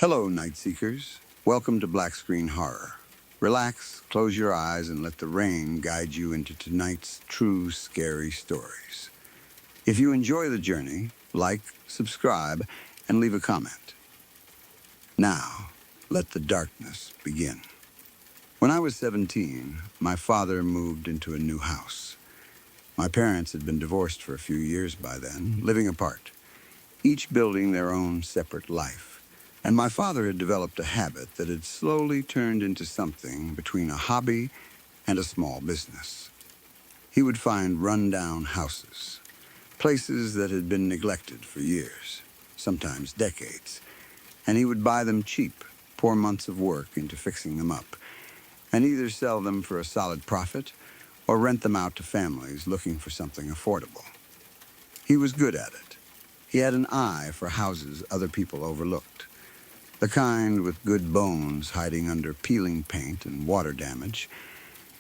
Hello, Night Seekers. Welcome to Black Screen Horror. Relax, close your eyes, and let the rain guide you into tonight's true scary stories. If you enjoy the journey, like, subscribe, and leave a comment. Now, let the darkness begin. When I was 17, my father moved into a new house. My parents had been divorced for a few years by then, living apart, each building their own separate life. And my father had developed a habit that had slowly turned into something between a hobby and a small business. He would find run-down houses, places that had been neglected for years, sometimes decades, and he would buy them cheap, pour months of work into fixing them up, and either sell them for a solid profit or rent them out to families looking for something affordable. He was good at it. He had an eye for houses other people overlooked. The kind with good bones hiding under peeling paint and water damage,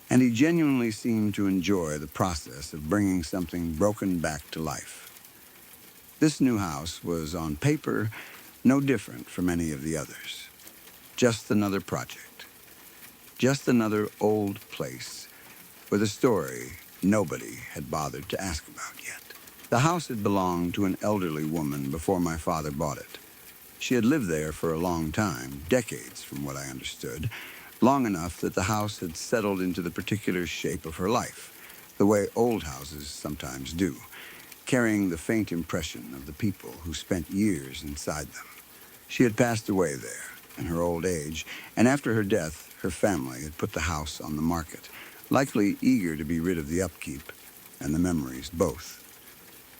and he genuinely seemed to enjoy the process of bringing something broken back to life. This new house was, on paper, no different from any of the others. Just another project. Just another old place with a story nobody had bothered to ask about yet. The house had belonged to an elderly woman before my father bought it. She had lived there for a long time, decades from what I understood, long enough that the house had settled into the particular shape of her life, the way old houses sometimes do, carrying the faint impression of the people who spent years inside them. She had passed away there in her old age, and after her death, her family had put the house on the market, likely eager to be rid of the upkeep and the memories both.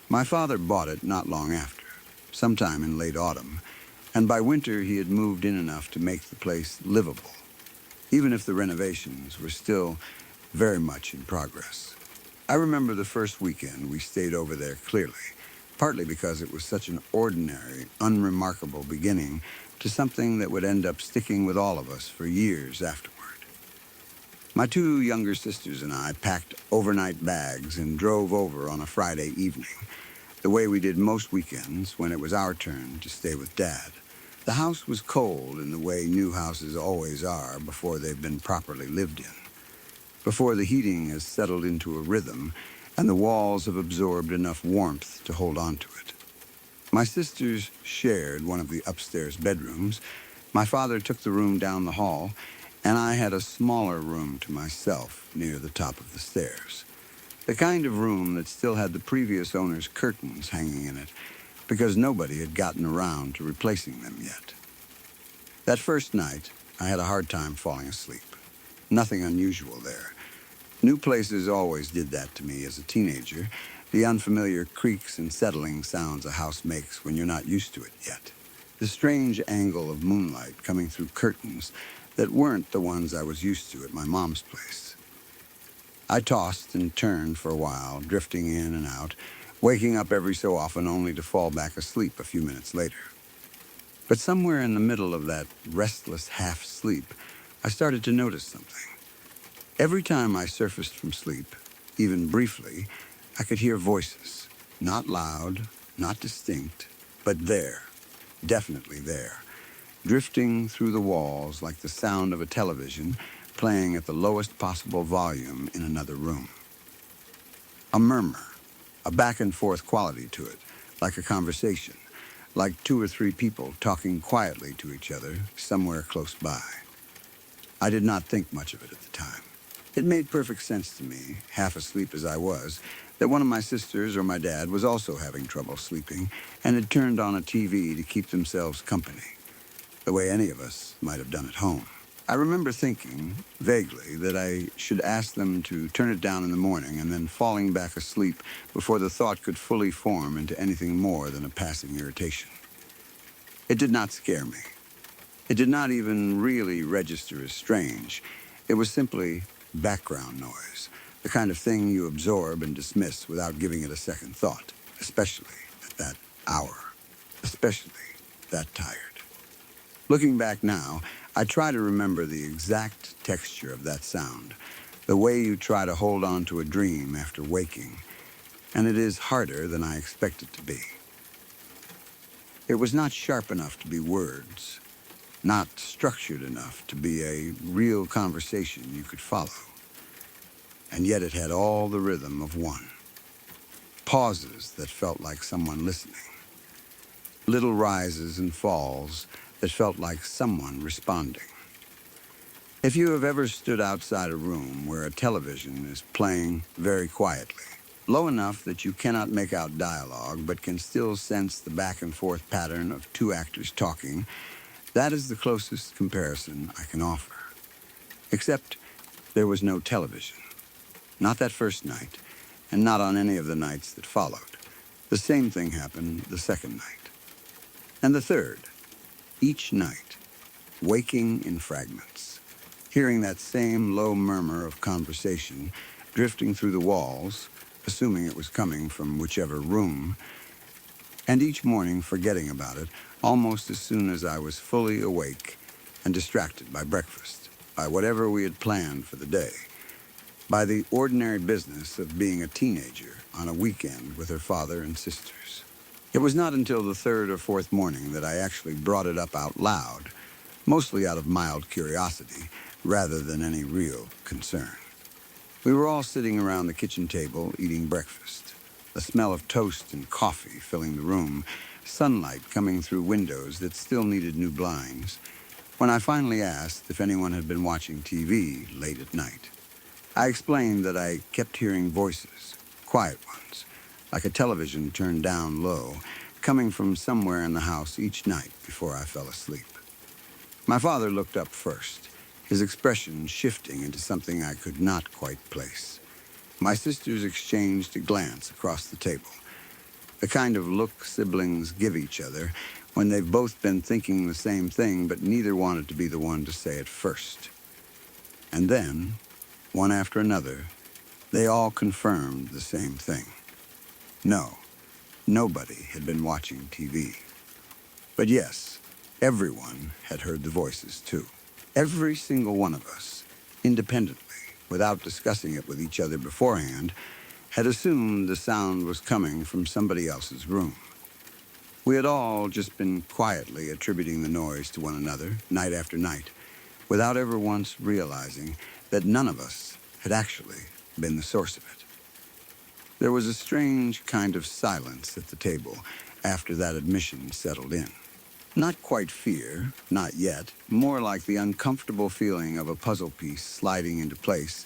My father bought it not long after, sometime in late autumn, and by winter he had moved in enough to make the place livable, even if the renovations were still very much in progress. I remember the first weekend we stayed over there clearly, partly because it was such an ordinary, unremarkable beginning to something that would end up sticking with all of us for years afterward. My two younger sisters and I packed overnight bags and drove over on a Friday evening, the way we did most weekends when it was our turn to stay with Dad. The house was cold in the way new houses always are before they've been properly lived in, before the heating has settled into a rhythm and the walls have absorbed enough warmth to hold on to it. My sisters shared one of the upstairs bedrooms. My father took the room down the hall, and I had a smaller room to myself near the top of the stairs. The kind of room that still had the previous owner's curtains hanging in it, because nobody had gotten around to replacing them yet. That first night, I had a hard time falling asleep. Nothing unusual there. New places always did that to me as a teenager, the unfamiliar creaks and settling sounds a house makes when you're not used to it yet. The strange angle of moonlight coming through curtains that weren't the ones I was used to at my mom's place. I tossed and turned for a while, drifting in and out, waking up every so often only to fall back asleep a few minutes later. But somewhere in the middle of that restless half-sleep, I started to notice something. Every time I surfaced from sleep, even briefly, I could hear voices. Not loud, not distinct, but there, definitely there, drifting through the walls like the sound of a television playing at the lowest possible volume in another room. A murmur. A back-and-forth quality to it, like a conversation, like two or three people talking quietly to each other somewhere close by. I did not think much of it at the time. It made perfect sense to me, half asleep as I was, that one of my sisters or my dad was also having trouble sleeping and had turned on a TV to keep themselves company, the way any of us might have done at home. I remember thinking, vaguely, that I should ask them to turn it down in the morning and then falling back asleep before the thought could fully form into anything more than a passing irritation. It did not scare me. It did not even really register as strange. It was simply background noise, the kind of thing you absorb and dismiss without giving it a second thought, especially at that hour, especially that tired. Looking back now, I try to remember the exact texture of that sound, the way you try to hold on to a dream after waking, and it is harder than I expect it to be. It was not sharp enough to be words. not structured enough to be a real conversation you could follow. And yet it had all the rhythm of one. Pauses that felt like someone listening. Little rises and falls that felt like someone responding. If you have ever stood outside a room where a television is playing very quietly, low enough that you cannot make out dialogue but can still sense the back and forth pattern of two actors talking, that is the closest comparison I can offer. Except there was no television. Not that first night, and not on any of the nights that followed. The same thing happened the second night. And the third, each night, waking in fragments, hearing that same low murmur of conversation drifting through the walls, assuming it was coming from whichever room, and each morning forgetting about it almost as soon as I was fully awake and distracted by breakfast, by whatever we had planned for the day, by the ordinary business of being a teenager on a weekend with her father and sisters. It was not until the third or fourth morning that I actually brought it up out loud, mostly out of mild curiosity rather than any real concern. We were all sitting around the kitchen table eating breakfast, the smell of toast and coffee filling the room, sunlight coming through windows that still needed new blinds, when I finally asked if anyone had been watching TV late at night. I explained that I kept hearing voices, quiet ones, like a television turned down low, coming from somewhere in the house each night before I fell asleep. My father looked up first, his expression shifting into something I could not quite place. My sisters exchanged a glance across the table, the kind of look siblings give each other when they've both been thinking the same thing but neither wanted to be the one to say it first. And then, one after another, they all confirmed the same thing. No, nobody had been watching TV. But yes, everyone had heard the voices too. Every single one of us, independently, without discussing it with each other beforehand, had assumed the sound was coming from somebody else's room. We had all just been quietly attributing the noise to one another, night after night, without ever once realizing that none of us had actually been the source of it. There was a strange kind of silence at the table after that admission settled in. Not quite fear, not yet, more like the uncomfortable feeling of a puzzle piece sliding into place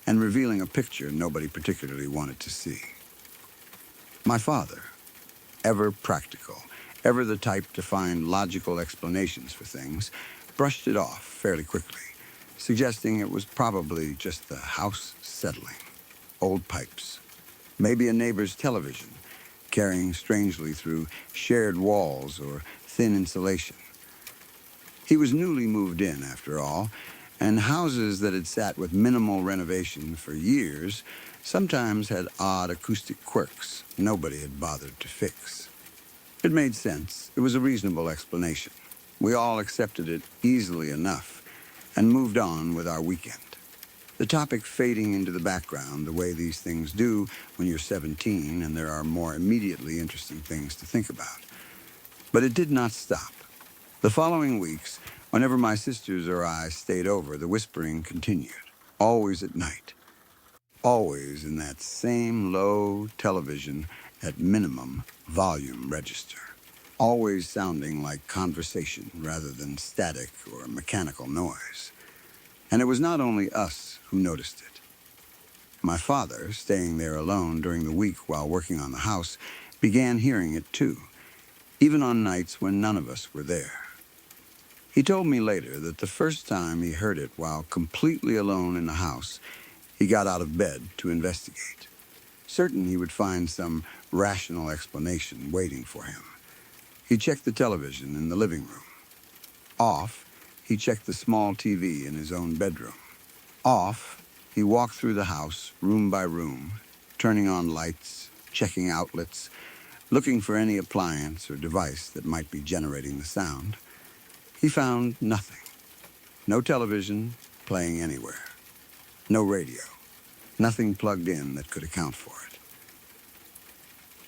and revealing a picture nobody particularly wanted to see. My father, ever practical, ever the type to find logical explanations for things, brushed it off fairly quickly, suggesting it was probably just the house settling, old pipes, maybe a neighbor's television, carrying strangely through shared walls or thin insulation. He was newly moved in, after all, and houses that had sat with minimal renovation for years sometimes had odd acoustic quirks nobody had bothered to fix. It made sense. It was a reasonable explanation. We all accepted it easily enough and moved on with our weekend. The topic fading into the background the way these things do when you're 17 and there are more immediately interesting things to think about. But it did not stop. The following weeks, whenever my sisters or I stayed over, the whispering continued, always at night, always in that same low television at minimum volume register, always sounding like conversation rather than static or mechanical noise. And it was not only us who noticed it. My father, staying there alone during the week while working on the house, began hearing it too, even on nights when none of us were there. He told me later that the first time he heard it while completely alone in the house, he got out of bed to investigate, certain he would find some rational explanation waiting for him. He checked the television in the living room. Off, he checked the small TV in his own bedroom. Off, he walked through the house, room by room, turning on lights, checking outlets, looking for any appliance or device that might be generating the sound. He found nothing. No television playing anywhere. No radio. Nothing plugged in that could account for it.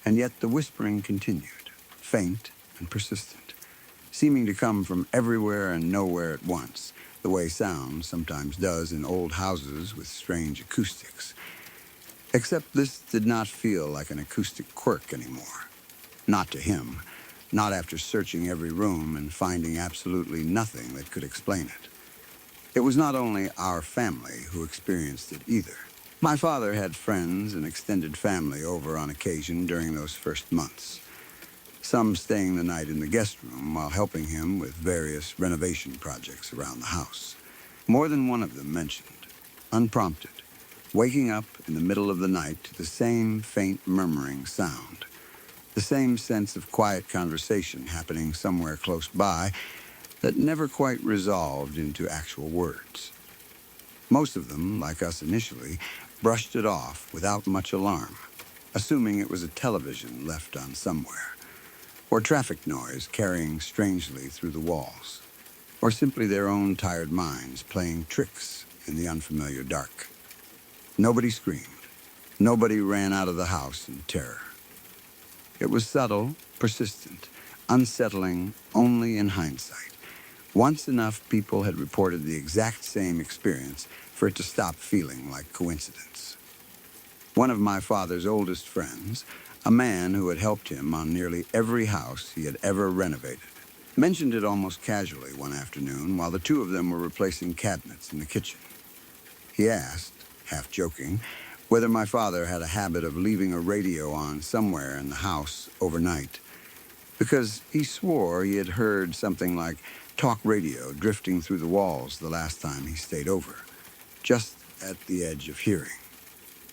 And yet the whispering continued, faint and persistent, seeming to come from everywhere and nowhere at once, the way sound sometimes does in old houses with strange acoustics. Except this did not feel like an acoustic quirk anymore. Not to him, not after searching every room and finding absolutely nothing that could explain it. It was not only our family who experienced it either. My father had friends and extended family over on occasion during those first months, some staying the night in the guest room while helping him with various renovation projects around the house. More than one of them mentioned, unprompted, waking up in the middle of the night to the same faint murmuring sound, the same sense of quiet conversation happening somewhere close by that never quite resolved into actual words. Most of them, like us initially, brushed it off without much alarm, assuming it was a television left on somewhere, or traffic noise carrying strangely through the walls, or simply their own tired minds playing tricks in the unfamiliar dark. Nobody screamed. Nobody ran out of the house in terror. It was subtle, persistent, unsettling only in hindsight. Once enough people had reported the exact same experience for it to stop feeling like coincidence. One of my father's oldest friends, a man who had helped him on nearly every house he had ever renovated, mentioned it almost casually one afternoon while the two of them were replacing cabinets in the kitchen. He asked, half joking, whether my father had a habit of leaving a radio on somewhere in the house overnight, because he swore he had heard something like talk radio drifting through the walls the last time he stayed over, just at the edge of hearing.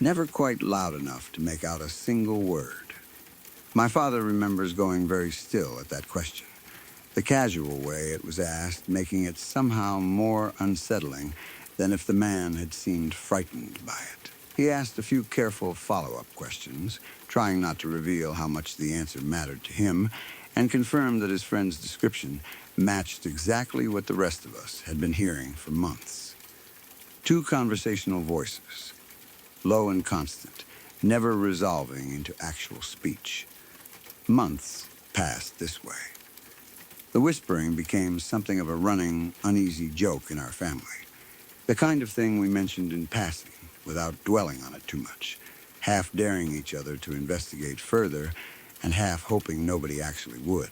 Never quite loud enough to make out a single word. My father remembers going very still at that question, the casual way it was asked making it somehow more unsettling than if the man had seemed frightened by it. He asked a few careful follow-up questions, trying not to reveal how much the answer mattered to him, and confirmed that his friend's description matched exactly what the rest of us had been hearing for months. Two conversational voices, low and constant, never resolving into actual speech. Months passed this way. The whispering became something of a running, uneasy joke in our family, the kind of thing we mentioned in passing without dwelling on it too much, half daring each other to investigate further and half hoping nobody actually would.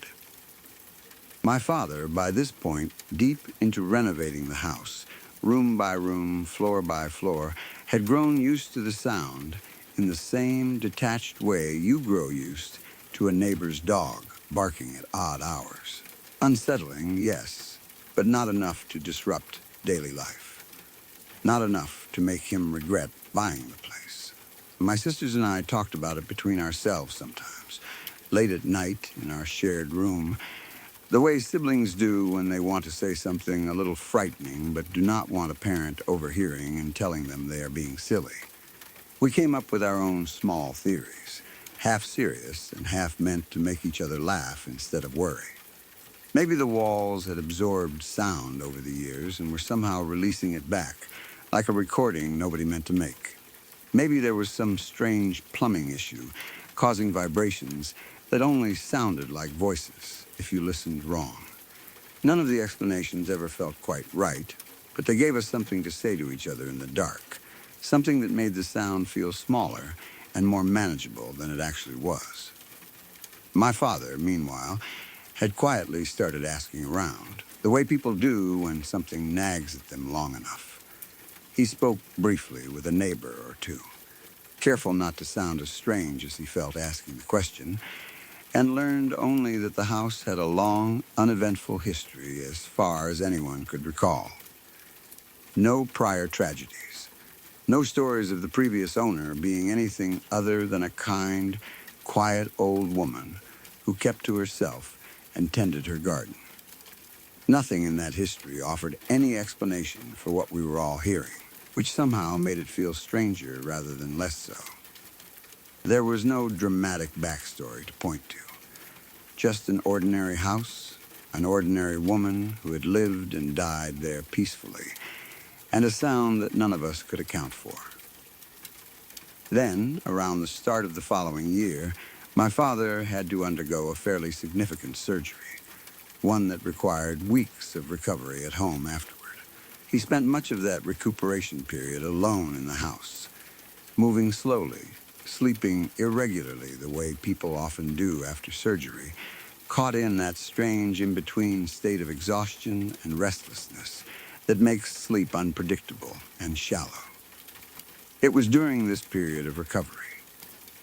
My father, by this point, deep into renovating the house, room by room, floor by floor, had grown used to the sound in the same detached way you grow used to a neighbor's dog barking at odd hours. Unsettling, yes, but not enough to disrupt daily life. Not enough to make him regret buying the place. My sisters and I talked about it between ourselves sometimes, late at night in our shared room, the way siblings do when they want to say something a little frightening but do not want a parent overhearing and telling them they are being silly. We came up with our own small theories, half serious and half meant to make each other laugh instead of worry. Maybe the walls had absorbed sound over the years and were somehow releasing it back, like a recording nobody meant to make. Maybe there was some strange plumbing issue causing vibrations that only sounded like voices if you listened wrong. None of the explanations ever felt quite right, but they gave us something to say to each other in the dark, something that made the sound feel smaller and more manageable than it actually was. My father, meanwhile, had quietly started asking around, the way people do when something nags at them long enough. He spoke briefly with a neighbor or two, careful not to sound as strange as he felt asking the question, and learned only that the house had a long, uneventful history as far as anyone could recall. No prior tragedies, no stories of the previous owner being anything other than a kind, quiet old woman who kept to herself and tended her garden. Nothing in that history offered any explanation for what we were all hearing, which somehow made it feel stranger rather than less so. There was no dramatic backstory to point to. Just an ordinary house, an ordinary woman who had lived and died there peacefully, and a sound that none of us could account for. Then, around the start of the following year, my father had to undergo a fairly significant surgery. one that required weeks of recovery at home afterward. He spent much of that recuperation period alone in the house, moving slowly, sleeping irregularly the way people often do after surgery, caught in that strange in-between state of exhaustion and restlessness that makes sleep unpredictable and shallow. It was during this period of recovery,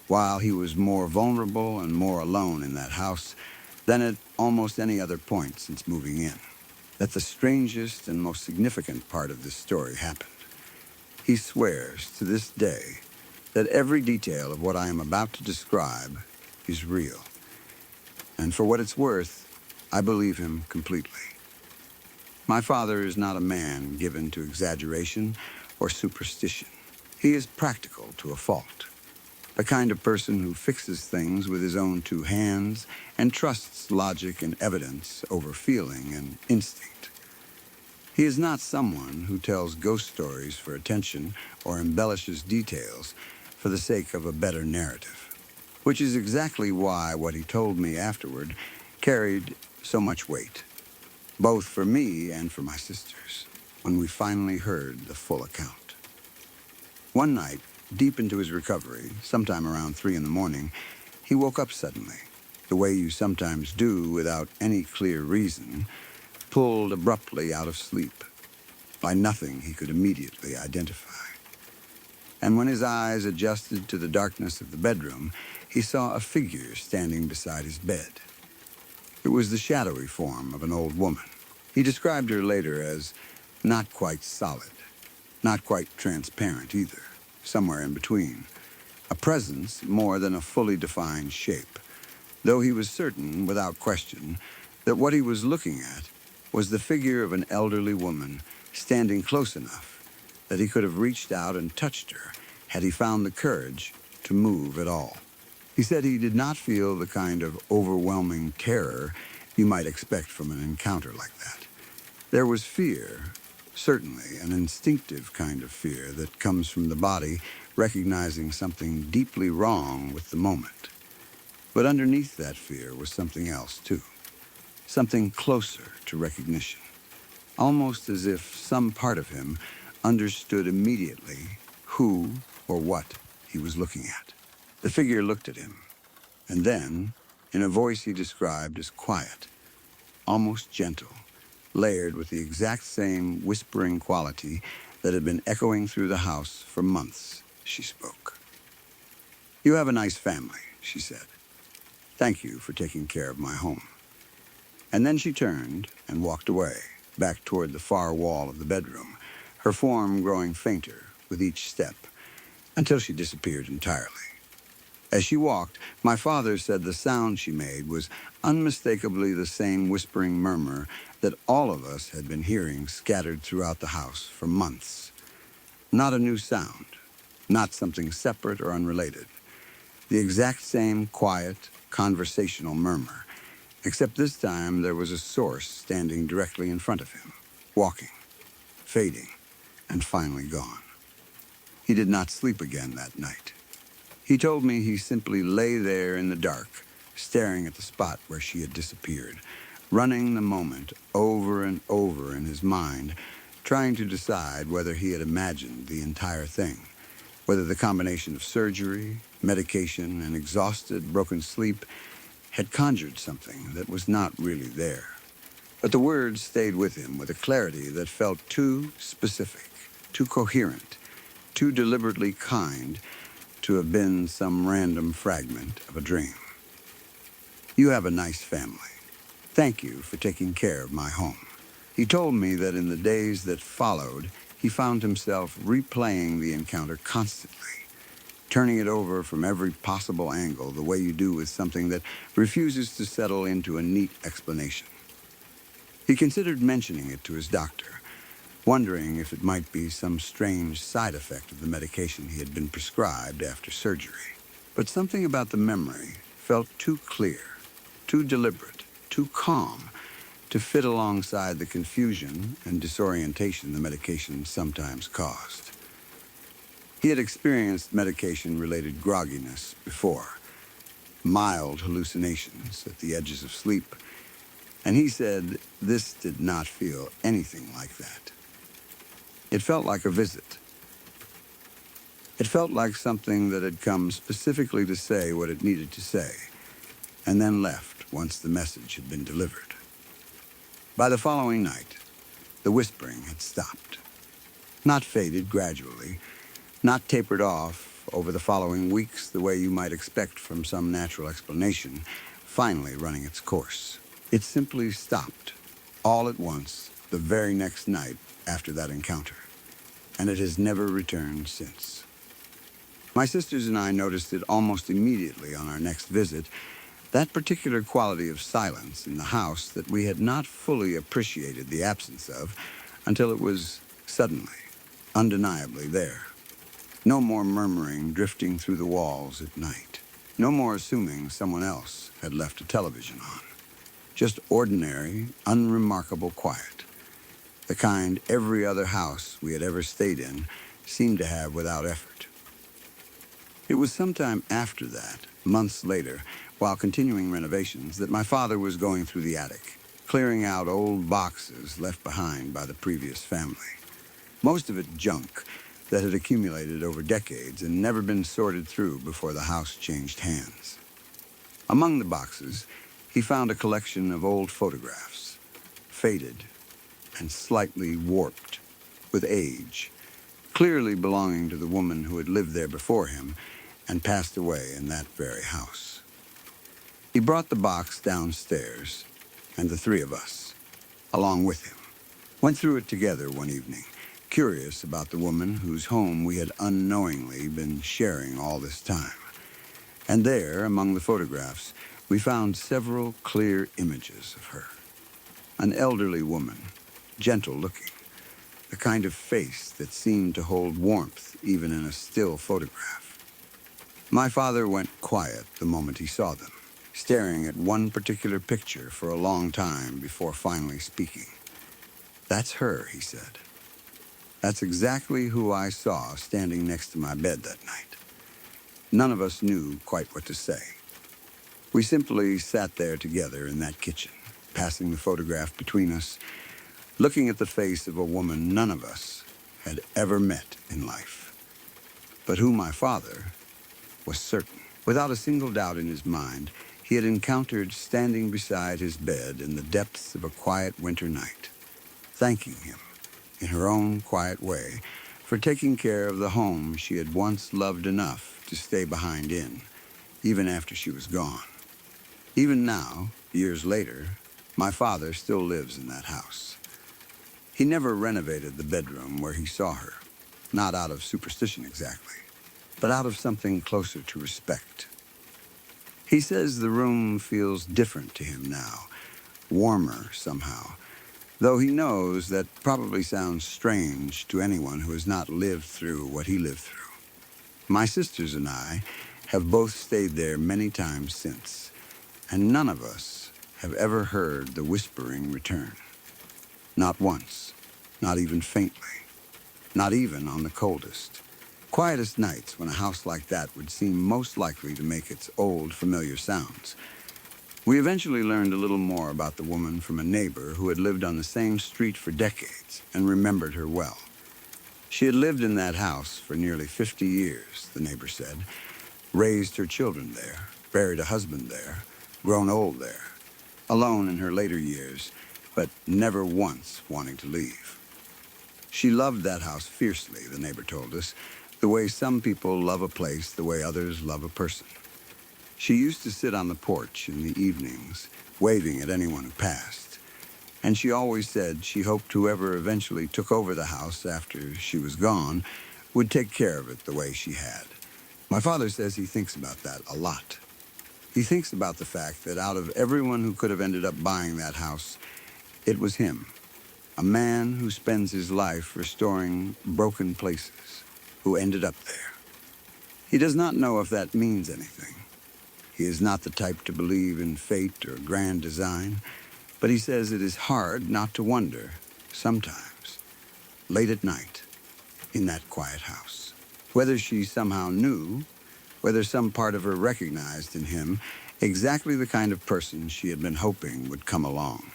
while he was more vulnerable and more alone in that house than at almost any other point since moving in, that the strangest and most significant part of this story happened. He swears to this day that every detail of what I am about to describe is real. And for what it's worth, I believe him completely. My father is not a man given to exaggeration or superstition. He is practical to a fault, the kind of person who fixes things with his own two hands and trusts logic and evidence over feeling and instinct. He is not someone who tells ghost stories for attention or embellishes details for the sake of a better narrative, which is exactly why what he told me afterward carried so much weight, both for me and for my sisters, when we finally heard the full account. One night, deep into his recovery, sometime around 3 a.m, he woke up suddenly, the way you sometimes do without any clear reason, pulled abruptly out of sleep, by nothing he could immediately identify. And when his eyes adjusted to the darkness of the bedroom, he saw a figure standing beside his bed. It was the shadowy form of an old woman. He described her later as not quite solid, not quite transparent either, somewhere in between. A presence more than a fully defined shape, though he was certain, without question, that what he was looking at was the figure of an elderly woman standing close enough that he could have reached out and touched her had he found the courage to move at all. He said he did not feel the kind of overwhelming terror you might expect from an encounter like that. There was fear, certainly an instinctive kind of fear that comes from the body recognizing something deeply wrong with the moment. But underneath that fear was something else, too. Something closer to recognition. Almost as if some part of him understood immediately who or what he was looking at. The figure looked at him, and then, in a voice he described as quiet, almost gentle, layered with the exact same whispering quality that had been echoing through the house for months, she spoke. "You have a nice family," she said. "Thank you for taking care of my home." And then she turned and walked away, back toward the far wall of the bedroom, her form growing fainter with each step, until she disappeared entirely. As she walked, my father said the sound she made was unmistakably the same whispering murmur that all of us had been hearing scattered throughout the house for months. Not a new sound, not something separate or unrelated. The exact same quiet, conversational murmur, except this time there was a source standing directly in front of him, walking, fading, and finally gone. He did not sleep again that night. He told me he simply lay there in the dark, staring at the spot where she had disappeared, running the moment over and over in his mind, trying to decide whether he had imagined the entire thing, whether the combination of surgery, medication, and exhausted, broken sleep had conjured something that was not really there. But the words stayed with him with a clarity that felt too specific, too coherent, too deliberately kind to have been some random fragment of a dream. "You have a nice family. Thank you for taking care of my home." He told me that in the days that followed, he found himself replaying the encounter constantly, turning it over from every possible angle the way you do with something that refuses to settle into a neat explanation. He considered mentioning it to his doctor, wondering if it might be some strange side effect of the medication he had been prescribed after surgery. But something about the memory felt too clear, too deliberate, too calm to fit alongside the confusion and disorientation the medication sometimes caused. He had experienced medication-related grogginess before, mild hallucinations at the edges of sleep, And he said this did not feel anything like that. It felt like a visit. It felt like something that had come specifically to say what it needed to say, and then left once the message had been delivered. By the following night, the whispering had stopped. Not faded gradually, not tapered off over the following weeks the way you might expect from some natural explanation, finally running its course. It simply stopped, all at once, the very next night after that encounter, and it has never returned since. My sisters and I noticed it almost immediately on our next visit, that particular quality of silence in the house that we had not fully appreciated the absence of until it was suddenly, undeniably there. No more murmuring drifting through the walls at night. No more assuming someone else had left a television on. Just ordinary, unremarkable quiet. The kind every other house we had ever stayed in seemed to have without effort. It was sometime after that, months later, while continuing renovations, that my father was going through the attic, clearing out old boxes left behind by the previous family. Most of it junk that had accumulated over decades and never been sorted through before the house changed hands. Among the boxes, he found a collection of old photographs, faded and slightly warped with age, clearly belonging to the woman who had lived there before him and passed away in that very house. He brought the box downstairs, and the three of us, along with him, went through it together one evening, curious about the woman whose home we had unknowingly been sharing all this time. And there, among the photographs, we found several clear images of her. An elderly woman, gentle-looking, the kind of face that seemed to hold warmth even in a still photograph. My father went quiet the moment he saw them, staring at one particular picture for a long time before finally speaking. "That's her," he said. "That's exactly who I saw standing next to my bed that night." None of us knew quite what to say. We simply sat there together in that kitchen, passing the photograph between us, looking at the face of a woman none of us had ever met in life, but who my father was certain, without a single doubt in his mind, he had encountered standing beside his bed in the depths of a quiet winter night, thanking him, in her own quiet way, for taking care of the home she had once loved enough to stay behind in, even after she was gone. Even now, years later, my father still lives in that house. He never renovated the bedroom where he saw her, not out of superstition exactly, but out of something closer to respect. He says the room feels different to him now, warmer somehow, though he knows that probably sounds strange to anyone who has not lived through what he lived through. My sisters and I have both stayed there many times since, and none of us have ever heard the whispering return. Not once, not even faintly, not even on the coldest, quietest nights when a house like that would seem most likely to make its old, familiar sounds. We eventually learned a little more about the woman from a neighbor who had lived on the same street for decades and remembered her well. She had lived in that house for nearly 50 years, the neighbor said, raised her children there, buried a husband there, grown old there, alone in her later years, but never once wanting to leave. She loved that house fiercely, the neighbor told us, the way some people love a place the way others love a person. She used to sit on the porch in the evenings, waving at anyone who passed, and she always said she hoped whoever eventually took over the house after she was gone would take care of it the way she had. My father says he thinks about that a lot. He thinks about the fact that out of everyone who could have ended up buying that house, it was him, a man who spends his life restoring broken places, who ended up there. He does not know if that means anything. He is not the type to believe in fate or grand design, but he says it is hard not to wonder, sometimes, late at night, in that quiet house, whether she somehow knew, whether some part of her recognized in him exactly the kind of person she had been hoping would come along.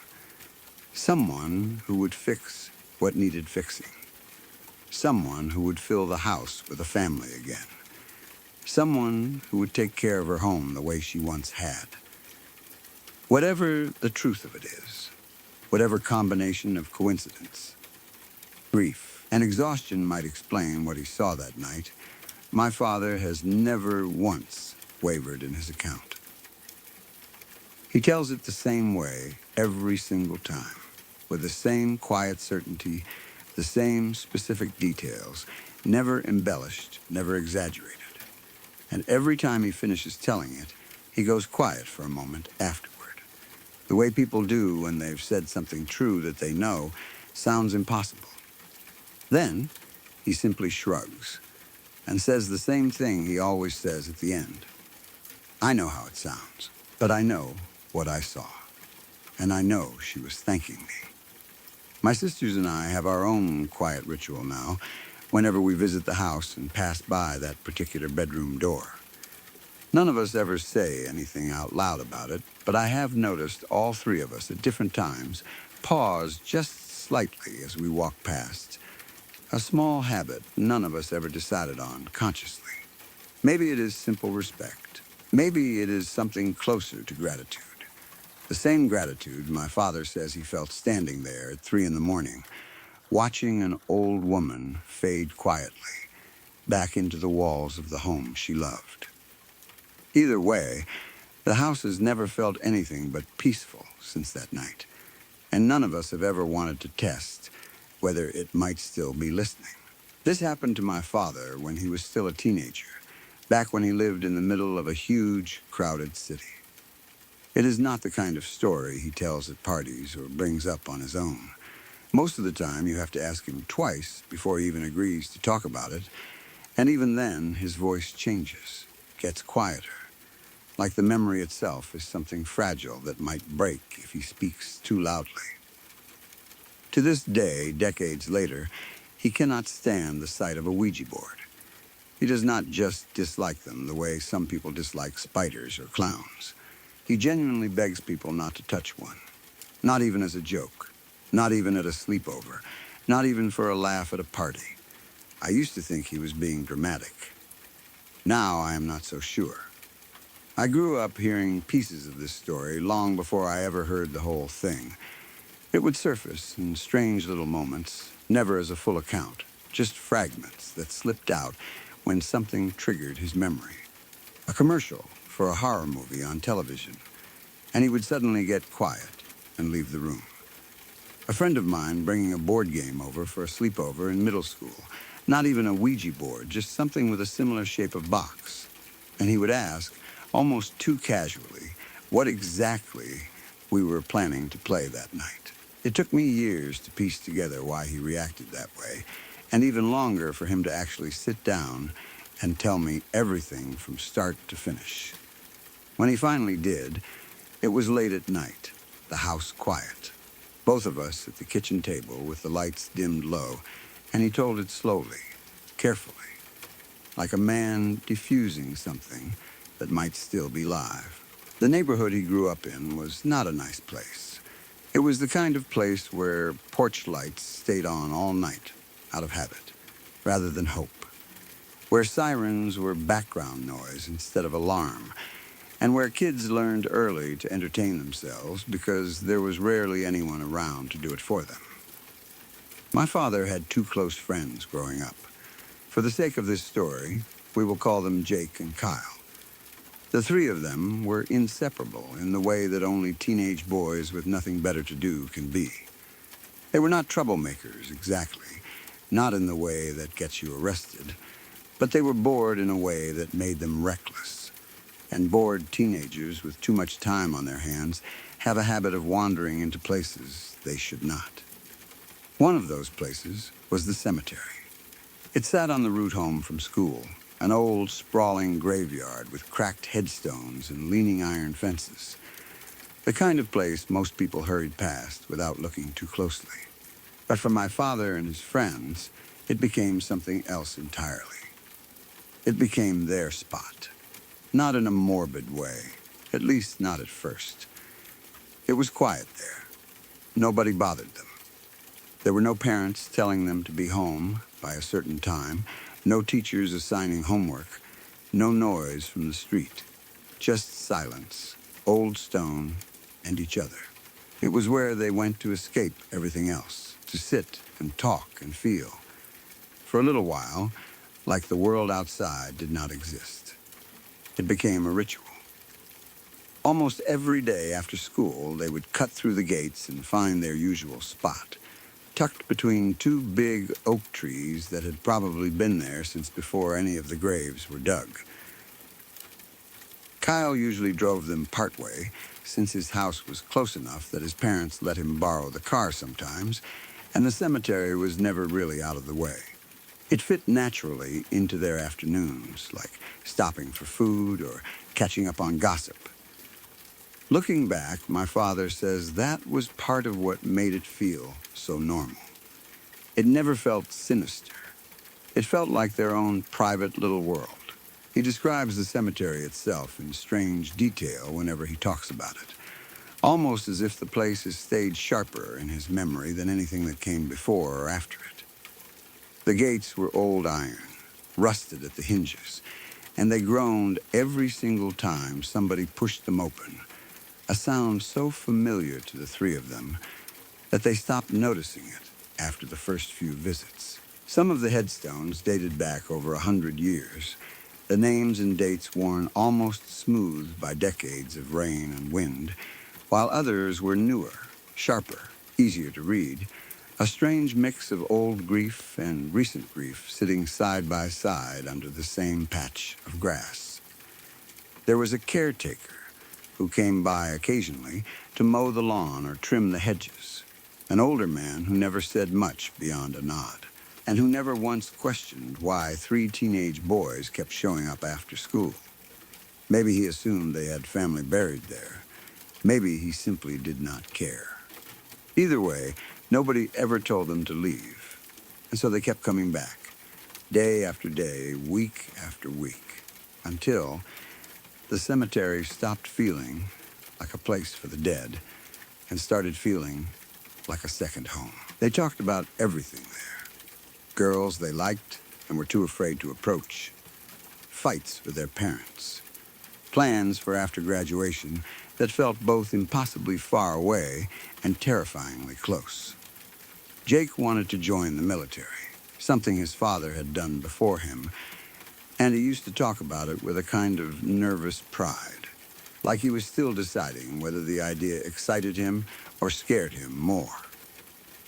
Someone who would fix what needed fixing. Someone who would fill the house with a family again. Someone who would take care of her home the way she once had. Whatever the truth of it is, whatever combination of coincidence, grief, and exhaustion might explain what he saw that night, my father has never once wavered in his account. He tells it the same way every single time, with the same quiet certainty, the same specific details, never embellished, never exaggerated. And every time he finishes telling it, he goes quiet for a moment afterward. The way people do when they've said something true that they know sounds impossible. Then he simply shrugs and says the same thing he always says at the end. I know how it sounds, but I know what I saw, and I know she was thanking me. My sisters and I have our own quiet ritual now, whenever we visit the house and pass by that particular bedroom door. None of us ever say anything out loud about it, but I have noticed all three of us at different times pause just slightly as we walk past. A small habit none of us ever decided on consciously. Maybe it is simple respect. Maybe it is something closer to gratitude. The same gratitude my father says he felt standing there at 3 a.m, watching an old woman fade quietly back into the walls of the home she loved. Either way, the house has never felt anything but peaceful since that night, and none of us have ever wanted to test whether it might still be listening. This happened to my father when he was still a teenager, back when he lived in the middle of a huge, crowded city. It is not the kind of story he tells at parties or brings up on his own. Most of the time, you have to ask him twice before he even agrees to talk about it, and even then, his voice changes, gets quieter, like the memory itself is something fragile that might break if he speaks too loudly. To this day, decades later, he cannot stand the sight of a Ouija board. He does not just dislike them the way some people dislike spiders or clowns. He genuinely begs people not to touch one, not even as a joke, not even at a sleepover, not even for a laugh at a party. I used to think he was being dramatic. Now I am not so sure. I grew up hearing pieces of this story long before I ever heard the whole thing. It would surface in strange little moments, never as a full account, just fragments that slipped out when something triggered his memory. A commercial for a horror movie on television, and he would suddenly get quiet and leave the room. A friend of mine bringing a board game over for a sleepover in middle school, not even a Ouija board, just something with a similar shape of box. And he would ask, almost too casually, what exactly we were planning to play that night. It took me years to piece together why he reacted that way, and even longer for him to actually sit down and tell me everything from start to finish. When he finally did, it was late at night, the house quiet, both of us at the kitchen table with the lights dimmed low, and he told it slowly, carefully, like a man diffusing something that might still be live. The neighborhood he grew up in was not a nice place. It was the kind of place where porch lights stayed on all night, out of habit, rather than hope, where sirens were background noise instead of alarm, and where kids learned early to entertain themselves because there was rarely anyone around to do it for them. My father had 2 close friends growing up. For the sake of this story, we will call them Jake and Kyle. The 3 of them were inseparable in the way that only teenage boys with nothing better to do can be. They were not troublemakers, exactly, not in the way that gets you arrested, but they were bored in a way that made them reckless. And bored teenagers with too much time on their hands have a habit of wandering into places they should not. One of those places was the cemetery. It sat on the route home from school, an old, sprawling graveyard with cracked headstones and leaning iron fences. The kind of place most people hurried past without looking too closely. But for my father and his friends, it became something else entirely. It became their spot. Not in a morbid way, at least not at first. It was quiet there. Nobody bothered them. There were no parents telling them to be home by a certain time, no teachers assigning homework, no noise from the street, just silence, old stone, and each other. It was where they went to escape everything else, to sit and talk and feel. For a little while, like the world outside did not exist. It became a ritual. Almost every day after school, they would cut through the gates and find their usual spot, tucked between two big oak trees that had probably been there since before any of the graves were dug. Kyle usually drove them partway, since his house was close enough that his parents let him borrow the car sometimes, and the cemetery was never really out of the way. It fit naturally into their afternoons, like stopping for food or catching up on gossip. Looking back, my father says that was part of what made it feel so normal. It never felt sinister. It felt like their own private little world. He describes the cemetery itself in strange detail whenever he talks about it, almost as if the place has stayed sharper in his memory than anything that came before or after it. The gates were old iron, rusted at the hinges, and they groaned every single time somebody pushed them open, a sound so familiar to the three of them that they stopped noticing it after the first few visits. Some of the headstones dated back over 100 years, the names and dates worn almost smooth by decades of rain and wind, while others were newer, sharper, easier to read, a strange mix of old grief and recent grief sitting side by side under the same patch of grass. There was a caretaker who came by occasionally to mow the lawn or trim the hedges, an older man who never said much beyond a nod, and who never once questioned why 3 teenage boys kept showing up after school. Maybe he assumed they had family buried there. Maybe he simply did not care. Either way, nobody ever told them to leave, and so they kept coming back, day after day, week after week, until the cemetery stopped feeling like a place for the dead and started feeling like a second home. They talked about everything there. Girls they liked and were too afraid to approach. Fights with their parents. Plans for after graduation that felt both impossibly far away and terrifyingly close. Jake wanted to join the military, something his father had done before him, and he used to talk about it with a kind of nervous pride, like he was still deciding whether the idea excited him or scared him more.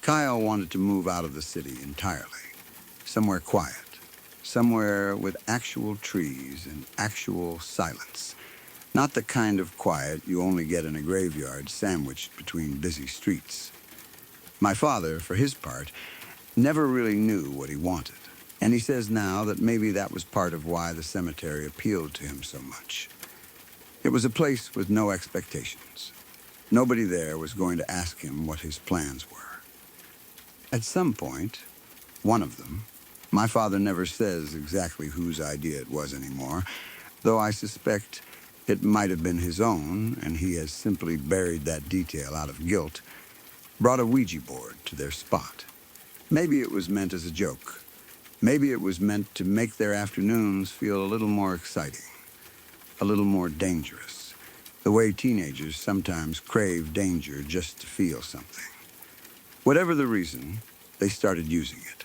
Kyle wanted to move out of the city entirely, somewhere quiet, somewhere with actual trees and actual silence, not the kind of quiet you only get in a graveyard sandwiched between busy streets. My father, for his part, never really knew what he wanted, and he says now that maybe that was part of why the cemetery appealed to him so much. It was a place with no expectations. Nobody there was going to ask him what his plans were. At some point, one of them, my father never says exactly whose idea it was anymore, though I suspect it might have been his own, and he has simply buried that detail out of guilt, brought a Ouija board to their spot. Maybe it was meant as a joke. Maybe it was meant to make their afternoons feel a little more exciting, a little more dangerous, the way teenagers sometimes crave danger just to feel something. Whatever the reason, they started using it.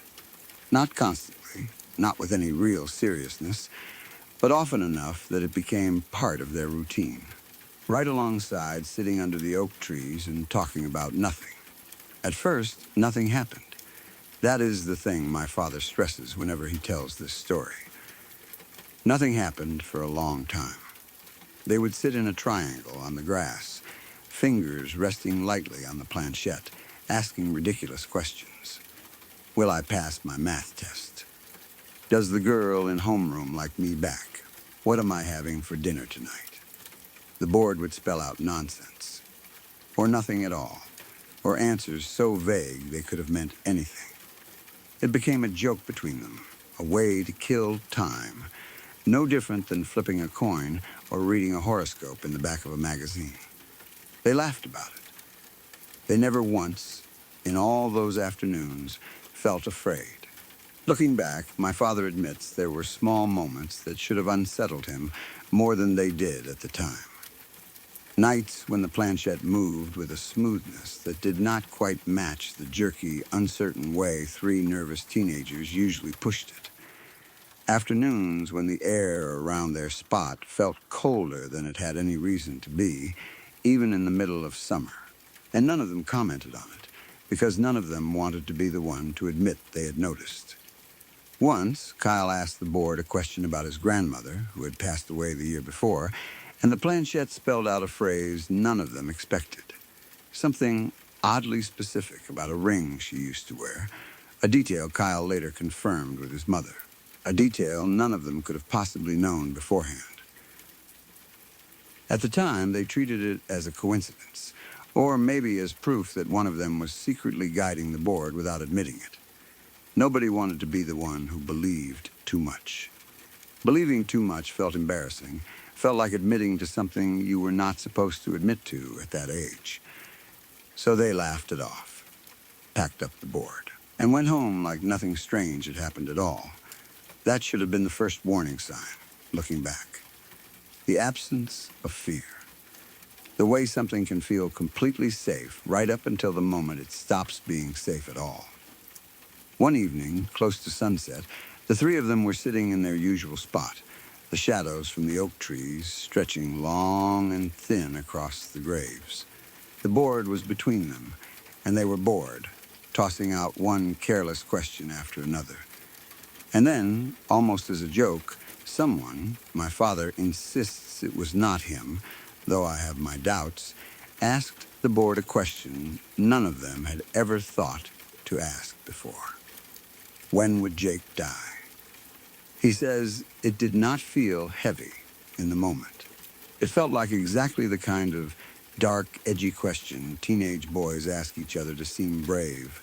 Not constantly, not with any real seriousness, but often enough that it became part of their routine. Right alongside sitting under the oak trees and talking about nothing. At first, nothing happened. That is the thing my father stresses whenever he tells this story. Nothing happened for a long time. They would sit in a triangle on the grass, fingers resting lightly on the planchette, asking ridiculous questions. Will I pass my math test? Does the girl in homeroom like me back? What am I having for dinner tonight? The board would spell out nonsense, or nothing at all, or answers so vague they could have meant anything. It became a joke between them, a way to kill time, no different than flipping a coin or reading a horoscope in the back of a magazine. They laughed about it. They never once, in all those afternoons, felt afraid. Looking back, my father admits there were small moments that should have unsettled him more than they did at the time. Nights when the planchette moved with a smoothness that did not quite match the jerky, uncertain way 3 nervous teenagers usually pushed it. Afternoons when the air around their spot felt colder than it had any reason to be, even in the middle of summer. And none of them commented on it, because none of them wanted to be the one to admit they had noticed. Once, Kyle asked the board a question about his grandmother, who had passed away the year before, and the planchette spelled out a phrase none of them expected. Something oddly specific about a ring she used to wear, a detail Kyle later confirmed with his mother, a detail none of them could have possibly known beforehand. At the time, they treated it as a coincidence, or maybe as proof that one of them was secretly guiding the board without admitting it. Nobody wanted to be the one who believed too much. Believing too much felt embarrassing, felt like admitting to something you were not supposed to admit to at that age. So they laughed it off, packed up the board, and went home like nothing strange had happened at all. That should have been the first warning sign, looking back. The absence of fear. The way something can feel completely safe right up until the moment it stops being safe at all. One evening, close to sunset, the 3 of them were sitting in their usual spot, the shadows from the oak trees stretching long and thin across the graves. The board was between them, and they were bored, tossing out one careless question after another. And then, almost as a joke, someone, my father insists it was not him, though I have my doubts, asked the board a question none of them had ever thought to ask before. When would Jake die? He says it did not feel heavy in the moment. It felt like exactly the kind of dark, edgy question teenage boys ask each other to seem brave.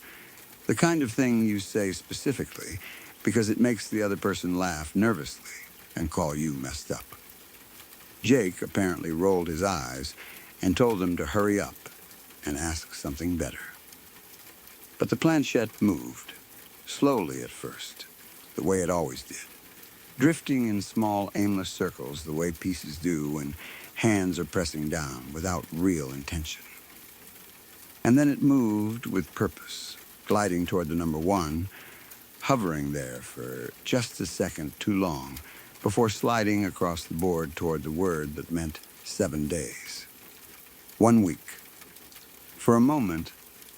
The kind of thing you say specifically because it makes the other person laugh nervously and call you messed up. Jake apparently rolled his eyes and told them to hurry up and ask something better. But the planchette moved, slowly at first, the way it always did, drifting in small, aimless circles the way pieces do when hands are pressing down without real intention. And then it moved with purpose, gliding toward the number 1, hovering there for just a second too long before sliding across the board toward the word that meant 7 days. 1 week. For a moment,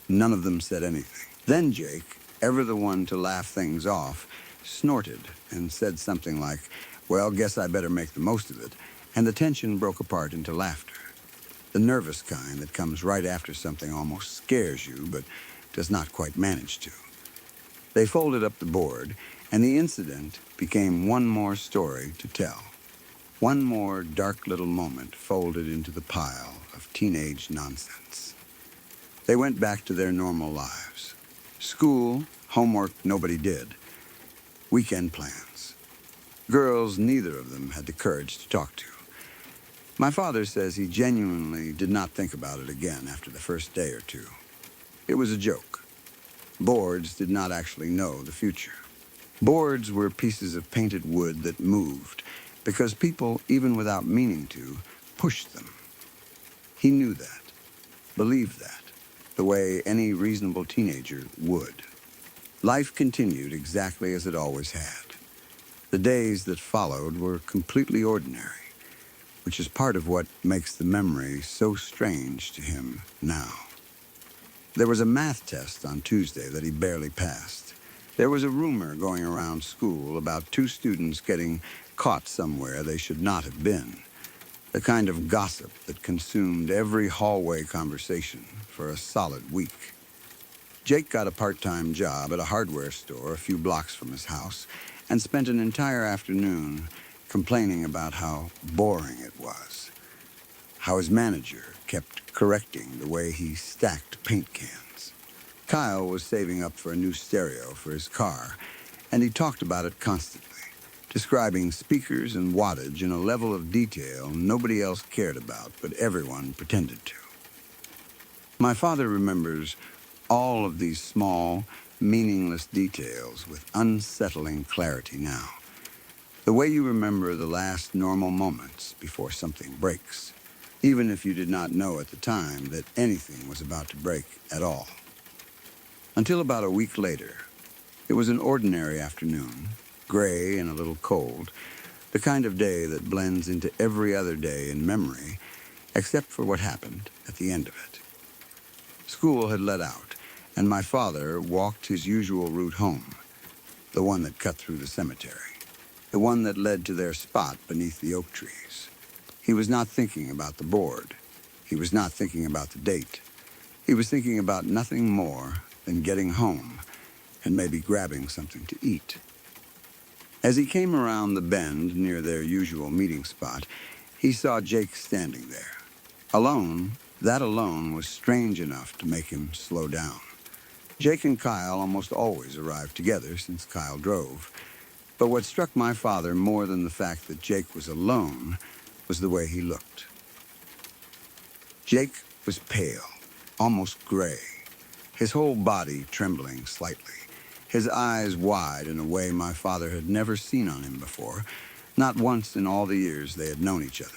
none of them said anything. Then Jake, ever the one to laugh things off, snorted and said something like, "Well, guess I better make the most of it," and the tension broke apart into laughter. The nervous kind that comes right after something almost scares you, but does not quite manage to. They folded up the board, and the incident became one more story to tell. One more dark little moment folded into the pile of teenage nonsense. They went back to their normal lives. School, homework nobody did. Weekend plans. Girls neither of them had the courage to talk to. My father says he genuinely did not think about it again after the first day or 2. It was a joke. Boards did not actually know the future. Boards were pieces of painted wood that moved because people, even without meaning to, pushed them. He knew that, believed that, the way any reasonable teenager would. Life continued exactly as it always had. The days that followed were completely ordinary, which is part of what makes the memory so strange to him now. There was a math test on Tuesday that he barely passed. There was a rumor going around school about 2 students getting caught somewhere they should not have been. The kind of gossip that consumed every hallway conversation for a solid week. Jake got a part-time job at a hardware store a few blocks from his house and spent an entire afternoon complaining about how boring it was. How his manager kept correcting the way he stacked paint cans. Kyle was saving up for a new stereo for his car, and he talked about it constantly, describing speakers and wattage in a level of detail nobody else cared about, but everyone pretended to. My father remembers all of these small, meaningless details with unsettling clarity now. The way you remember the last normal moments before something breaks, even if you did not know at the time that anything was about to break at all. Until about a week later, it was an ordinary afternoon, gray and a little cold, the kind of day that blends into every other day in memory, except for what happened at the end of it. School had let out, and my father walked his usual route home, the one that cut through the cemetery, the one that led to their spot beneath the oak trees. He was not thinking about the board. He was not thinking about the date. He was thinking about nothing more than getting home and maybe grabbing something to eat. As he came around the bend near their usual meeting spot, he saw Jake standing there. Alone, that alone was strange enough to make him slow down. Jake and Kyle almost always arrived together since Kyle drove, but what struck my father more than the fact that Jake was alone was the way he looked. Jake was pale, almost gray, his whole body trembling slightly, his eyes wide in a way my father had never seen on him before, not once in all the years they had known each other.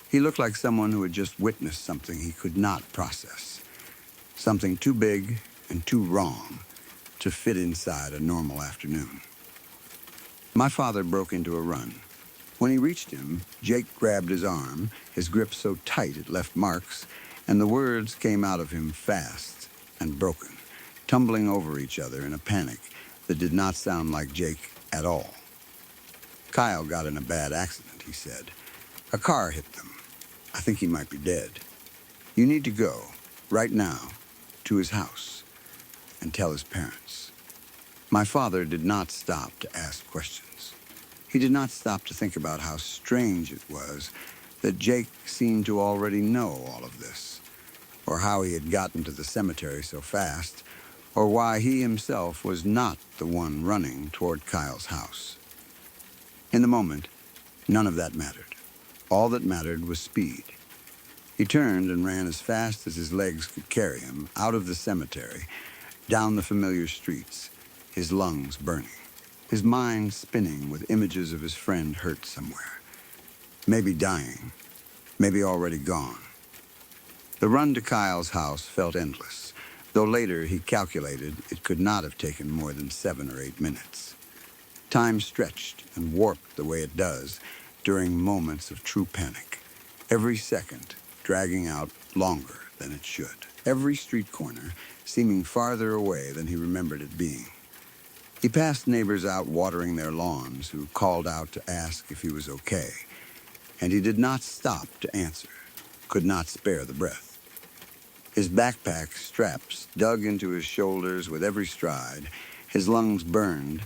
He looked like someone who had just witnessed something he could not process, something too big and too wrong to fit inside a normal afternoon. My father broke into a run. When he reached him, Jake grabbed his arm, his grip so tight it left marks, and the words came out of him fast and broken, tumbling over each other in a panic that did not sound like Jake at all. Kyle got in a bad accident, he said. A car hit them. I think he might be dead. You need to go, right now, to his house and tell his parents. My father did not stop to ask questions. He did not stop to think about how strange it was that Jake seemed to already know all of this, or how he had gotten to the cemetery so fast, or why he himself was not the one running toward Kyle's house. In the moment, none of that mattered. All that mattered was speed. He turned and ran as fast as his legs could carry him out of the cemetery, down the familiar streets, his lungs burning, his mind spinning with images of his friend hurt somewhere, maybe dying, maybe already gone. The run to Kyle's house felt endless, though later he calculated it could not have taken more than 7 or 8 minutes. Time stretched and warped the way it does during moments of true panic, every second dragging out longer than it should, every street corner seeming farther away than he remembered it being. He passed neighbors out watering their lawns who called out to ask if he was okay, and he did not stop to answer, could not spare the breath. His backpack straps dug into his shoulders with every stride, his lungs burned,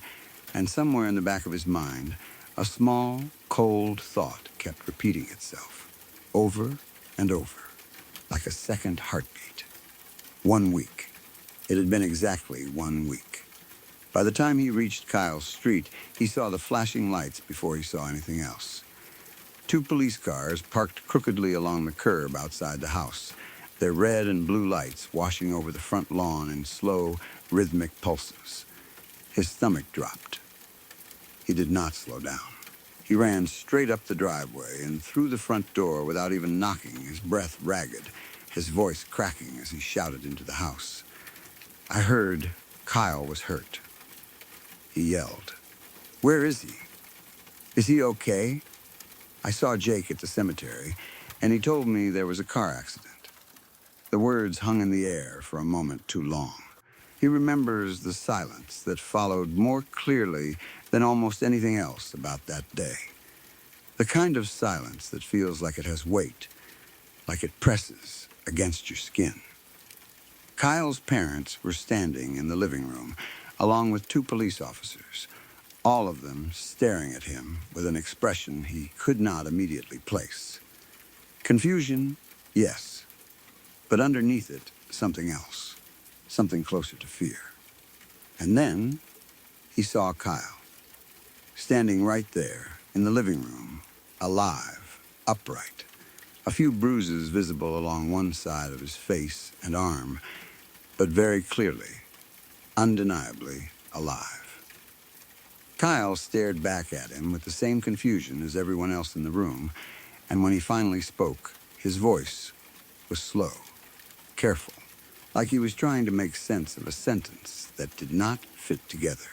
and somewhere in the back of his mind, a small, cold thought kept repeating itself, over and over, like a second heartbeat. 1 week. It had been exactly 1 week. By the time he reached Kyle's street, he saw the flashing lights before he saw anything else. 2 police cars parked crookedly along the curb outside the house, their red and blue lights washing over the front lawn in slow, rhythmic pulses. His stomach dropped. He did not slow down. He ran straight up the driveway and through the front door without even knocking, his breath ragged, his voice cracking as he shouted into the house. I heard Kyle was hurt. He yelled. Where is he? Is he okay? I saw Jake at the cemetery, and he told me there was a car accident. The words hung in the air for a moment too long. He remembers the silence that followed more clearly than almost anything else about that day. The kind of silence that feels like it has weight, like it presses against your skin. Kyle's parents were standing in the living room, along with 2 police officers, all of them staring at him with an expression he could not immediately place. Confusion, yes, but underneath it, something else, something closer to fear. And then he saw Kyle, standing right there in the living room, alive, upright, A few bruises visible along one side of his face and arm, but very clearly, undeniably alive. Kyle stared back at him with the same confusion as everyone else in the room, and when he finally spoke, his voice was slow, careful, like he was trying to make sense of a sentence that did not fit together.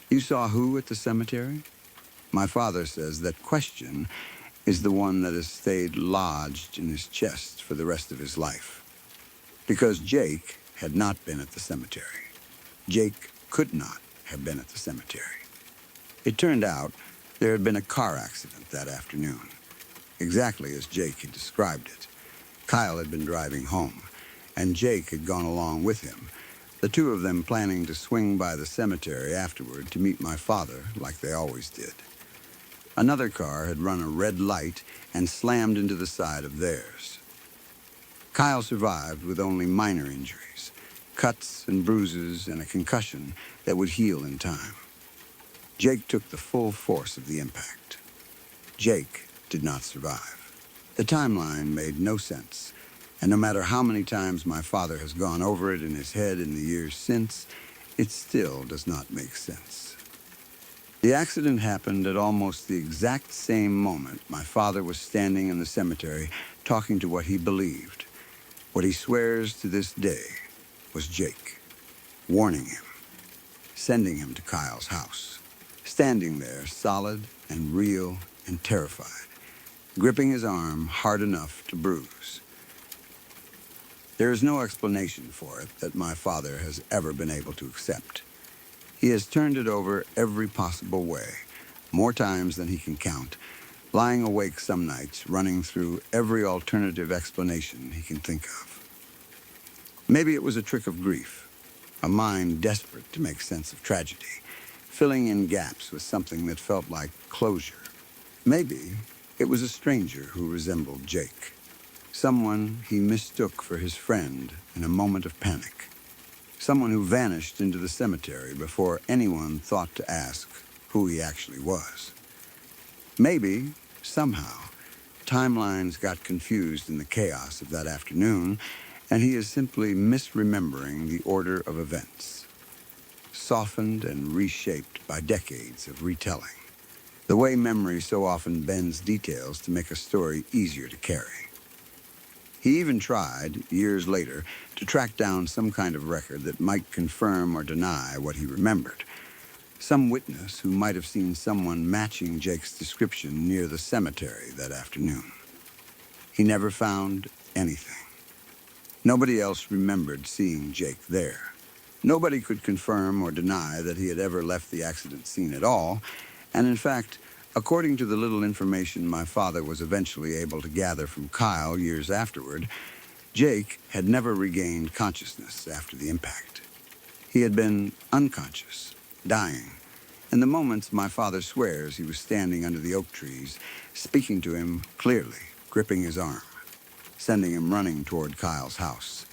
You saw who at the cemetery? My father says that question is the one that has stayed lodged in his chest for the rest of his life. Because Jake had not been at the cemetery. Jake could not have been at the cemetery. It turned out there had been a car accident that afternoon, exactly as Jake had described it. Kyle had been driving home, and Jake had gone along with him, the two of them planning to swing by the cemetery afterward to meet my father like they always did. Another car had run a red light and slammed into the side of theirs. Kyle survived with only minor injuries, cuts and bruises and a concussion that would heal in time. Jake took the full force of the impact. Jake did not survive. The timeline made no sense, and no matter how many times my father has gone over it in his head in the years since, it still does not make sense. The accident happened at almost the exact same moment my father was standing in the cemetery talking to what he believed, what he swears to this day was Jake, warning him, sending him to Kyle's house, standing there solid and real and terrified, gripping his arm hard enough to bruise. There is no explanation for it that my father has ever been able to accept. He has turned it over every possible way, more times than he can count, lying awake some nights, running through every alternative explanation he can think of. Maybe it was a trick of grief, a mind desperate to make sense of tragedy, filling in gaps with something that felt like closure. Maybe it was a stranger who resembled Jake, someone he mistook for his friend in a moment of panic. Someone who vanished into the cemetery before anyone thought to ask who he actually was. Maybe, somehow, timelines got confused in the chaos of that afternoon, and he is simply misremembering the order of events, softened and reshaped by decades of retelling, the way memory so often bends details to make a story easier to carry. He even tried, years later, to track down some kind of record that might confirm or deny what he remembered. Some witness who might have seen someone matching Jake's description near the cemetery that afternoon. He never found anything. Nobody else remembered seeing Jake there. Nobody could confirm or deny that he had ever left the accident scene at all, and in fact, according to the little information my father was eventually able to gather from Kyle years afterward, Jake had never regained consciousness after the impact. He had been unconscious, dying, in the moments my father swears he was standing under the oak trees, speaking to him clearly, gripping his arm, sending him running toward Kyle's house.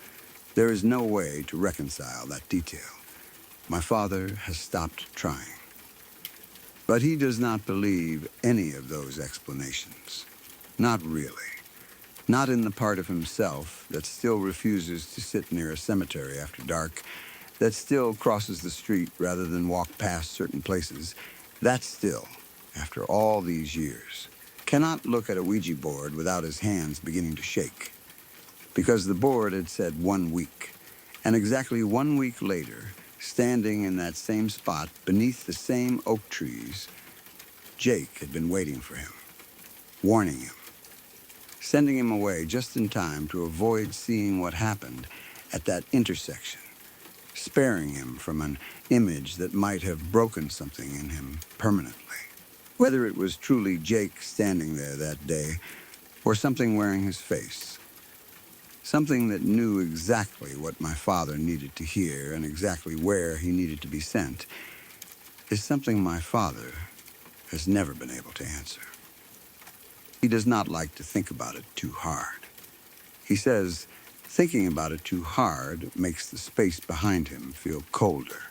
There is no way to reconcile that detail. My father has stopped trying. But he does not believe any of those explanations. Not really. Not in the part of himself that still refuses to sit near a cemetery after dark, that still crosses the street rather than walk past certain places, that still, after all these years, cannot look at a Ouija board without his hands beginning to shake. Because the board had said 1 week, and exactly 1 week later, standing in that same spot beneath the same oak trees, Jake had been waiting for him, warning him, sending him away just in time to avoid seeing what happened at that intersection, sparing him from an image that might have broken something in him permanently. Whether it was truly Jake standing there that day or something wearing his face, something that knew exactly what my father needed to hear and exactly where he needed to be sent, is something my father has never been able to answer. He does not like to think about it too hard. He says thinking about it too hard makes the space behind him feel colder,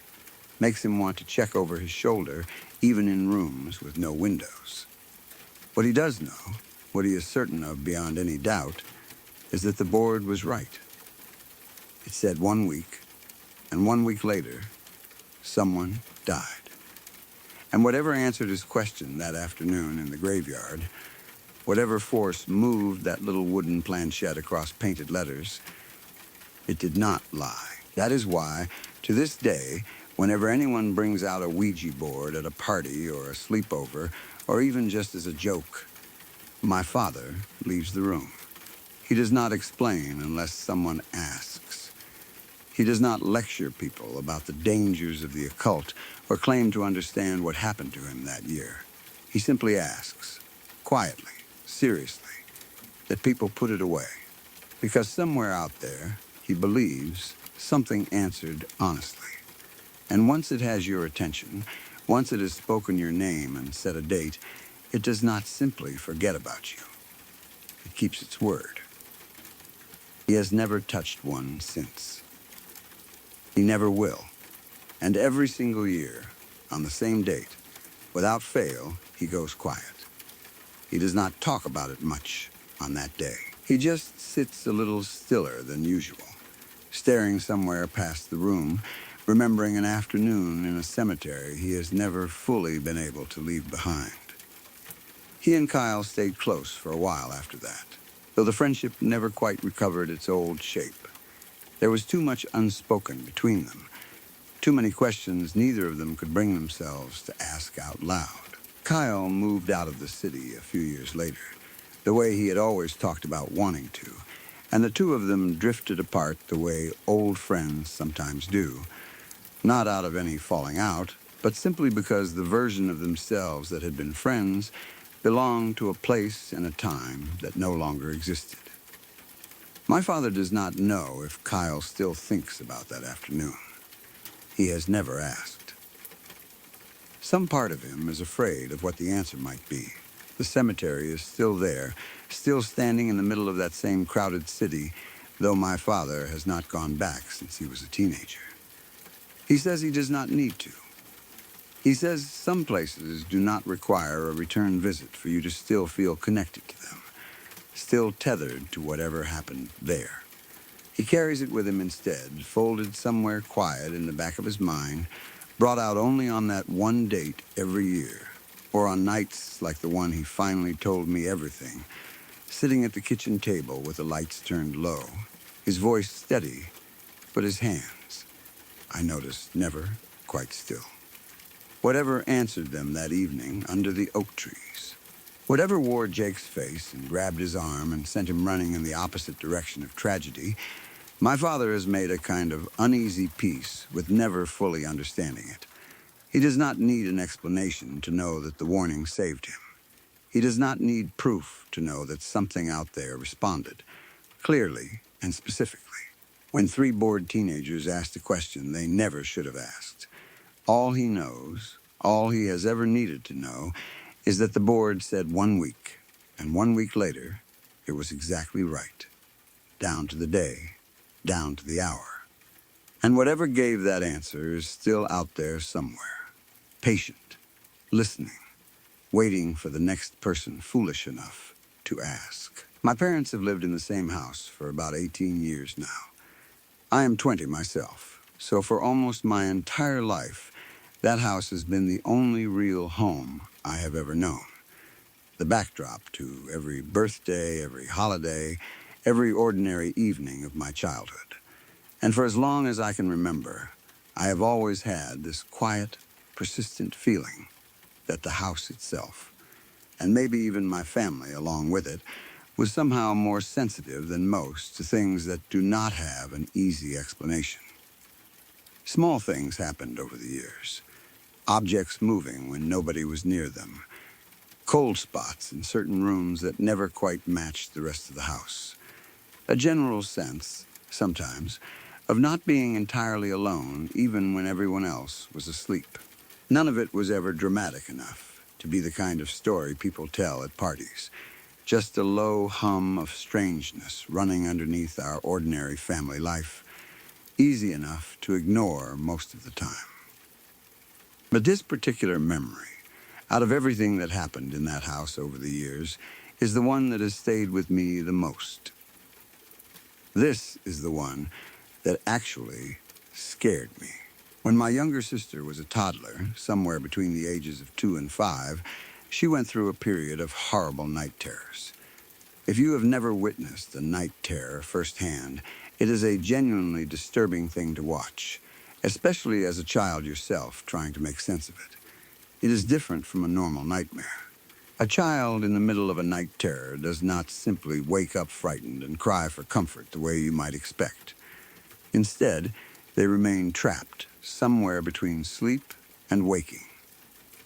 makes him want to check over his shoulder even in rooms with no windows. What he does know What he is certain of beyond any doubt is that the board was right. It said 1 week, and 1 week later, someone died. And whatever answered his question that afternoon in the graveyard, whatever force moved that little wooden planchette across painted letters, it did not lie. That is why, to this day, whenever anyone brings out a Ouija board at a party or a sleepover, or even just as a joke, my father leaves the room. He does not explain unless someone asks. He does not lecture people about the dangers of the occult or claim to understand what happened to him that year. He simply asks, quietly, seriously, that people put it away. Because somewhere out there, he believes, something answered honestly. And once it has your attention, once it has spoken your name and set a date, it does not simply forget about you. It keeps its word. He has never touched one since. He never will. And every single year, on the same date, without fail, he goes quiet. He does not talk about it much on that day. He just sits a little stiller than usual, staring somewhere past the room, remembering an afternoon in a cemetery he has never fully been able to leave behind. He and Kyle stayed close for a while after that, though the friendship never quite recovered its old shape. There was too much unspoken between them, too many questions neither of them could bring themselves to ask out loud. Kyle moved out of the city a few years later, the way he had always talked about wanting to, and the two of them drifted apart the way old friends sometimes do, not out of any falling out, but simply because the version of themselves that had been friends belonged to a place and a time that no longer existed. My father does not know if Kyle still thinks about that afternoon. He has never asked. Some part of him is afraid of what the answer might be. The cemetery is still there, still standing in the middle of that same crowded city, though my father has not gone back since he was a teenager. He says he does not need to. He says some places do not require a return visit for you to still feel connected to them, still tethered to whatever happened there. He carries it with him instead, folded somewhere quiet in the back of his mind, brought out only on that one date every year, or on nights like the one he finally told me everything, sitting at the kitchen table with the lights turned low, his voice steady, but his hands, I noticed, never quite still. Whatever answered them that evening under the oak trees, whatever wore Jake's face and grabbed his arm and sent him running in the opposite direction of tragedy, my father has made a kind of uneasy peace with never fully understanding it. He does not need an explanation to know that the warning saved him. He does not need proof to know that something out there responded, clearly and specifically, when three bored teenagers asked a question they never should have asked. All he knows, all he has ever needed to know, is that the board said 1 week, and 1 week later, it was exactly right, down to the day, down to the hour. And whatever gave that answer is still out there somewhere, patient, listening, waiting for the next person foolish enough to ask. My parents have lived in the same house for about 18 years now. I am 20 myself, so for almost my entire life, that house has been the only real home I have ever known. The backdrop to every birthday, every holiday, every ordinary evening of my childhood. And for as long as I can remember, I have always had this quiet, persistent feeling that the house itself, and maybe even my family along with it, was somehow more sensitive than most to things that do not have an easy explanation. Small things happened over the years. Objects moving when nobody was near them. Cold spots in certain rooms that never quite matched the rest of the house. A general sense, sometimes, of not being entirely alone even when everyone else was asleep. None of it was ever dramatic enough to be the kind of story people tell at parties. Just a low hum of strangeness running underneath our ordinary family life, easy enough to ignore most of the time. But this particular memory, out of everything that happened in that house over the years, is the one that has stayed with me the most. This is the one that actually scared me. When my younger sister was a toddler, somewhere between the ages of 2 and 5, she went through a period of horrible night terrors. If you have never witnessed a night terror firsthand, it is a genuinely disturbing thing to watch, especially as a child yourself trying to make sense of it. It is different from a normal nightmare. A child in the middle of a night terror does not simply wake up frightened and cry for comfort the way you might expect. Instead, they remain trapped somewhere between sleep and waking,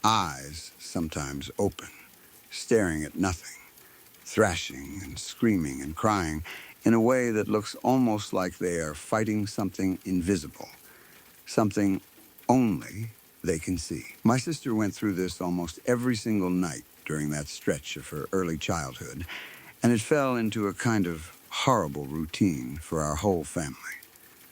eyes sometimes open, staring at nothing, thrashing and screaming and crying in a way that looks almost like they are fighting something invisible, something only they can see. My sister went through this almost every single night during that stretch of her early childhood, and it fell into a kind of horrible routine for our whole family.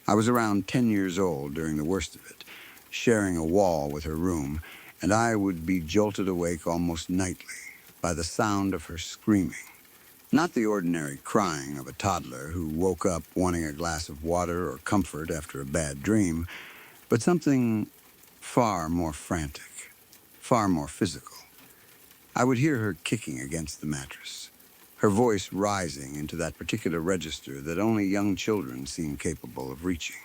I was around 10 years old during the worst of it, sharing a wall with her room, and I would be jolted awake almost nightly by the sound of her screaming. Not the ordinary crying of a toddler who woke up wanting a glass of water or comfort after a bad dream, but something far more frantic, far more physical. I would hear her kicking against the mattress, her voice rising into that particular register that only young children seem capable of reaching.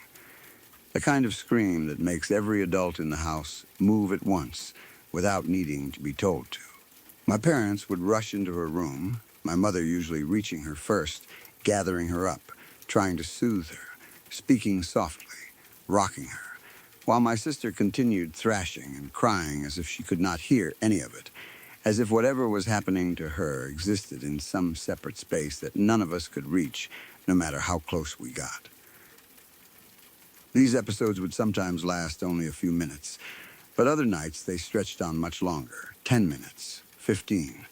The kind of scream that makes every adult in the house move at once without needing to be told to. My parents would rush into her room, my mother usually reaching her first, gathering her up, trying to soothe her, speaking softly, rocking her, while my sister continued thrashing and crying as if she could not hear any of it, as if whatever was happening to her existed in some separate space that none of us could reach, no matter how close we got. These episodes would sometimes last only a few minutes, but other nights they stretched on much longer, 10 minutes, 15.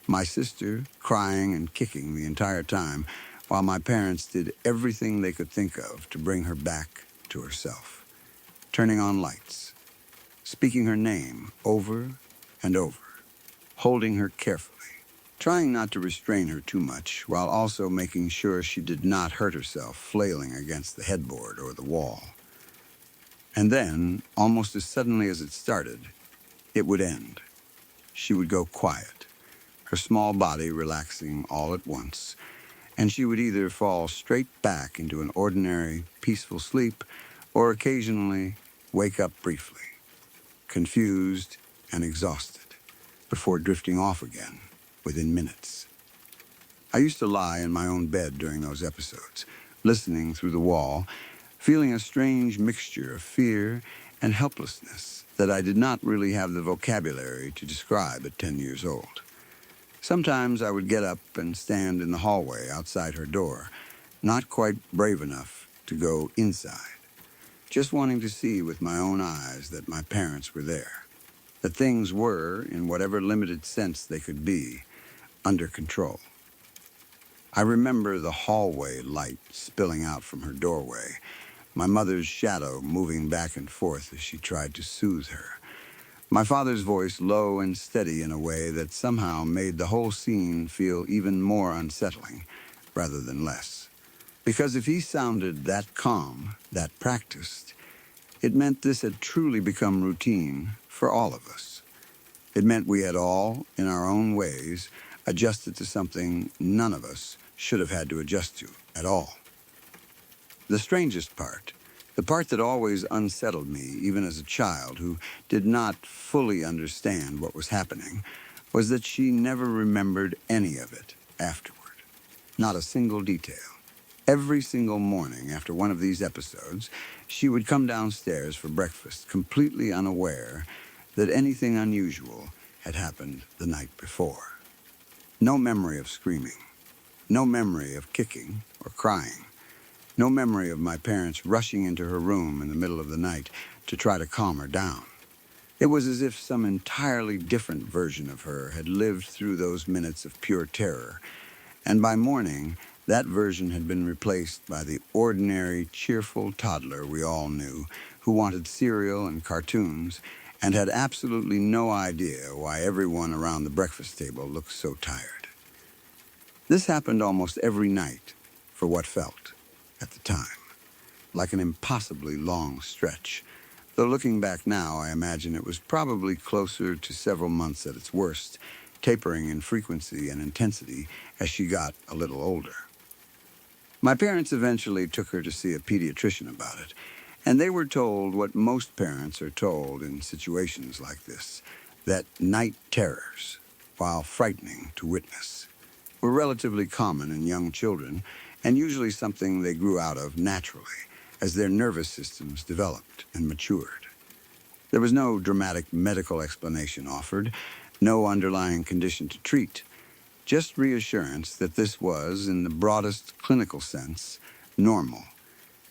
My sister crying and kicking the entire time, while my parents did everything they could think of to bring her back to herself. Turning on lights, speaking her name over and over, holding her carefully, trying not to restrain her too much, while also making sure she did not hurt herself flailing against the headboard or the wall. And then, almost as suddenly as it started, it would end. She would go quiet, her small body relaxing all at once, and she would either fall straight back into an ordinary, peaceful sleep, or occasionally wake up briefly, confused and exhausted, before drifting off again within minutes. I used to lie in my own bed during those episodes, listening through the wall, feeling a strange mixture of fear and helplessness that I did not really have the vocabulary to describe at 10 years old. Sometimes I would get up and stand in the hallway outside her door, not quite brave enough to go inside, just wanting to see with my own eyes that my parents were there, that things were, in whatever limited sense they could be, under control. I remember the hallway light spilling out from her doorway, my mother's shadow moving back and forth as she tried to soothe her, my father's voice low and steady in a way that somehow made the whole scene feel even more unsettling rather than less. Because if he sounded that calm, that practiced, it meant this had truly become routine for all of us. It meant we had all, in our own ways, adjusted to something none of us should have had to adjust to at all. The strangest part, the part that always unsettled me, even as a child who did not fully understand what was happening, was that she never remembered any of it afterward. Not a single detail. Every single morning after one of these episodes, she would come downstairs for breakfast, completely unaware that anything unusual had happened the night before. No memory of screaming. No memory of kicking or crying. No memory of my parents rushing into her room in the middle of the night to try to calm her down. It was as if some entirely different version of her had lived through those minutes of pure terror, and by morning, that version had been replaced by the ordinary, cheerful toddler we all knew, who wanted cereal and cartoons, and had absolutely no idea why everyone around the breakfast table looked so tired. This happened almost every night for what felt, at the time, like an impossibly long stretch. Though looking back now, I imagine it was probably closer to several months at its worst, tapering in frequency and intensity as she got a little older. My parents eventually took her to see a pediatrician about it, and they were told what most parents are told in situations like this, that night terrors, while frightening to witness, were relatively common in young children and usually something they grew out of naturally as their nervous systems developed and matured. There was no dramatic medical explanation offered, no underlying condition to treat, just reassurance that this was, in the broadest clinical sense, normal.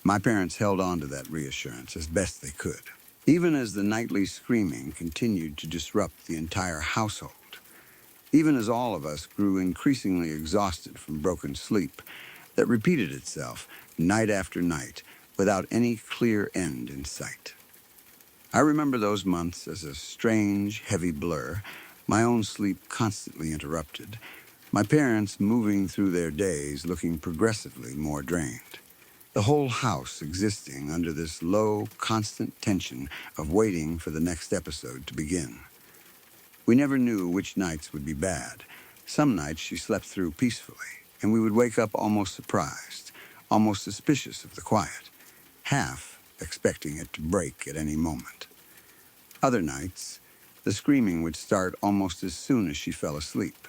My parents held on to that reassurance as best they could, even as the nightly screaming continued to disrupt the entire household. Even as all of us grew increasingly exhausted from broken sleep that repeated itself night after night without any clear end in sight. I remember those months as a strange, heavy blur, my own sleep constantly interrupted, my parents moving through their days looking progressively more drained. The whole house existing under this low, constant tension of waiting for the next episode to begin. We never knew which nights would be bad. Some nights she slept through peacefully, and we would wake up almost surprised, almost suspicious of the quiet, half expecting it to break at any moment. Other nights, the screaming would start almost as soon as she fell asleep,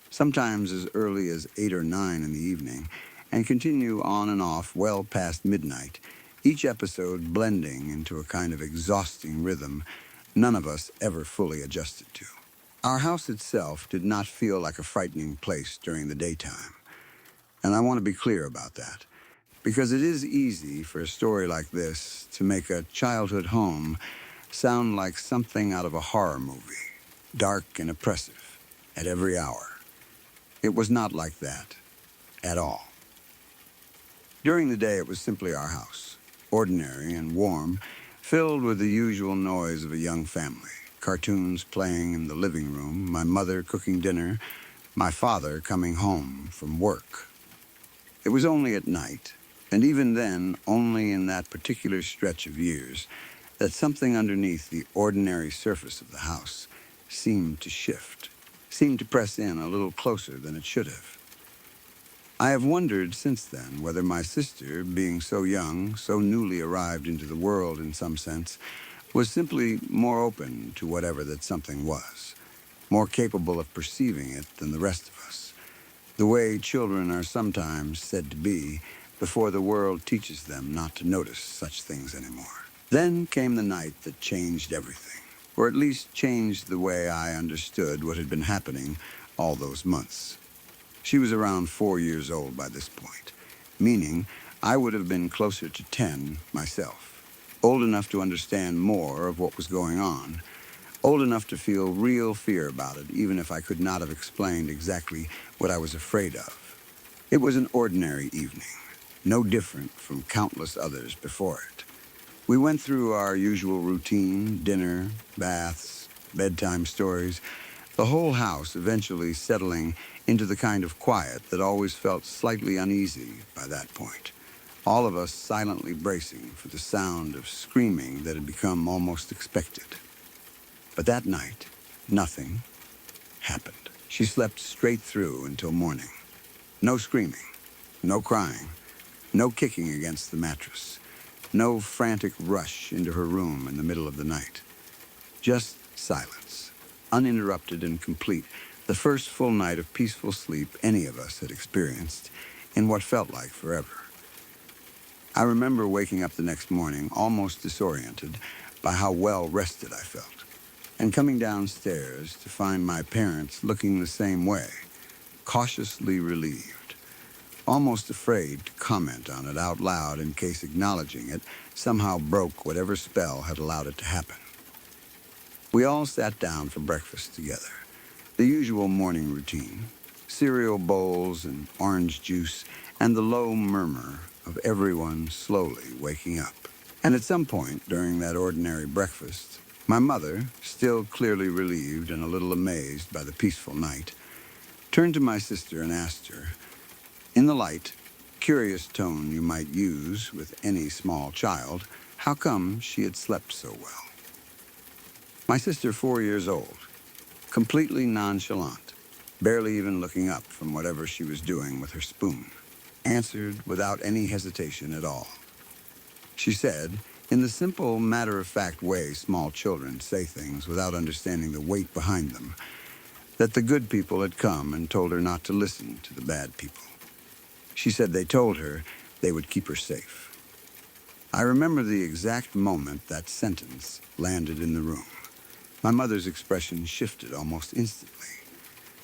sometimes as early as 8 or 9 in the evening, and continue on and off well past midnight, each episode blending into a kind of exhausting rhythm none of us ever fully adjusted to. Our house itself did not feel like a frightening place during the daytime, and I want to be clear about that, because it is easy for a story like this to make a childhood home sound like something out of a horror movie, dark and oppressive at every hour. It was not like that at all. During the day, it was simply our house, ordinary and warm, filled with the usual noise of a young family, cartoons playing in the living room, my mother cooking dinner, my father coming home from work. It was only at night, and even then only in that particular stretch of years, that something underneath the ordinary surface of the house seemed to shift, seemed to press in a little closer than it should have. I have wondered since then whether my sister, being so young, so newly arrived into the world in some sense, was simply more open to whatever that something was, more capable of perceiving it than the rest of us, the way children are sometimes said to be before the world teaches them not to notice such things anymore. Then came the night that changed everything, or at least changed the way I understood what had been happening all those months. She was around 4 years old by this point, meaning I would have been closer to 10 myself, old enough to understand more of what was going on, old enough to feel real fear about it, even if I could not have explained exactly what I was afraid of. It was an ordinary evening, no different from countless others before it. We went through our usual routine, dinner, baths, bedtime stories, the whole house eventually settling into the kind of quiet that always felt slightly uneasy by that point, all of us silently bracing for the sound of screaming that had become almost expected. But that night, nothing happened. She slept straight through until morning. No screaming, no crying, no kicking against the mattress, no frantic rush into her room in the middle of the night. Just silence, uninterrupted and complete, the first full night of peaceful sleep any of us had experienced in what felt like forever. I remember waking up the next morning almost disoriented by how well rested I felt, and coming downstairs to find my parents looking the same way, cautiously relieved, almost afraid to comment on it out loud in case acknowledging it somehow broke whatever spell had allowed it to happen. We all sat down for breakfast together, the usual morning routine, cereal bowls and orange juice, and the low murmur of everyone slowly waking up. And at some point during that ordinary breakfast, my mother, still clearly relieved and a little amazed by the peaceful night, turned to my sister and asked her, in the light, curious tone you might use with any small child, how come she had slept so well. My sister, 4 years old, completely nonchalant, barely even looking up from whatever she was doing with her spoon, answered without any hesitation at all. She said, in the simple, matter-of-fact way small children say things without understanding the weight behind them, that the good people had come and told her not to listen to the bad people. She said they told her they would keep her safe. I remember the exact moment that sentence landed in the room. My mother's expression shifted almost instantly.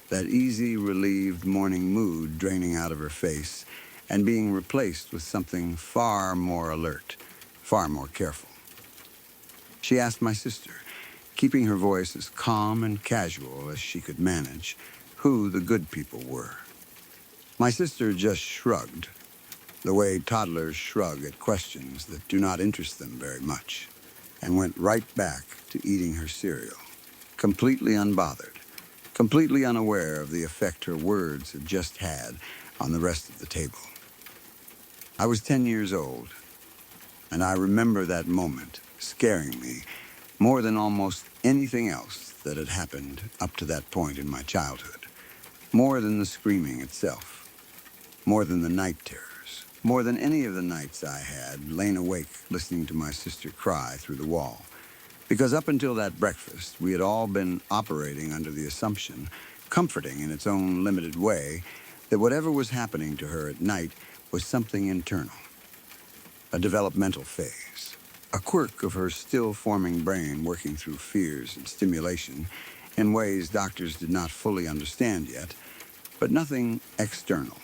That easy, relieved morning mood draining out of her face and being replaced with something far more alert, far more careful. She asked my sister, keeping her voice as calm and casual as she could manage, who the good people were. My sister just shrugged, the way toddlers shrug at questions that do not interest them very much, and went right back to eating her cereal, completely unbothered, completely unaware of the effect her words had just had on the rest of the table. I was 10 years old, and I remember that moment scaring me more than almost anything else that had happened up to that point in my childhood, more than the screaming itself, more than the night terrors, more than any of the nights I had lain awake listening to my sister cry through the wall. Because up until that breakfast, we had all been operating under the assumption, comforting in its own limited way, that whatever was happening to her at night was something internal, a developmental phase, a quirk of her still-forming brain working through fears and stimulation in ways doctors did not fully understand yet, but nothing external.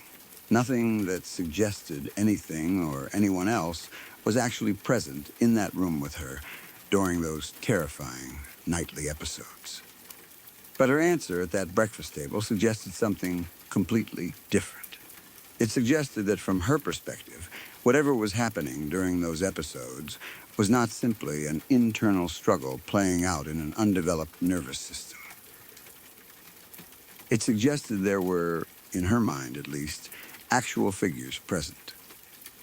Nothing that suggested anything or anyone else was actually present in that room with her during those terrifying nightly episodes. But her answer at that breakfast table suggested something completely different. It suggested that from her perspective, whatever was happening during those episodes was not simply an internal struggle playing out in an undeveloped nervous system. It suggested there were, in her mind at least, actual figures present.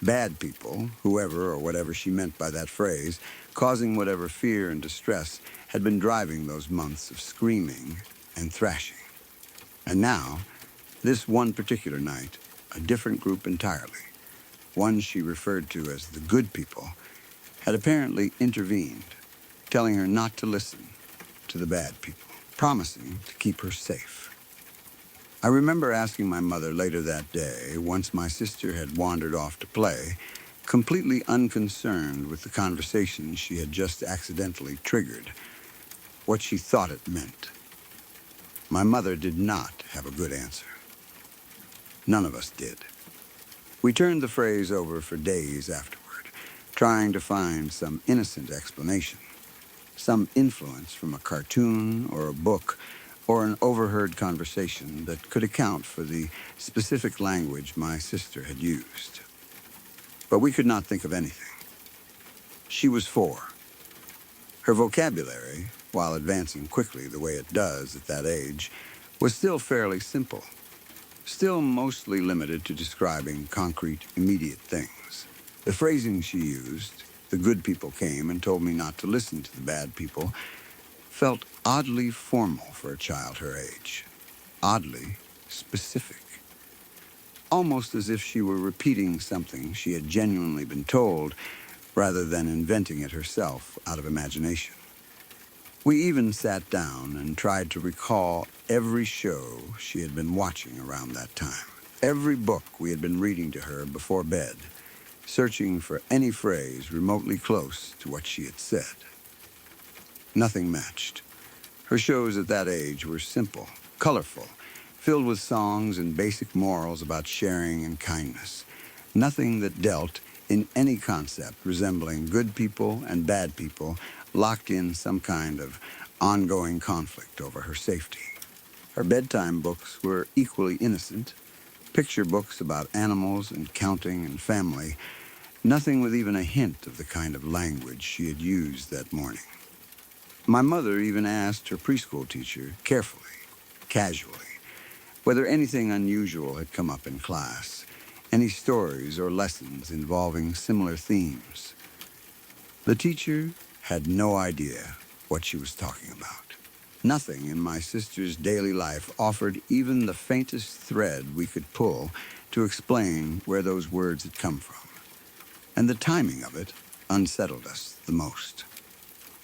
Bad people, whoever or whatever she meant by that phrase, causing whatever fear and distress had been driving those months of screaming and thrashing. And now, this one particular night, a different group entirely, one she referred to as the good people, had apparently intervened, telling her not to listen to the bad people, promising to keep her safe. I remember asking my mother later that day, once my sister had wandered off to play, completely unconcerned with the conversation she had just accidentally triggered, what she thought it meant. My mother did not have a good answer. None of us did. We turned the phrase over for days afterward, trying to find some innocent explanation, some influence from a cartoon or a book or an overheard conversation that could account for the specific language my sister had used. But we could not think of anything. She was 4. Her vocabulary, while advancing quickly the way it does at that age, was still fairly simple, still mostly limited to describing concrete, immediate things. The phrasing she used, the good people came and told me not to listen to the bad people, felt oddly formal for a child her age, oddly specific. Almost as if she were repeating something she had genuinely been told, rather than inventing it herself out of imagination. We even sat down and tried to recall every show she had been watching around that time, every book we had been reading to her before bed, searching for any phrase remotely close to what she had said. Nothing matched. Her shows at that age were simple, colorful, filled with songs and basic morals about sharing and kindness. Nothing that dealt in any concept resembling good people and bad people locked in some kind of ongoing conflict over her safety. Her bedtime books were equally innocent, picture books about animals and counting and family, nothing with even a hint of the kind of language she had used that morning. My mother even asked her preschool teacher, carefully, casually, whether anything unusual had come up in class, any stories or lessons involving similar themes. The teacher had no idea what she was talking about. Nothing in my sister's daily life offered even the faintest thread we could pull to explain where those words had come from. And the timing of it unsettled us the most.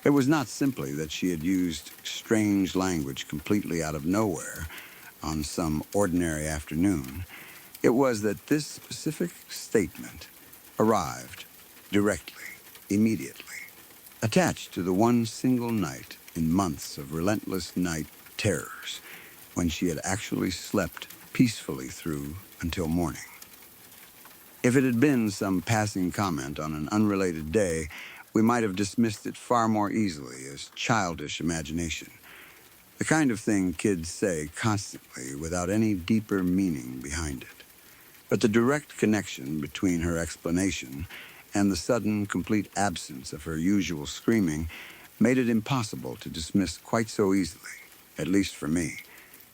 It was not simply that she had used strange language completely out of nowhere on some ordinary afternoon. It was that this specific statement arrived directly, immediately, attached to the one single night in months of relentless night terrors when she had actually slept peacefully through until morning. If it had been some passing comment on an unrelated day, we might have dismissed it far more easily as childish imagination, the kind of thing kids say constantly without any deeper meaning behind it. But the direct connection between her explanation and the sudden, complete absence of her usual screaming made it impossible to dismiss quite so easily, at least for me.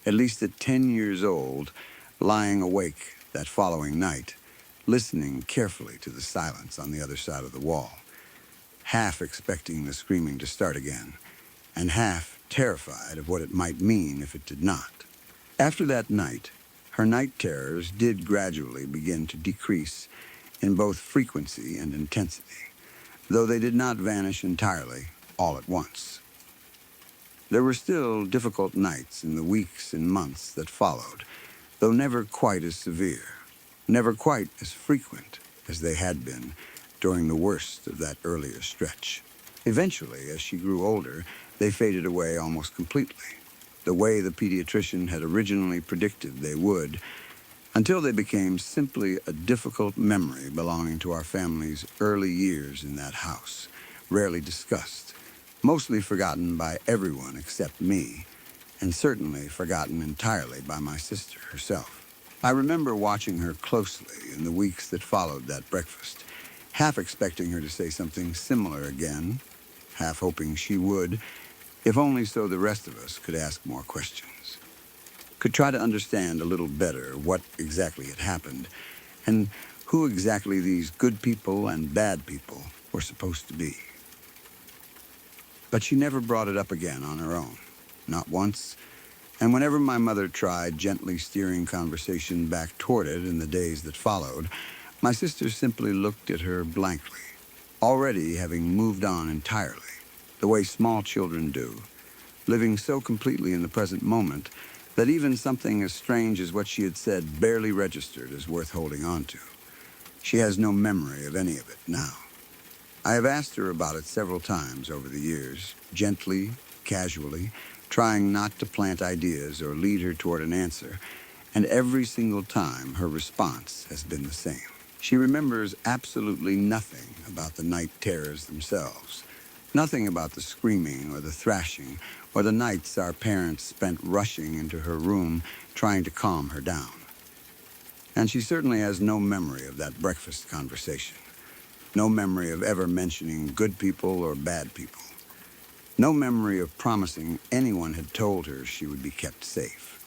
At least at 10 years old, lying awake that following night, listening carefully to the silence on the other side of the wall, half expecting the screaming to start again, and half terrified of what it might mean if it did not. After that night, her night terrors did gradually begin to decrease in both frequency and intensity, though they did not vanish entirely all at once. There were still difficult nights in the weeks and months that followed, though never quite as severe, never quite as frequent as they had been during the worst of that earlier stretch. Eventually, as she grew older, they faded away almost completely, the way the pediatrician had originally predicted they would, until they became simply a difficult memory belonging to our family's early years in that house, rarely discussed, mostly forgotten by everyone except me, and certainly forgotten entirely by my sister herself. I remember watching her closely in the weeks that followed that breakfast, half expecting her to say something similar again, half hoping she would, if only so the rest of us could ask more questions, could try to understand a little better what exactly had happened, and who exactly these good people and bad people were supposed to be. But she never brought it up again on her own, not once, and whenever my mother tried gently steering conversation back toward it in the days that followed, my sister simply looked at her blankly, already having moved on entirely, the way small children do, living so completely in the present moment that even something as strange as what she had said barely registered as worth holding on to. She has no memory of any of it now. I have asked her about it several times over the years, gently, casually, trying not to plant ideas or lead her toward an answer, and every single time her response has been the same. She remembers absolutely nothing about the night terrors themselves, nothing about the screaming or the thrashing or the nights our parents spent rushing into her room trying to calm her down. And she certainly has no memory of that breakfast conversation, no memory of ever mentioning good people or bad people, no memory of promising anyone had told her she would be kept safe.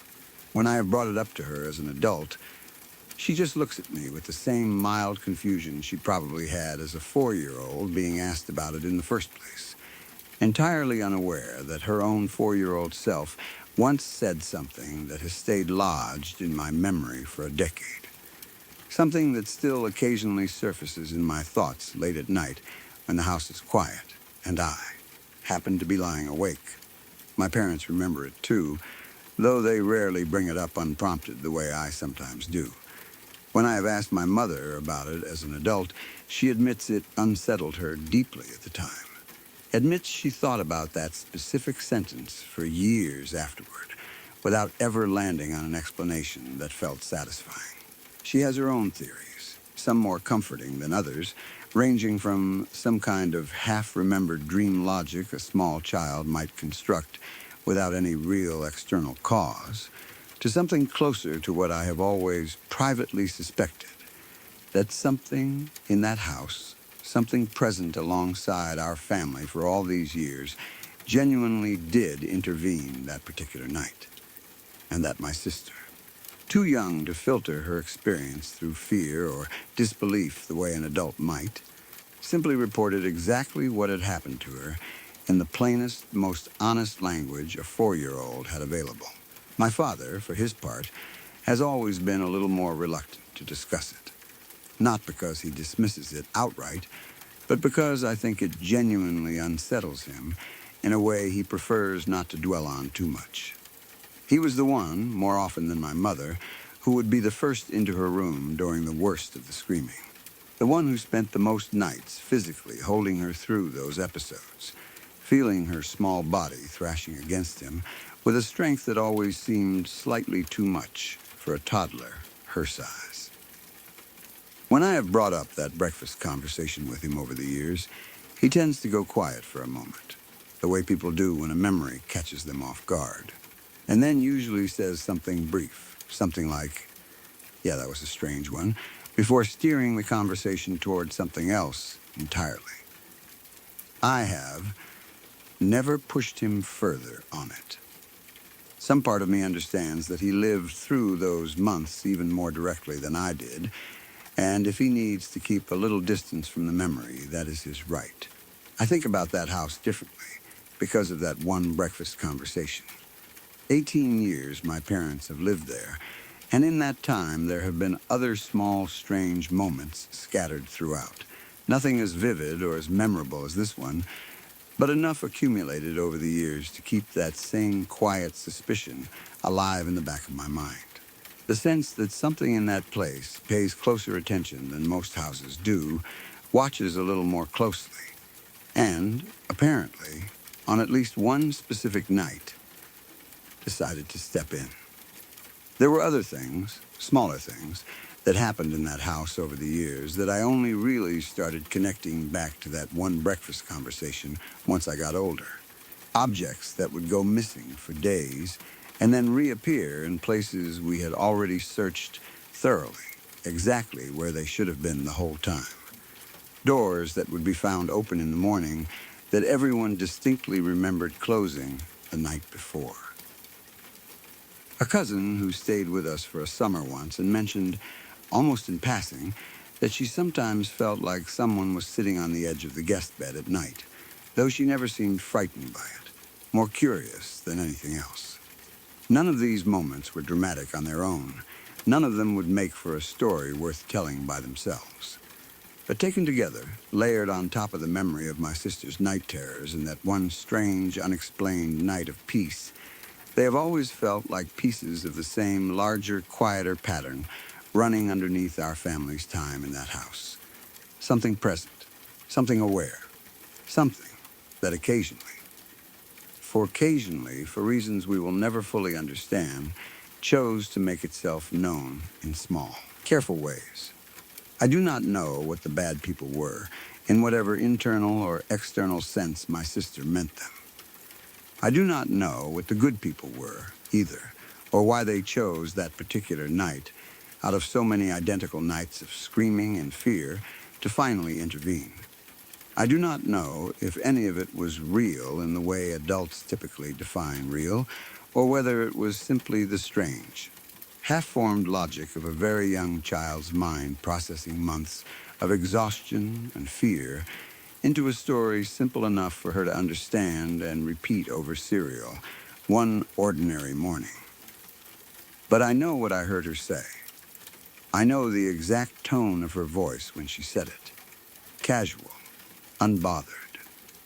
When I have brought it up to her as an adult, she just looks at me with the same mild confusion she probably had as a 4-year-old being asked about it in the first place, entirely unaware that her own 4-year-old self once said something that has stayed lodged in my memory for a decade, something that still occasionally surfaces in my thoughts late at night when the house is quiet and I happen to be lying awake. My parents remember it too, though they rarely bring it up unprompted the way I sometimes do. When I have asked my mother about it as an adult, she admits it unsettled her deeply at the time. Admits she thought about that specific sentence for years afterward, without ever landing on an explanation that felt satisfying. She has her own theories, some more comforting than others, ranging from some kind of half-remembered dream logic a small child might construct without any real external cause, to something closer to what I have always privately suspected, that something in that house, something present alongside our family for all these years, genuinely did intervene that particular night, and that my sister, Too young to filter her experience through fear or disbelief the way an adult might, simply reported exactly what had happened to her in the plainest, most honest language a 4-year-old had available. My father, for his part, has always been a little more reluctant to discuss it. Not because he dismisses it outright, but because I think it genuinely unsettles him in a way he prefers not to dwell on too much. He was the one, more often than my mother, who would be the first into her room during the worst of the screaming. The one who spent the most nights physically holding her through those episodes, feeling her small body thrashing against him with a strength that always seemed slightly too much for a toddler her size. When I have brought up that breakfast conversation with him over the years, he tends to go quiet for a moment, the way people do when a memory catches them off guard, and then usually says something brief, something like, "Yeah, that was a strange one," before steering the conversation toward something else entirely. I have never pushed him further on it. Some part of me understands that he lived through those months even more directly than I did, and if he needs to keep a little distance from the memory, that is his right. I think about that house differently because of that one breakfast conversation. 18 years my parents have lived there, and in that time there have been other small, strange moments scattered throughout. Nothing as vivid or as memorable as this one, but enough accumulated over the years to keep that same quiet suspicion alive in the back of my mind. The sense that something in that place pays closer attention than most houses do, watches a little more closely, and, apparently, on at least one specific night, decided to step in. There were other things, smaller things, that happened in that house over the years that I only really started connecting back to that one breakfast conversation once I got older. Objects that would go missing for days and then reappear in places we had already searched thoroughly, exactly where they should have been the whole time. Doors that would be found open in the morning that everyone distinctly remembered closing the night before. A cousin who stayed with us for a summer once and mentioned, almost in passing, that she sometimes felt like someone was sitting on the edge of the guest bed at night, though she never seemed frightened by it, more curious than anything else. None of these moments were dramatic on their own. None of them would make for a story worth telling by themselves. But taken together, layered on top of the memory of my sister's night terrors and that one strange, unexplained night of peace, they have always felt like pieces of the same larger, quieter pattern running underneath our family's time in that house. Something present, something aware, something that occasionally, for reasons we will never fully understand, chose to make itself known in small, careful ways. I do not know what the bad people were, in whatever internal or external sense my sister meant them. I do not know what the good people were, either, or why they chose that particular night, out of so many identical nights of screaming and fear, to finally intervene. I do not know if any of it was real in the way adults typically define real, or whether it was simply the strange, half-formed logic of a very young child's mind processing months of exhaustion and fear into a story simple enough for her to understand and repeat over cereal, one ordinary morning. But I know what I heard her say. I know the exact tone of her voice when she said it. Casual, unbothered,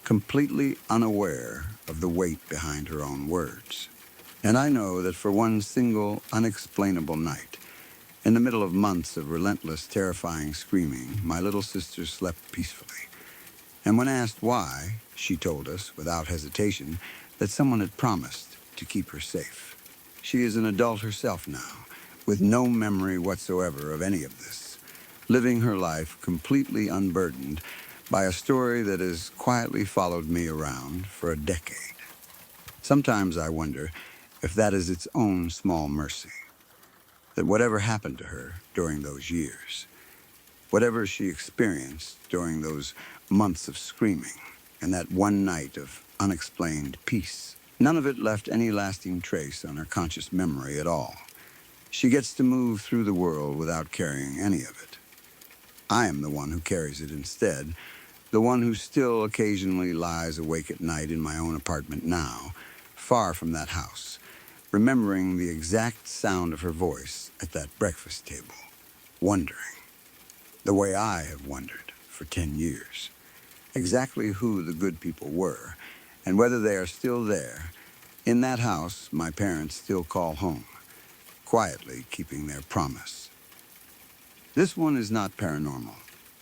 completely unaware of the weight behind her own words. And I know that for one single, unexplainable night, in the middle of months of relentless, terrifying screaming, my little sister slept peacefully. And when asked why, she told us, without hesitation, that someone had promised to keep her safe. She is an adult herself now, with no memory whatsoever of any of this, living her life completely unburdened by a story that has quietly followed me around for a decade. Sometimes I wonder if that is its own small mercy, that whatever happened to her during those years, whatever she experienced during those months of screaming and that one night of unexplained peace, none of it left any lasting trace on her conscious memory at all. She gets to move through the world without carrying any of it. I am the one who carries it instead, the one who still occasionally lies awake at night in my own apartment now, far from that house, remembering the exact sound of her voice at that breakfast table, wondering, the way I have wondered for 10 years, exactly who the good people were, and whether they are still there, in that house my parents still call home, quietly keeping their promise. This one is not paranormal,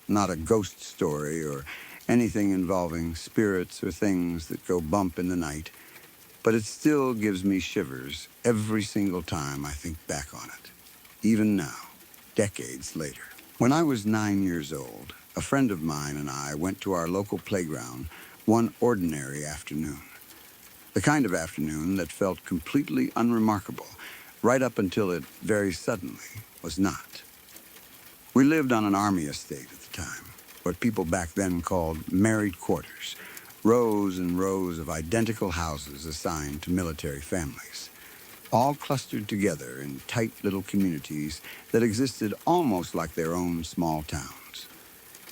not a ghost story or anything involving spirits or things that go bump in the night, but it still gives me shivers every single time I think back on it, even now, decades later. When I was 9 years old, a friend of mine and I went to our local playground one ordinary afternoon. The kind of afternoon that felt completely unremarkable, right up until it very suddenly was not. We lived on an army estate at the time, what people back then called married quarters, rows and rows of identical houses assigned to military families, all clustered together in tight little communities that existed almost like their own small towns.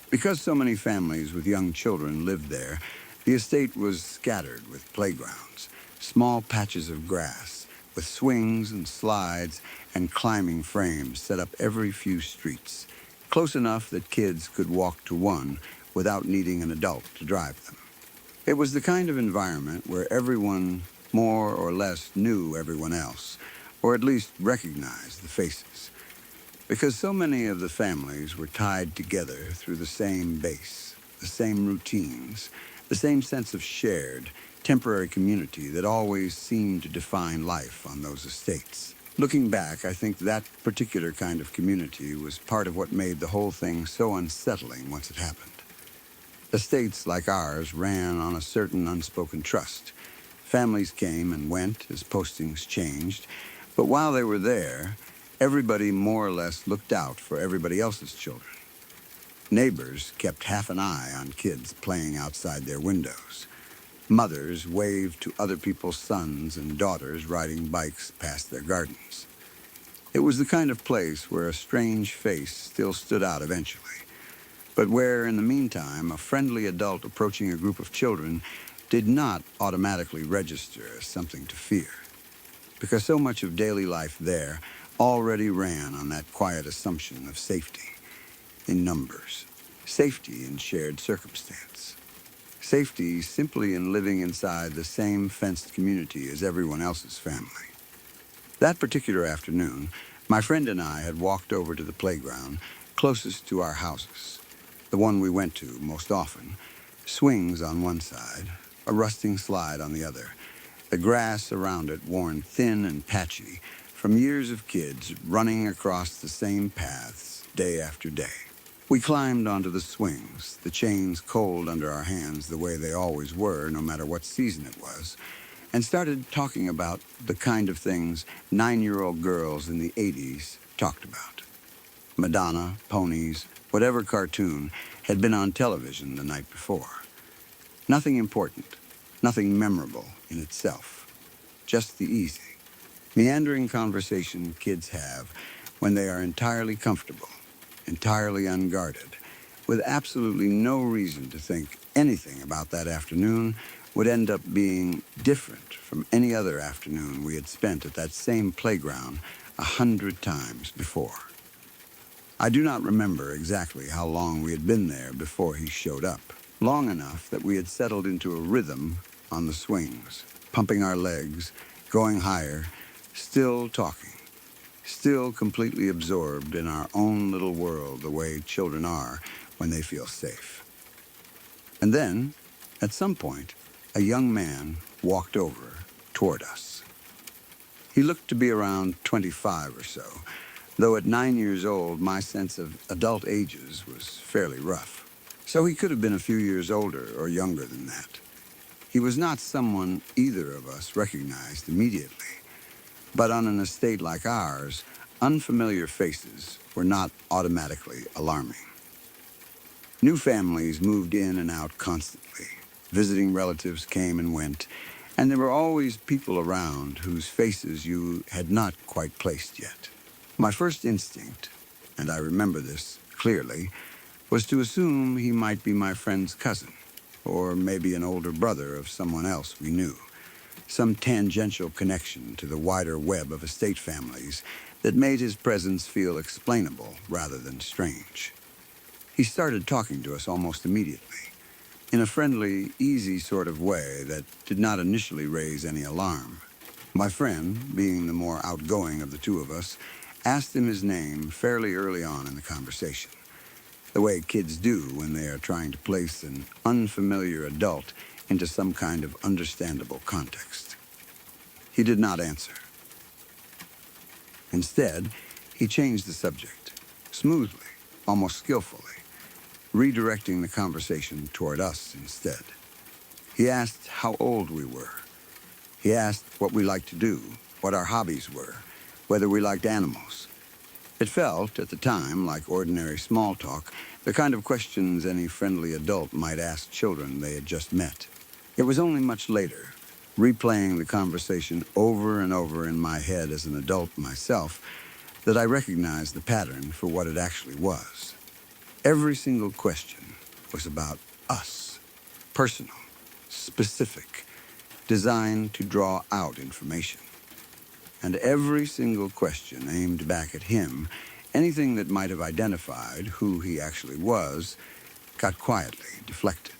Because so many families with young children lived there, the estate was scattered with playgrounds, small patches of grass, with swings and slides and climbing frames set up every few streets, close enough that kids could walk to one without needing an adult to drive them. It was the kind of environment where everyone more or less knew everyone else, or at least recognized the faces, because so many of the families were tied together through the same base, the same routines, the same sense of shared, temporary community that always seemed to define life on those estates. Looking back, I think that particular kind of community was part of what made the whole thing so unsettling once it happened. Estates like ours ran on a certain unspoken trust. Families came and went as postings changed, but while they were there, everybody more or less looked out for everybody else's children. Neighbors kept half an eye on kids playing outside their windows. Mothers waved to other people's sons and daughters riding bikes past their gardens. It was the kind of place where a strange face still stood out eventually, but where, in the meantime, a friendly adult approaching a group of children did not automatically register as something to fear, because so much of daily life there already ran on that quiet assumption of safety in numbers, safety in shared circumstance, safety simply in living inside the same fenced community as everyone else's family. That particular afternoon, my friend and I had walked over to the playground closest to our houses, the one we went to most often, swings on one side, a rusting slide on the other, the grass around it worn thin and patchy from years of kids running across the same paths day after day. We climbed onto the swings, the chains cold under our hands the way they always were, no matter what season it was, and started talking about the kind of things 9-year-old girls in the 80s talked about. Madonna, ponies, whatever cartoon had been on television the night before. Nothing important, nothing memorable in itself, just the easy, meandering conversation kids have when they are entirely comfortable, entirely unguarded, with absolutely no reason to think anything about that afternoon would end up being different from any other afternoon we had spent at that same playground 100 times before. I do not remember exactly how long we had been there before he showed up. Long enough that we had settled into a rhythm on the swings, pumping our legs, going higher, still talking, still completely absorbed in our own little world the way children are when they feel safe. And then, at some point, a young man walked over toward us. He looked to be around 25 or so, though at 9 years old, my sense of adult ages was fairly rough. So he could have been a few years older or younger than that. He was not someone either of us recognized immediately, but on an estate like ours, unfamiliar faces were not automatically alarming. New families moved in and out constantly. Visiting relatives came and went, and there were always people around whose faces you had not quite placed yet. My first instinct, and I remember this clearly, was to assume he might be my friend's cousin, or maybe an older brother of someone else we knew, some tangential connection to the wider web of estate families that made his presence feel explainable rather than strange. He started talking to us almost immediately, in a friendly, easy sort of way that did not initially raise any alarm. My friend, being the more outgoing of the two of us, asked him his name fairly early on in the conversation, the way kids do when they are trying to place an unfamiliar adult into some kind of understandable context. He did not answer. Instead, he changed the subject, smoothly, almost skillfully, redirecting the conversation toward us instead. He asked how old we were. He asked what we liked to do, what our hobbies were, whether we liked animals. It felt, at the time, like ordinary small talk, the kind of questions any friendly adult might ask children they had just met. It was only much later, replaying the conversation over and over in my head as an adult myself, that I recognized the pattern for what it actually was. Every single question was about us, personal, specific, designed to draw out information. And every single question aimed back at him, anything that might have identified who he actually was, got quietly deflected.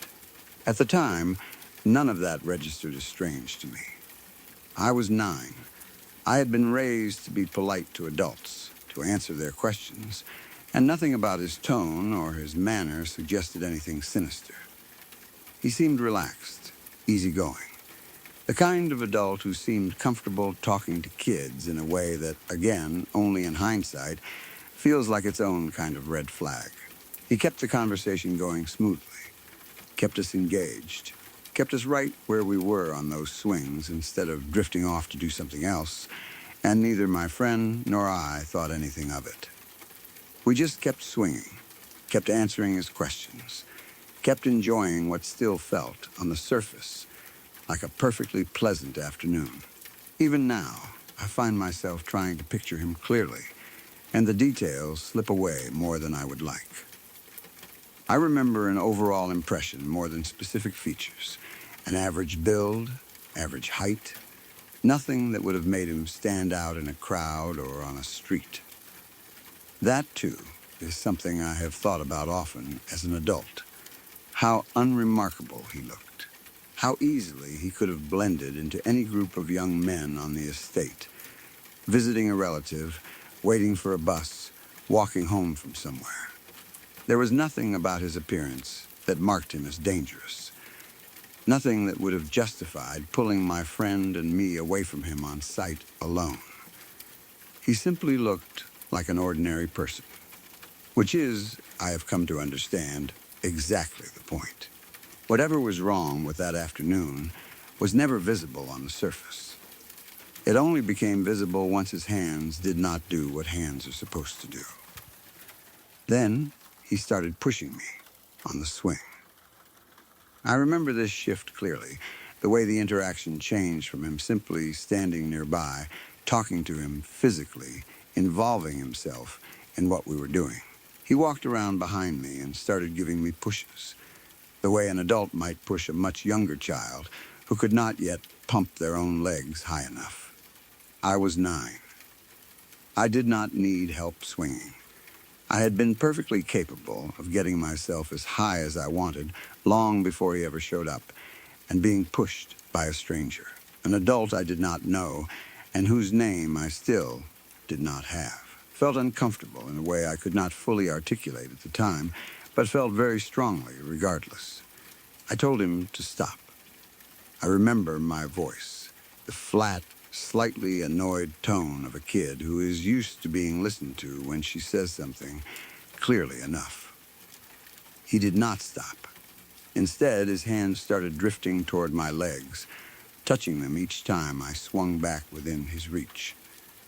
At the time, none of that registered as strange to me. I was 9. I had been raised to be polite to adults, to answer their questions, and nothing about his tone or his manner suggested anything sinister. He seemed relaxed, easygoing, the kind of adult who seemed comfortable talking to kids in a way that, again, only in hindsight, feels like its own kind of red flag. He kept the conversation going smoothly, kept us engaged, kept us right where we were on those swings instead of drifting off to do something else, and neither my friend nor I thought anything of it. We just kept swinging, kept answering his questions, kept enjoying what still felt, on the surface, like a perfectly pleasant afternoon. Even now, I find myself trying to picture him clearly, and the details slip away more than I would like. I remember an overall impression more than specific features, an average build, average height, nothing that would have made him stand out in a crowd or on a street. That, too, is something I have thought about often as an adult. How unremarkable he looked. How easily he could have blended into any group of young men on the estate, visiting a relative, waiting for a bus, walking home from somewhere. There was nothing about his appearance that marked him as dangerous. Nothing that would have justified pulling my friend and me away from him on sight alone. He simply looked like an ordinary person, which is, I have come to understand, exactly the point. Whatever was wrong with that afternoon was never visible on the surface. It only became visible once his hands did not do what hands are supposed to do. Then he started pushing me on the swing. I remember this shift clearly, the way the interaction changed from him simply standing nearby, talking to him physically, involving himself in what we were doing. He walked around behind me and started giving me pushes, the way an adult might push a much younger child who could not yet pump their own legs high enough. I was 9. I did not need help swinging. I had been perfectly capable of getting myself as high as I wanted long before he ever showed up, and being pushed by a stranger, an adult I did not know and whose name I still did not have. Felt uncomfortable in a way I could not fully articulate at the time, but felt very strongly regardless. I told him to stop. I remember my voice, the flat, slightly annoyed tone of a kid who is used to being listened to when she says something clearly enough. He did not stop. Instead, his hands started drifting toward my legs, touching them each time I swung back within his reach,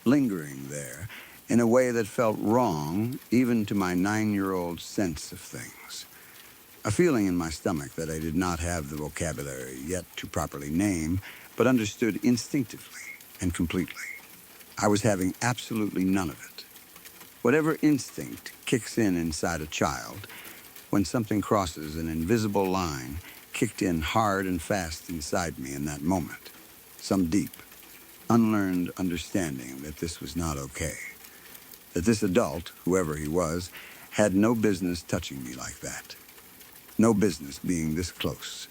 lingering there in a way that felt wrong even to my 9-year-old sense of things. A feeling in my stomach that I did not have the vocabulary yet to properly name, but understood instinctively and completely. I was having absolutely none of it. Whatever instinct kicks in inside a child when something crosses an invisible line kicked in hard and fast inside me in that moment. Some deep, unlearned understanding that this was not okay. That this adult, whoever he was, had no business touching me like that. No business being this close.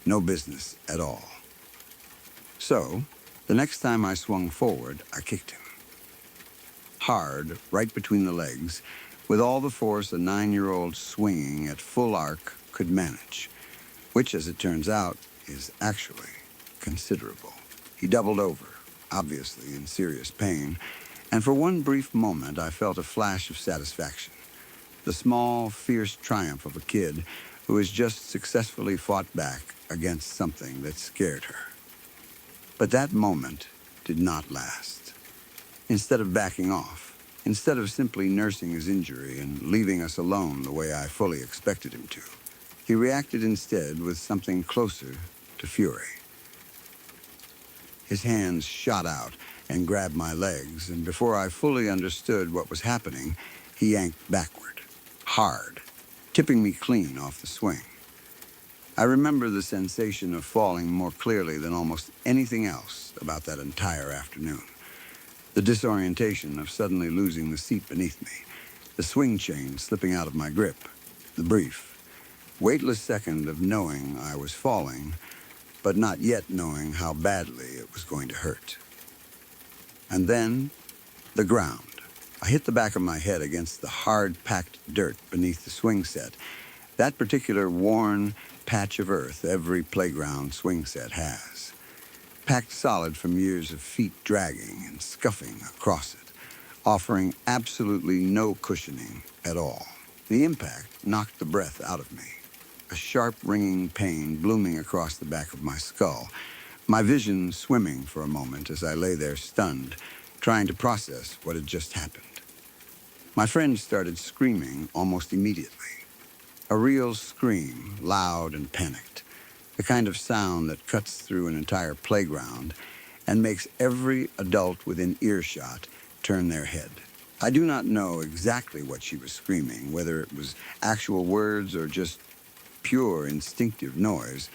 No business at all. So, the next time I swung forward, I kicked him. Hard, right between the legs, with all the force a 9-year-old swinging at full arc could manage, which, as it turns out, is actually considerable. He doubled over, obviously in serious pain, and for one brief moment I felt a flash of satisfaction. The small, fierce triumph of a kid who has just successfully fought back against something that scared her. But that moment did not last. Instead of backing off, instead of simply nursing his injury and leaving us alone the way I fully expected him to, he reacted instead with something closer to fury. His hands shot out and grabbed my legs, and before I fully understood what was happening, he yanked backward, hard, tipping me clean off the swing. I remember the sensation of falling more clearly than almost anything else about that entire afternoon. The disorientation of suddenly losing the seat beneath me, the swing chain slipping out of my grip, the brief, weightless second of knowing I was falling, but not yet knowing how badly it was going to hurt. And then, the ground. I hit the back of my head against the hard-packed dirt beneath the swing set, that particular worn patch of earth every playground swing set has, packed solid from years of feet dragging and scuffing across it, offering absolutely no cushioning at all. The impact knocked the breath out of me, a sharp ringing pain blooming across the back of my skull, my vision swimming for a moment as I lay there stunned, trying to process what had just happened. My friend started screaming almost immediately. A real scream, loud and panicked, the kind of sound that cuts through an entire playground and makes every adult within earshot turn their head. I do not know exactly what she was screaming, whether it was actual words or just pure instinctive noise,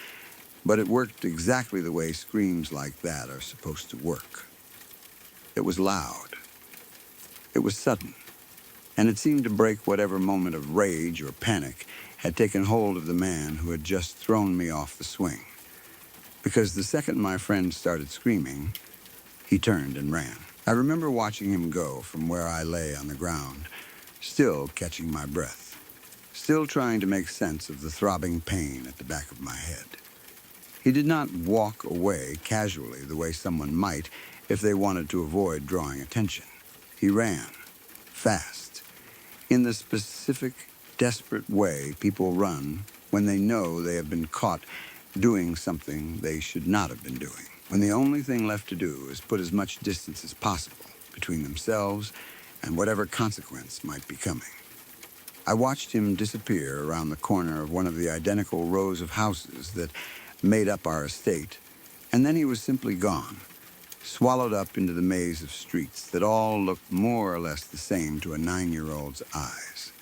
but it worked exactly the way screams like that are supposed to work. It was loud. It was sudden, and it seemed to break whatever moment of rage or panic had taken hold of the man who had just thrown me off the swing. Because the second my friend started screaming, he turned and ran. I remember watching him go from where I lay on the ground, still catching my breath, still trying to make sense of the throbbing pain at the back of my head. He did not walk away casually the way someone might if they wanted to avoid drawing attention. He ran, fast, in the specific, desperate way people run when they know they have been caught doing something they should not have been doing, when the only thing left to do is put as much distance as possible between themselves and whatever consequence might be coming. I watched him disappear around the corner of one of the identical rows of houses that made up our estate, and then he was simply gone, swallowed up into the maze of streets that all looked more or less the same to a 9-year-old's eyes.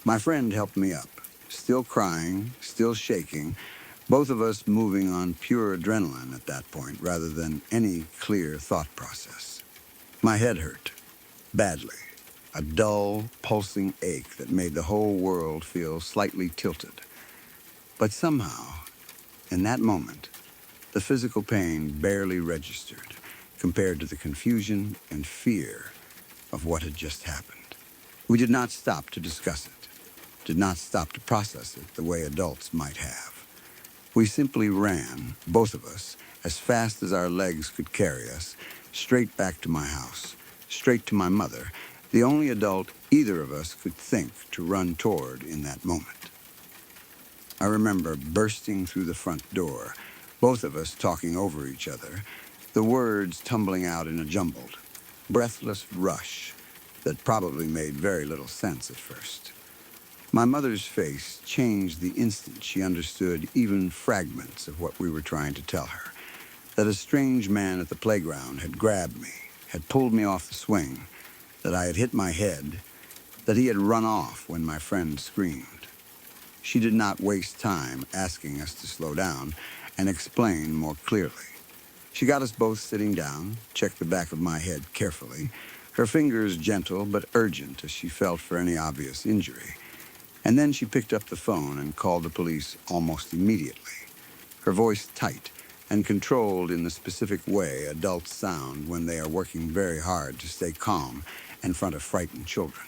My friend helped me up, still crying, still shaking, both of us moving on pure adrenaline at that point rather than any clear thought process. My head hurt, badly, a dull, pulsing ache that made the whole world feel slightly tilted. But somehow, in that moment, the physical pain barely registered compared to the confusion and fear of what had just happened. We did not stop to discuss it, did not stop to process it the way adults might have. We simply ran, both of us, as fast as our legs could carry us, straight back to my house, straight to my mother, the only adult either of us could think to run toward in that moment. I remember bursting through the front door, both of us talking over each other, the words tumbling out in a jumbled, breathless rush that probably made very little sense at first. My mother's face changed the instant she understood even fragments of what we were trying to tell her, that a strange man at the playground had grabbed me, had pulled me off the swing, that I had hit my head, that he had run off when my friend screamed. She did not waste time asking us to slow down and explain more clearly. She got us both sitting down, checked the back of my head carefully, her fingers gentle but urgent as she felt for any obvious injury. And then she picked up the phone and called the police almost immediately, her voice tight and controlled in the specific way adults sound when they are working very hard to stay calm in front of frightened children.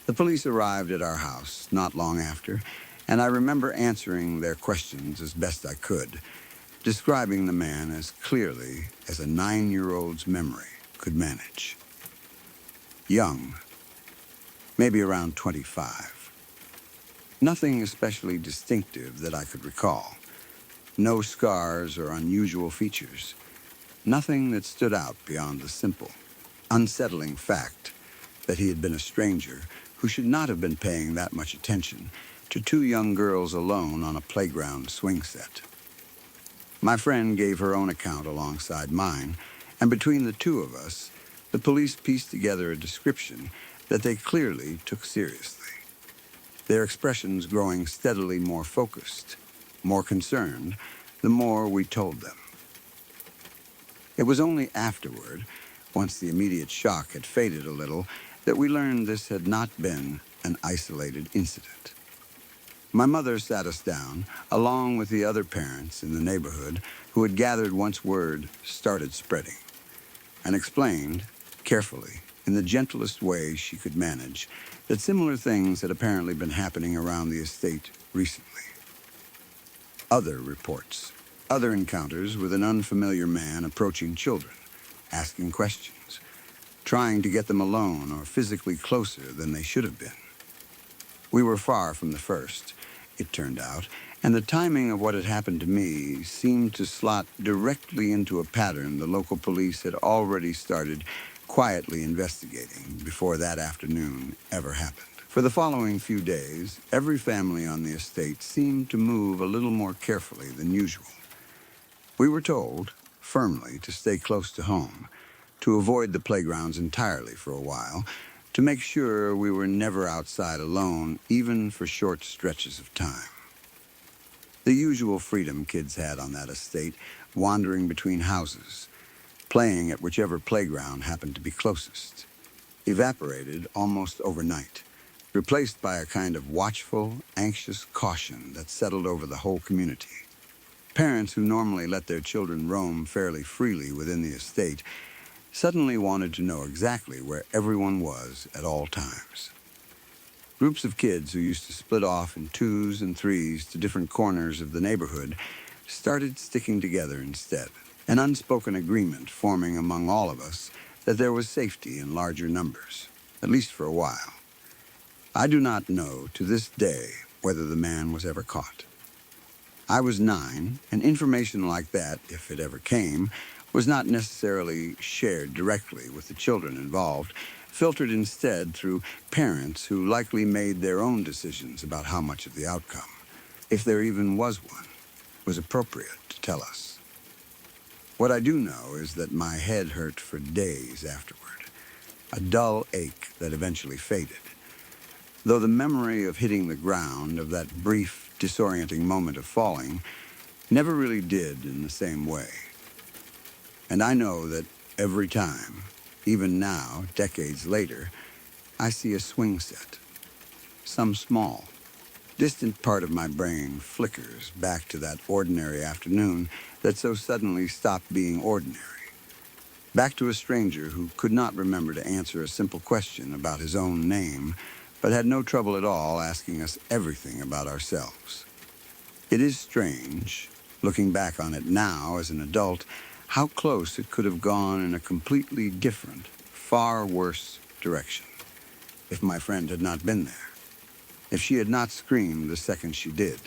The police arrived at our house not long after, and I remember answering their questions as best I could, describing the man as clearly as a 9-year-old's memory could manage. Young, maybe around 25. Nothing especially distinctive that I could recall. No scars or unusual features. Nothing that stood out beyond the simple, unsettling fact that he had been a stranger who should not have been paying that much attention to two young girls alone on a playground swing set. My friend gave her own account alongside mine, and between the two of us, the police pieced together a description that they clearly took seriously, their expressions growing steadily more focused, more concerned, the more we told them. It was only afterward, once the immediate shock had faded a little, that we learned this had not been an isolated incident. My mother sat us down, along with the other parents in the neighborhood who had gathered once word started spreading, and explained, carefully, in the gentlest way she could manage, that similar things had apparently been happening around the estate recently. Other reports, other encounters with an unfamiliar man approaching children, asking questions, trying to get them alone or physically closer than they should have been. We were far from the first, it turned out, and the timing of what had happened to me seemed to slot directly into a pattern the local police had already started quietly investigating before that afternoon ever happened. For the following few days, every family on the estate seemed to move a little more carefully than usual. We were told, firmly, to stay close to home, to avoid the playgrounds entirely for a while, to make sure we were never outside alone, even for short stretches of time. The usual freedom kids had on that estate, wandering between houses, playing at whichever playground happened to be closest, evaporated almost overnight, replaced by a kind of watchful, anxious caution that settled over the whole community. Parents who normally let their children roam fairly freely within the estate suddenly wanted to know exactly where everyone was at all times. Groups of kids who used to split off in 2s and 3s to different corners of the neighborhood started sticking together instead, an unspoken agreement forming among all of us that there was safety in larger numbers, at least for a while. I do not know to this day whether the man was ever caught. I was 9, and information like that, if it ever came, was not necessarily shared directly with the children involved, filtered instead through parents who likely made their own decisions about how much of the outcome, if there even was one, was appropriate to tell us. What I do know is that my head hurt for days afterward, a dull ache that eventually faded, though the memory of hitting the ground, of that brief, disorienting moment of falling, never really did in the same way. And I know that every time, even now, decades later, I see a swing set. Some small, distant part of my brain flickers back to that ordinary afternoon that so suddenly stopped being ordinary. Back to a stranger who could not remember to answer a simple question about his own name, but had no trouble at all asking us everything about ourselves. It is strange, looking back on it now as an adult, how close it could have gone in a completely different, far worse direction if my friend had not been there, if she had not screamed the second she did,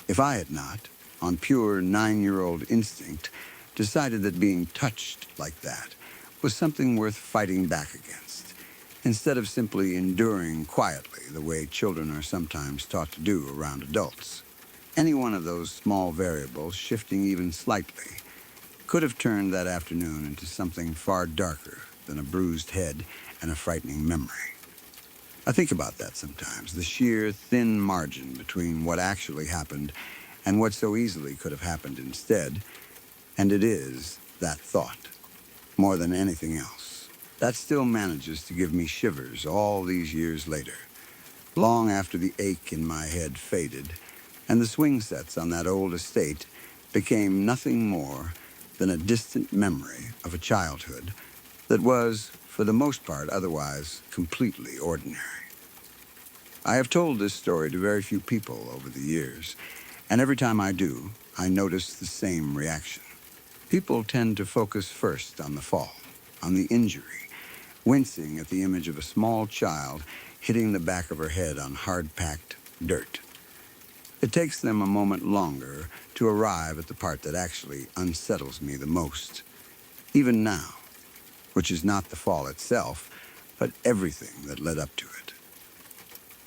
if I had not, on pure 9-year-old instinct, decided that being touched like that was something worth fighting back against, instead of simply enduring quietly the way children are sometimes taught to do around adults. Any one of those small variables, shifting even slightly, could have turned that afternoon into something far darker than a bruised head and a frightening memory. I think about that sometimes, the sheer thin margin between what actually happened and what so easily could have happened instead, and it is that thought, more than anything else, that still manages to give me shivers all these years later, long after the ache in my head faded, and the swing sets on that old estate became nothing more than a distant memory of a childhood that was, for the most part, otherwise completely ordinary. I have told this story to very few people over the years, and every time I do, I notice the same reaction. People tend to focus first on the fall, on the injury, wincing at the image of a small child hitting the back of her head on hard-packed dirt. It takes them a moment longer to arrive at the part that actually unsettles me the most, even now, which is not the fall itself, but everything that led up to it.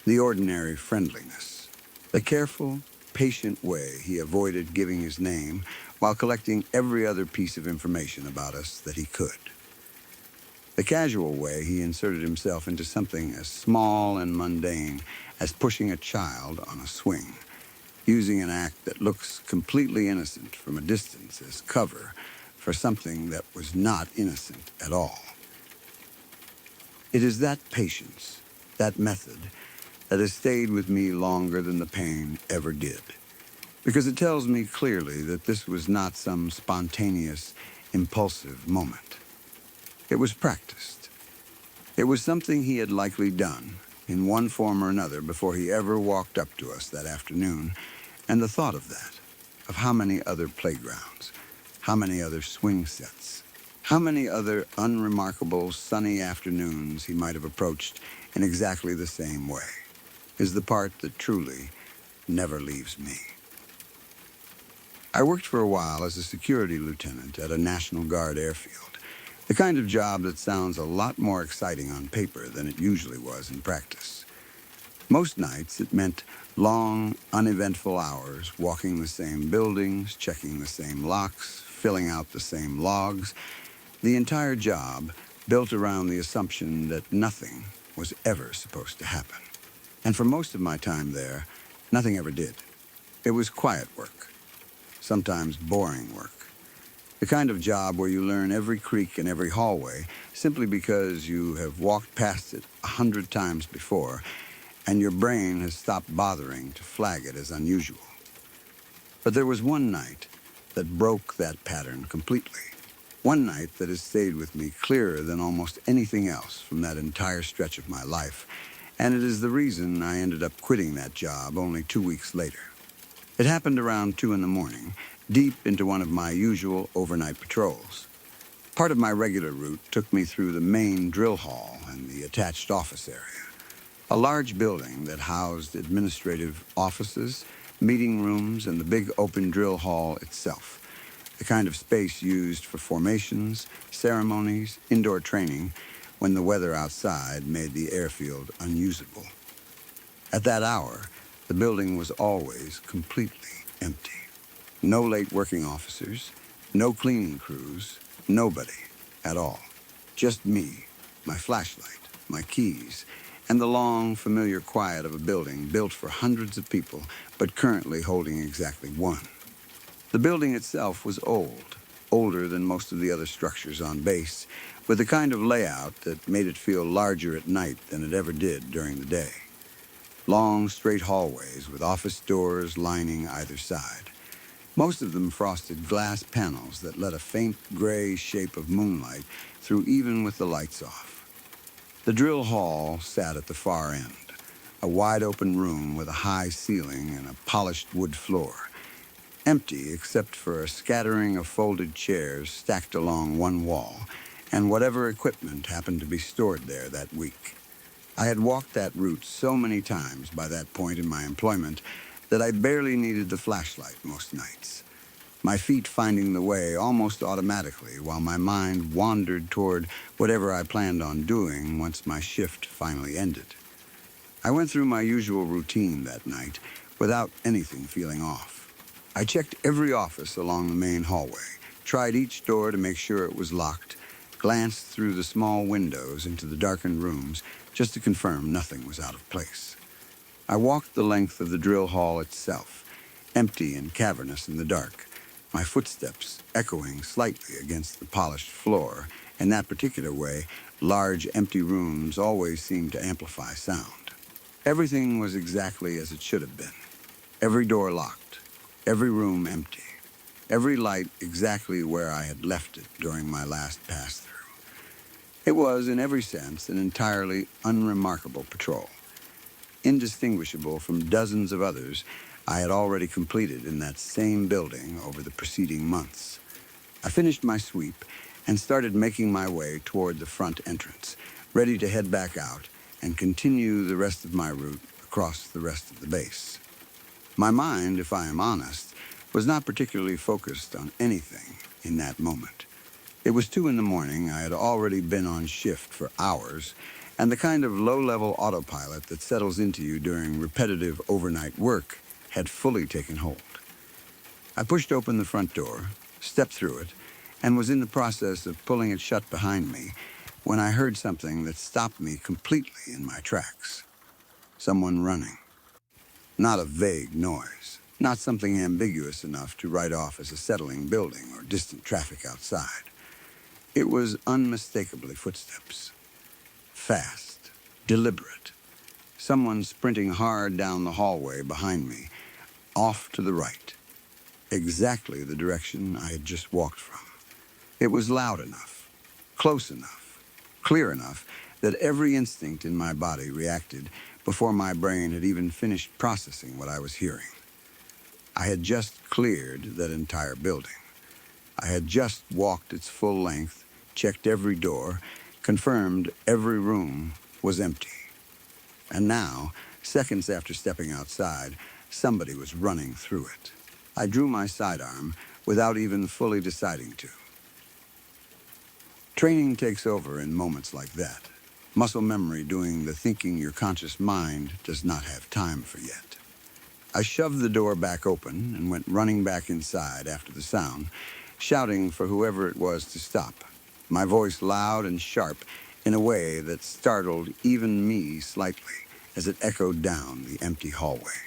The ordinary friendliness, the careful, patient way he avoided giving his name while collecting every other piece of information about us that he could. The casual way he inserted himself into something as small and mundane as pushing a child on a swing, using an act that looks completely innocent from a distance as cover for something that was not innocent at all. It is that patience, that method, that has stayed with me longer than the pain ever did, because it tells me clearly that this was not some spontaneous, impulsive moment. It was practiced. It was something he had likely done, in one form or another, before he ever walked up to us that afternoon, and the thought of that, of how many other playgrounds, how many other swing sets, how many other unremarkable sunny afternoons he might have approached in exactly the same way, is the part that truly never leaves me. I worked for a while as a security lieutenant at a National Guard airfield, the kind of job that sounds a lot more exciting on paper than it usually was in practice. Most nights it meant long, uneventful hours walking the same buildings, checking the same locks, filling out the same logs, the entire job built around the assumption that nothing was ever supposed to happen. And for most of my time there, nothing ever did. It was quiet work, sometimes boring work. The kind of job where you learn every creak in every hallway simply because you have walked past it 100 times before and your brain has stopped bothering to flag it as unusual. But there was one night that broke that pattern completely. One night that has stayed with me clearer than almost anything else from that entire stretch of my life, and it is the reason I ended up quitting that job only 2 weeks later. It happened around 2 in the morning, deep into one of my usual overnight patrols. Part of my regular route took me through the main drill hall and the attached office area, a large building that housed administrative offices, meeting rooms, and the big open drill hall itself, the kind of space used for formations, ceremonies, indoor training, when the weather outside made the airfield unusable. At that hour, the building was always completely empty. No late working officers, no cleaning crews, nobody at all. Just me, my flashlight, my keys, and the long, familiar quiet of a building built for hundreds of people, but currently holding exactly one. The building itself was old, older than most of the other structures on base, with a kind of layout that made it feel larger at night than it ever did during the day. Long, straight hallways with office doors lining either side. Most of them frosted glass panels that let a faint gray shape of moonlight through even with the lights off. The drill hall sat at the far end, a wide-open room with a high ceiling and a polished wood floor, empty except for a scattering of folded chairs stacked along one wall and whatever equipment happened to be stored there that week. I had walked that route so many times by that point in my employment that I barely needed the flashlight most nights, my feet finding the way almost automatically while my mind wandered toward whatever I planned on doing once my shift finally ended. I went through my usual routine that night without anything feeling off. I checked every office along the main hallway, tried each door to make sure it was locked, glanced through the small windows into the darkened rooms just to confirm nothing was out of place. I walked the length of the drill hall itself, empty and cavernous in the dark, my footsteps echoing slightly against the polished floor. In that particular way, large empty rooms always seemed to amplify sound. Everything was exactly as it should have been. Every door locked, every room empty, every light exactly where I had left it during my last pass-through. It was, in every sense, an entirely unremarkable patrol, indistinguishable from dozens of others I had already completed in that same building over the preceding months. I finished my sweep and started making my way toward the front entrance, ready to head back out and continue the rest of my route across the rest of the base. My mind, if I am honest, was not particularly focused on anything in that moment. It was 2 in the morning, I had already been on shift for hours, and the kind of low-level autopilot that settles into you during repetitive overnight work had fully taken hold. I pushed open the front door, stepped through it, and was in the process of pulling it shut behind me when I heard something that stopped me completely in my tracks. Someone running. Not a vague noise, not something ambiguous enough to write off as a settling building or distant traffic outside. It was unmistakably footsteps. Fast, deliberate. Someone sprinting hard down the hallway behind me, off to the right. Exactly the direction I had just walked from. It was loud enough, close enough, clear enough that every instinct in my body reacted before my brain had even finished processing what I was hearing. I had just cleared that entire building. I had just walked its full length, checked every door, confirmed every room was empty. And now, seconds after stepping outside, somebody was running through it. I drew my sidearm without even fully deciding to. Training takes over in moments like that. Muscle memory doing the thinking your conscious mind does not have time for yet. I shoved the door back open and went running back inside after the sound, shouting for whoever it was to stop, my voice loud and sharp in a way that startled even me slightly as it echoed down the empty hallway.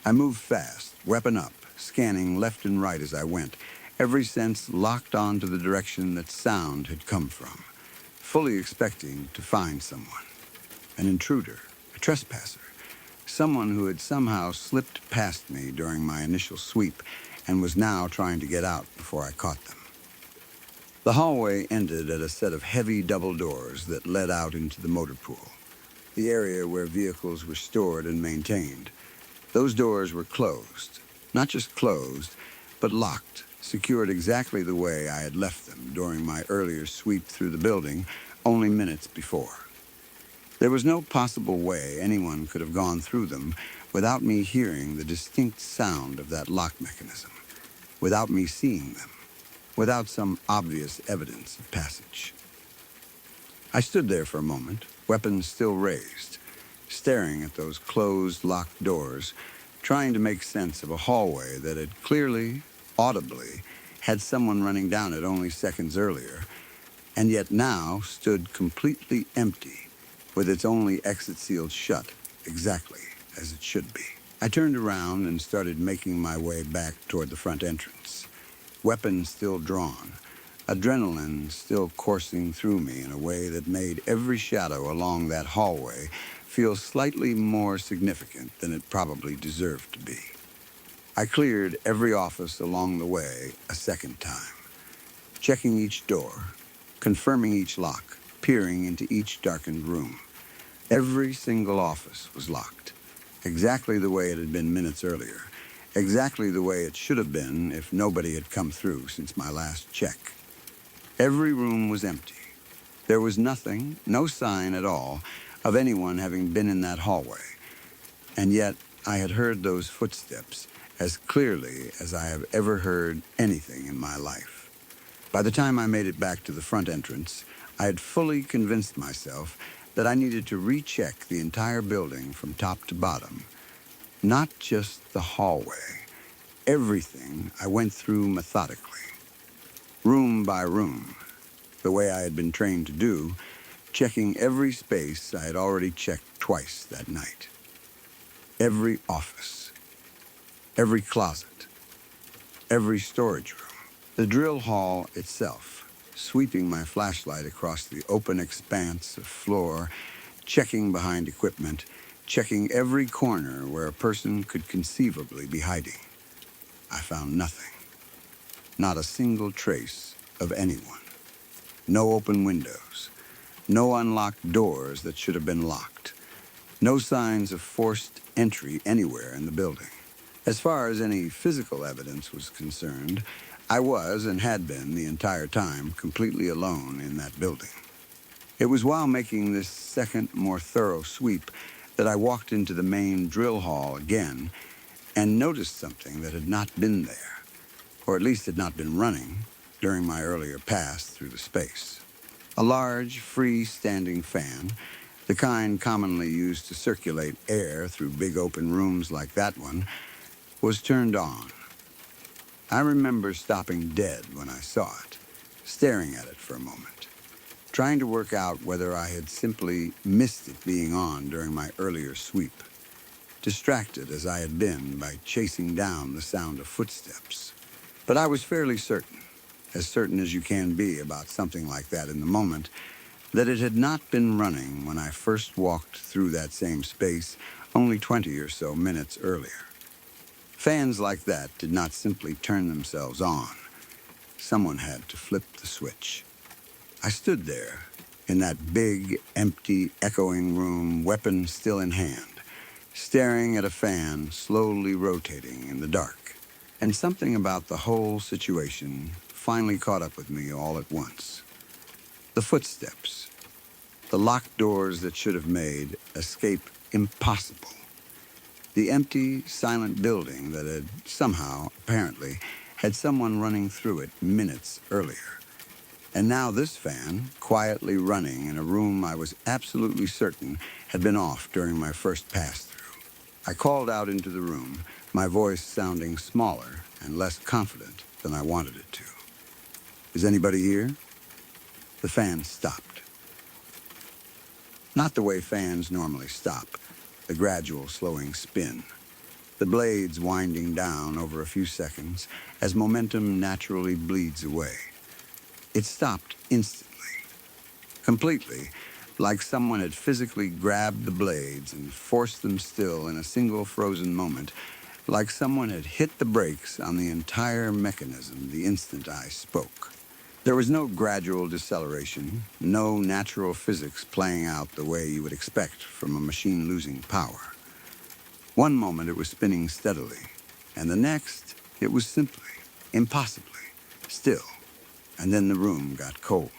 I moved fast, weapon up, scanning left and right as I went, every sense locked on to the direction that sound had come from, fully expecting to find someone, an intruder, a trespasser, someone who had somehow slipped past me during my initial sweep and was now trying to get out before I caught them. The hallway ended at a set of heavy double doors that led out into the motor pool, the area where vehicles were stored and maintained. Those doors were closed, not just closed, but locked, secured exactly the way I had left them during my earlier sweep through the building only minutes before. There was no possible way anyone could have gone through them without me hearing the distinct sound of that lock mechanism, without me seeing them, without some obvious evidence of passage. I stood there for a moment, weapons still raised, staring at those closed, locked doors, trying to make sense of a hallway that had clearly, audibly, had someone running down it only seconds earlier, and yet now stood completely empty, with its only exit sealed shut, exactly as it should be. I turned around and started making my way back toward the front entrance, weapons still drawn, adrenaline still coursing through me in a way that made every shadow along that hallway feel slightly more significant than it probably deserved to be. I cleared every office along the way a second time, checking each door, confirming each lock, peering into each darkened room. Every single office was locked, exactly the way it had been minutes earlier, exactly the way it should have been if nobody had come through since my last check. Every room was empty. There was nothing, no sign at all, of anyone having been in that hallway. And yet, I had heard those footsteps as clearly as I have ever heard anything in my life. By the time I made it back to the front entrance, I had fully convinced myself that I needed to recheck the entire building from top to bottom. Not just the hallway. Everything I went through methodically, room by room, the way I had been trained to do, checking every space I had already checked twice that night. Every office, every closet, every storage room. The drill hall itself, sweeping my flashlight across the open expanse of floor, checking behind equipment, checking every corner where a person could conceivably be hiding. I found nothing. Not a single trace of anyone. No open windows. No unlocked doors that should have been locked. No signs of forced entry anywhere in the building. As far as any physical evidence was concerned, I was and had been the entire time completely alone in that building. It was while making this second, more thorough sweep that I walked into the main drill hall again and noticed something that had not been there, or at least had not been running during my earlier pass through the space. A large, free-standing fan, the kind commonly used to circulate air through big open rooms like that one, was turned on. I remember stopping dead when I saw it, staring at it for a moment, trying to work out whether I had simply missed it being on during my earlier sweep, distracted as I had been by chasing down the sound of footsteps. But I was fairly certain as you can be about something like that in the moment, that it had not been running when I first walked through that same space only 20 or so minutes earlier. Fans like that did not simply turn themselves on. Someone had to flip the switch. I stood there in that big, empty, echoing room, weapon still in hand, staring at a fan slowly rotating in the dark. And something about the whole situation finally caught up with me all at once. The footsteps, the locked doors that should have made escape impossible. The empty, silent building that had somehow, apparently, had someone running through it minutes earlier. And now this fan, quietly running in a room I was absolutely certain had been off during my first pass-through. I called out into the room, my voice sounding smaller and less confident than I wanted it to. "Is anybody here?" The fan stopped. Not the way fans normally stop, the gradual slowing spin, the blades winding down over a few seconds as momentum naturally bleeds away. It stopped instantly, completely, like someone had physically grabbed the blades and forced them still in a single frozen moment, like someone had hit the brakes on the entire mechanism the instant I spoke. There was no gradual deceleration, no natural physics playing out the way you would expect from a machine losing power. One moment it was spinning steadily, and the next it was simply, impossibly, still, and then the room got cold.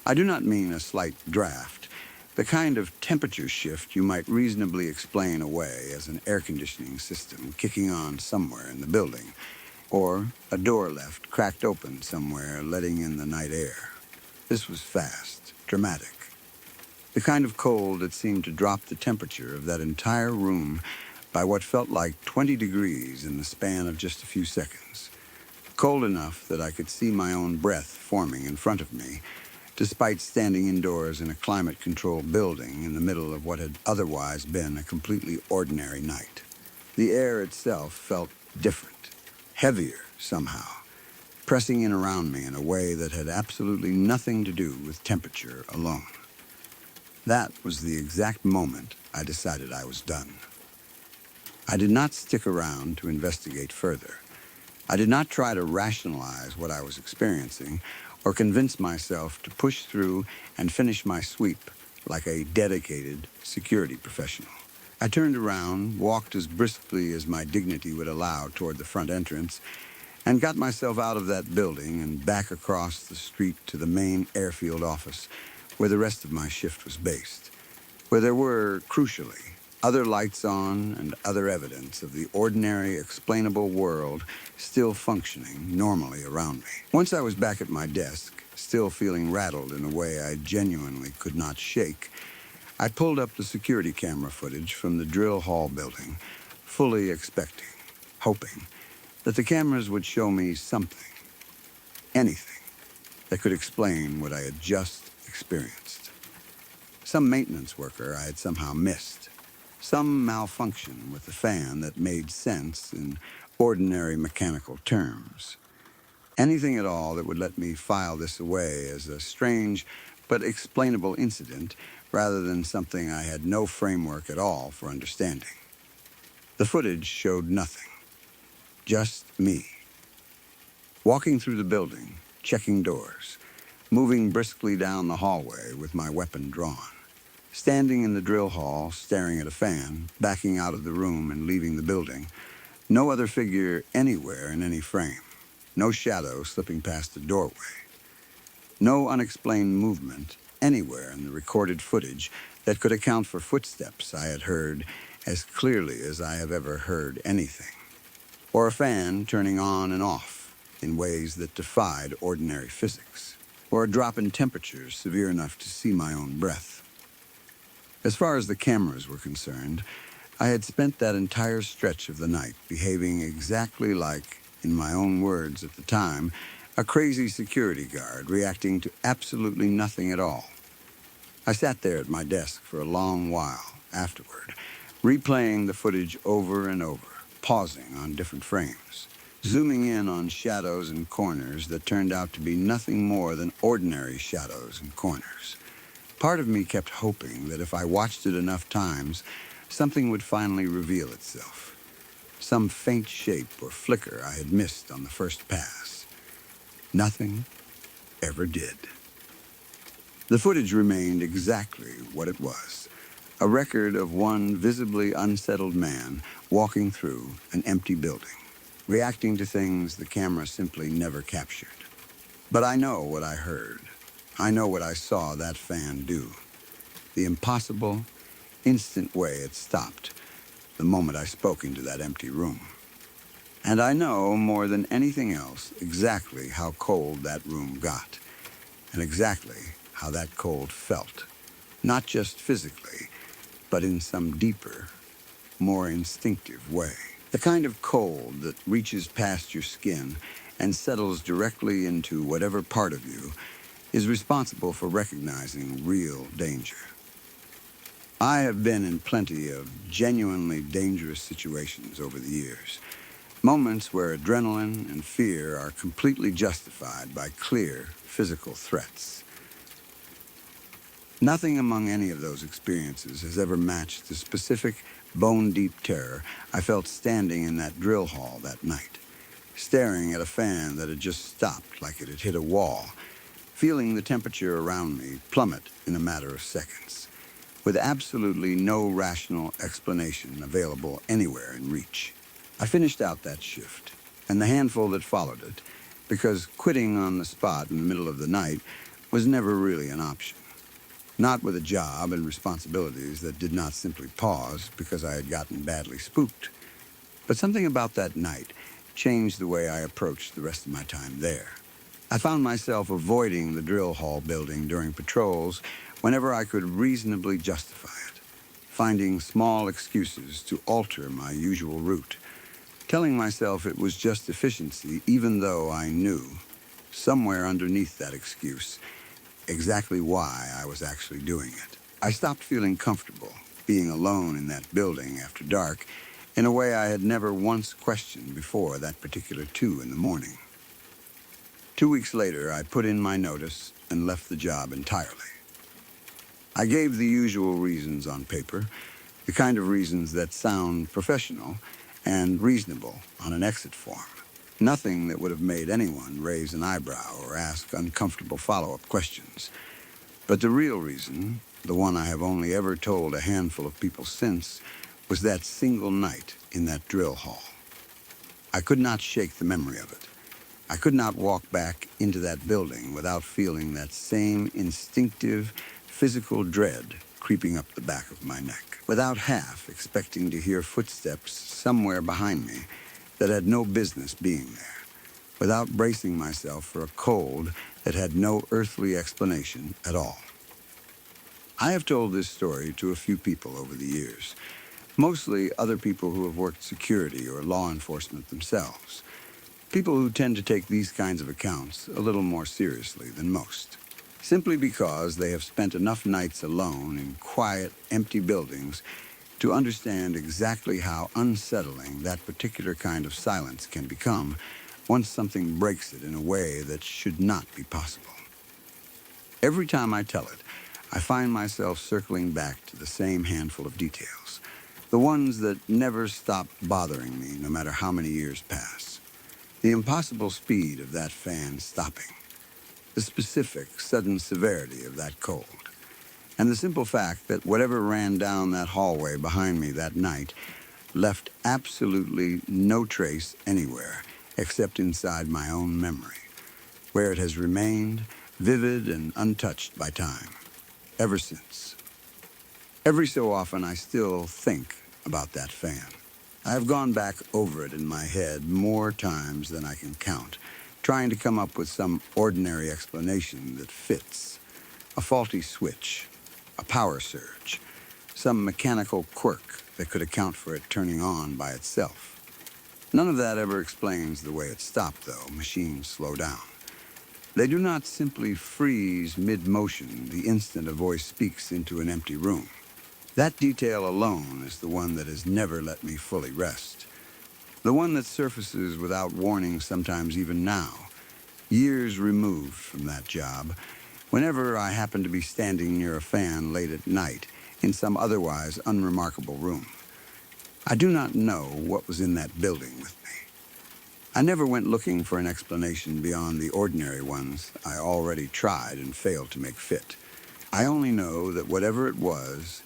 I do not mean a slight draft, the kind of temperature shift you might reasonably explain away as an air conditioning system kicking on somewhere in the building, or a door left cracked open somewhere letting in the night air. This was fast, dramatic. The kind of cold that seemed to drop the temperature of that entire room by what felt like 20 degrees in the span of just a few seconds. Cold enough that I could see my own breath forming in front of me, despite standing indoors in a climate-controlled building in the middle of what had otherwise been a completely ordinary night. The air itself felt different. Heavier, somehow, pressing in around me in a way that had absolutely nothing to do with temperature alone. That was the exact moment I decided I was done. I did not stick around to investigate further. I did not try to rationalize what I was experiencing or convince myself to push through and finish my sweep like a dedicated security professional. I turned around, walked as briskly as my dignity would allow toward the front entrance, and got myself out of that building and back across the street to the main airfield office, where the rest of my shift was based, where there were, crucially, other lights on and other evidence of the ordinary, explainable world still functioning normally around me. Once I was back at my desk, still feeling rattled in a way I genuinely could not shake, I pulled up the security camera footage from the drill hall building, fully expecting, hoping, that the cameras would show me something, anything, that could explain what I had just experienced. Some maintenance worker I had somehow missed. Some malfunction with the fan that made sense in ordinary mechanical terms. Anything at all that would let me file this away as a strange but explainable incident rather than something I had no framework at all for understanding. The footage showed nothing. Just me. Walking through the building, checking doors, moving briskly down the hallway with my weapon drawn. Standing in the drill hall, staring at a fan, backing out of the room and leaving the building. No other figure anywhere in any frame. No shadow slipping past the doorway. No unexplained movement anywhere in the recorded footage that could account for footsteps I had heard as clearly as I have ever heard anything. Or a fan turning on and off in ways that defied ordinary physics. Or a drop in temperatures severe enough to see my own breath. As far as the cameras were concerned, I had spent that entire stretch of the night behaving exactly like, in my own words at the time, a crazy security guard reacting to absolutely nothing at all. I sat there at my desk for a long while afterward, replaying the footage over and over, pausing on different frames, zooming in on shadows and corners that turned out to be nothing more than ordinary shadows and corners. Part of me kept hoping that if I watched it enough times, something would finally reveal itself. Some faint shape or flicker I had missed on the first pass. Nothing ever did. The footage remained exactly what it was. A record of one visibly unsettled man walking through an empty building, reacting to things the camera simply never captured. But I know what I heard. I know what I saw that fan do. The impossible, instant way it stopped the moment I spoke into that empty room. And I know, more than anything else, exactly how cold that room got, and exactly how that cold felt. Not just physically, but in some deeper, more instinctive way. The kind of cold that reaches past your skin and settles directly into whatever part of you is responsible for recognizing real danger. I have been in plenty of genuinely dangerous situations over the years. Moments where adrenaline and fear are completely justified by clear physical threats. Nothing among any of those experiences has ever matched the specific, bone-deep terror I felt standing in that drill hall that night, staring at a fan that had just stopped like it had hit a wall, feeling the temperature around me plummet in a matter of seconds, with absolutely no rational explanation available anywhere in reach. I finished out that shift, and the handful that followed it, because quitting on the spot in the middle of the night was never really an option. Not with a job and responsibilities that did not simply pause because I had gotten badly spooked. But something about that night changed the way I approached the rest of my time there. I found myself avoiding the drill hall building during patrols whenever I could reasonably justify it, finding small excuses to alter my usual route, telling myself it was just efficiency even though I knew, somewhere underneath that excuse, exactly why I was actually doing it. I stopped feeling comfortable being alone in that building after dark in a way I had never once questioned before that particular 2 in the morning. 2 weeks later, I put in my notice and left the job entirely. I gave the usual reasons on paper, the kind of reasons that sound professional and reasonable on an exit form. Nothing that would have made anyone raise an eyebrow or ask uncomfortable follow-up questions. But the real reason, the one I have only ever told a handful of people since, was that single night in that drill hall. I could not shake the memory of it. I could not walk back into that building without feeling that same instinctive, physical dread creeping up the back of my neck, without half expecting to hear footsteps somewhere behind me that had no business being there, without bracing myself for a cold that had no earthly explanation at all. I have told this story to a few people over the years, mostly other people who have worked security or law enforcement themselves. People who tend to take these kinds of accounts a little more seriously than most, simply because they have spent enough nights alone in quiet, empty buildings to understand exactly how unsettling that particular kind of silence can become once something breaks it in a way that should not be possible. Every time I tell it, I find myself circling back to the same handful of details, the ones that never stop bothering me no matter how many years pass. The impossible speed of that fan stopping, the specific, sudden severity of that cold, and the simple fact that whatever ran down that hallway behind me that night left absolutely no trace anywhere except inside my own memory, where it has remained vivid and untouched by time, ever since. Every so often I still think about that fan. I have gone back over it in my head more times than I can count, trying to come up with some ordinary explanation that fits. A faulty switch, a power surge, some mechanical quirk that could account for it turning on by itself. None of that ever explains the way it stopped, though. Machines slow down. They do not simply freeze mid-motion the instant a voice speaks into an empty room. That detail alone is the one that has never let me fully rest. The one that surfaces without warning sometimes even now, years removed from that job, whenever I happen to be standing near a fan late at night in some otherwise unremarkable room. I do not know what was in that building with me. I never went looking for an explanation beyond the ordinary ones I already tried and failed to make fit. I only know that whatever it was,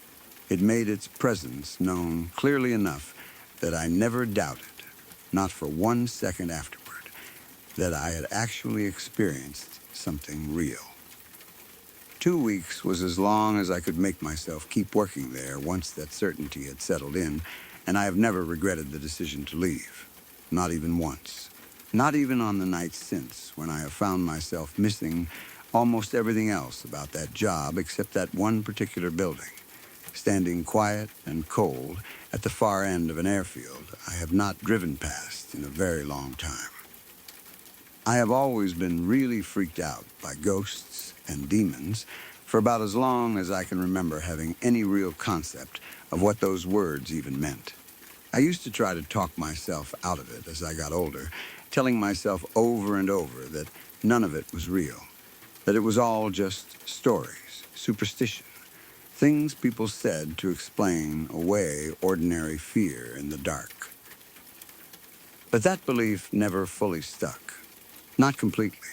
it made its presence known clearly enough that I never doubted, not for 1 second afterward, that I had actually experienced something real. 2 weeks was as long as I could make myself keep working there once that certainty had settled in, and I have never regretted the decision to leave. Not even once. Not even on the nights since, when I have found myself missing almost everything else about that job except that one particular building, standing quiet and cold at the far end of an airfield I have not driven past in a very long time. I have always been really freaked out by ghosts and demons for about as long as I can remember having any real concept of what those words even meant. I used to try to talk myself out of it as I got older, telling myself over and over that none of it was real, that it was all just stories, superstition, things people said to explain away ordinary fear in the dark. But that belief never fully stuck, not completely,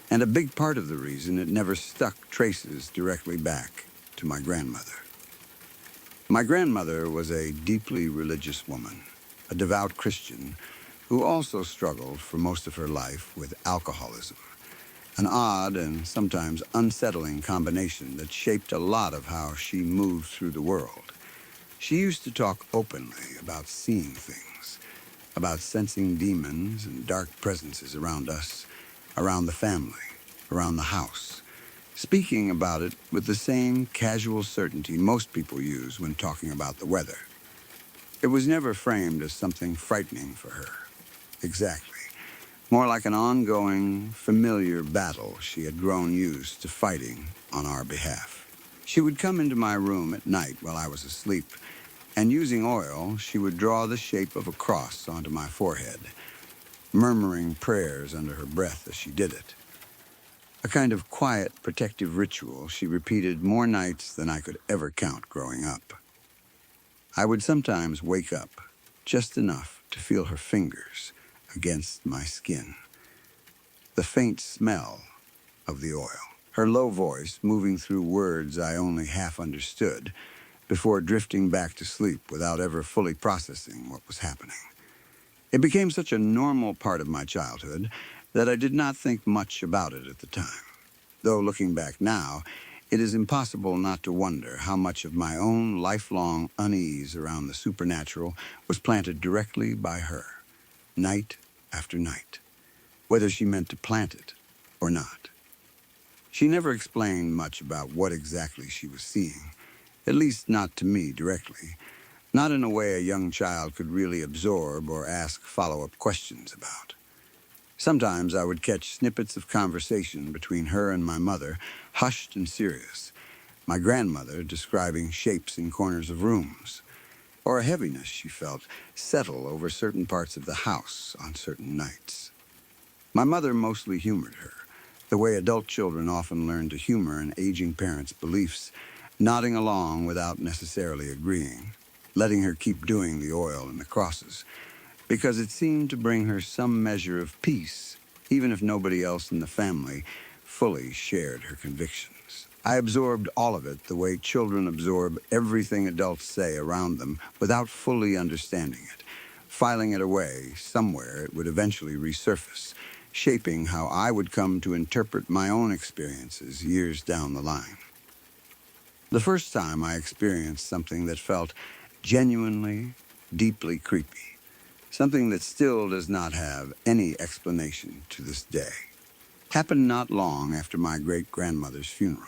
and a big part of the reason it never stuck traces directly back to my grandmother. My grandmother was a deeply religious woman, a devout Christian, who also struggled for most of her life with alcoholism, an odd and sometimes unsettling combination that shaped a lot of how she moved through the world. She used to talk openly about seeing things, about sensing demons and dark presences around us, around the family, around the house, speaking about it with the same casual certainty most people use when talking about the weather. It was never framed as something frightening for her. Exactly. More like an ongoing, familiar battle she had grown used to fighting on our behalf. She would come into my room at night while I was asleep, and using oil, she would draw the shape of a cross onto my forehead, murmuring prayers under her breath as she did it. A kind of quiet, protective ritual she repeated more nights than I could ever count growing up. I would sometimes wake up just enough to feel her fingers against my skin, the faint smell of the oil, her low voice moving through words I only half understood before drifting back to sleep without ever fully processing what was happening. It became such a normal part of my childhood that I did not think much about it at the time. Though looking back now, it is impossible not to wonder how much of my own lifelong unease around the supernatural was planted directly by her, night after night, whether she meant to plant it or not. She never explained much about what exactly she was seeing, at least not to me directly, not in a way a young child could really absorb or ask follow-up questions about. Sometimes I would catch snippets of conversation between her and my mother, hushed and serious, my grandmother describing shapes in corners of rooms, or a heaviness she felt settle over certain parts of the house on certain nights. My mother mostly humored her, the way adult children often learn to humor an aging parent's beliefs, nodding along without necessarily agreeing, letting her keep doing the oil and the crosses, because it seemed to bring her some measure of peace, even if nobody else in the family fully shared her convictions. I absorbed all of it the way children absorb everything adults say around them without fully understanding it, filing it away somewhere it would eventually resurface, shaping how I would come to interpret my own experiences years down the line. The first time I experienced something that felt genuinely, deeply creepy, something that still does not have any explanation to this day, happened not long after my great-grandmother's funeral.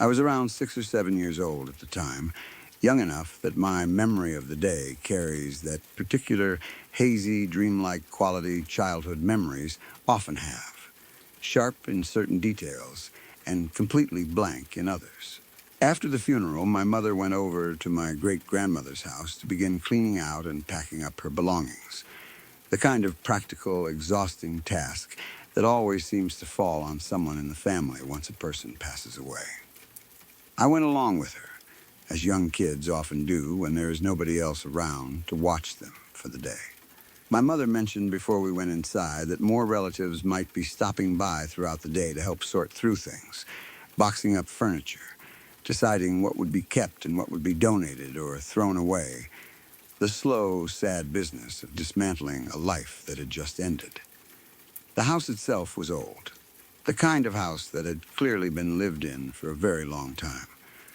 I was around 6 or 7 years old at the time, young enough that my memory of the day carries that particular hazy, dreamlike quality childhood memories often have, sharp in certain details and completely blank in others. After the funeral, my mother went over to my great-grandmother's house to begin cleaning out and packing up her belongings, the kind of practical, exhausting task that always seems to fall on someone in the family once a person passes away. I went along with her, as young kids often do when there is nobody else around to watch them for the day. My mother mentioned before we went inside that more relatives might be stopping by throughout the day to help sort through things, boxing up furniture, deciding what would be kept and what would be donated or thrown away, the slow, sad business of dismantling a life that had just ended. The house itself was old, the kind of house that had clearly been lived in for a very long time,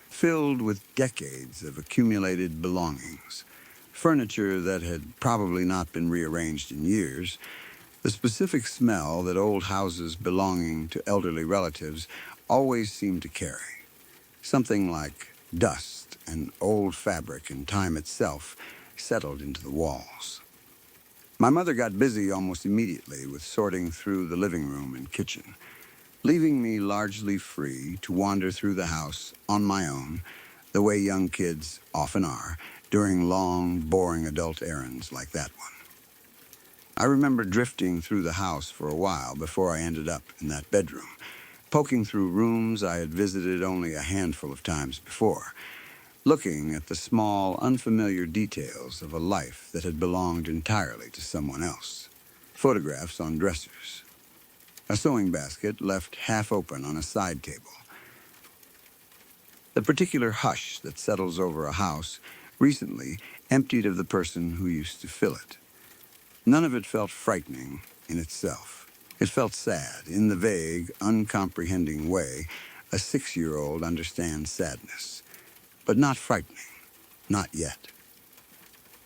filled with decades of accumulated belongings, furniture that had probably not been rearranged in years, the specific smell that old houses belonging to elderly relatives always seemed to carry, something like dust and old fabric and time itself settled into the walls. My mother got busy almost immediately with sorting through the living room and kitchen, leaving me largely free to wander through the house on my own, the way young kids often are, during long, boring adult errands like that one. I remember drifting through the house for a while before I ended up in that bedroom, poking through rooms I had visited only a handful of times before, looking at the small, unfamiliar details of a life that had belonged entirely to someone else. Photographs on dressers, a sewing basket left half open on a side table. The particular hush that settles over a house recently emptied of the person who used to fill it. None of it felt frightening in itself. It felt sad in the vague, uncomprehending way a 6-year-old understands sadness, but not frightening, not yet.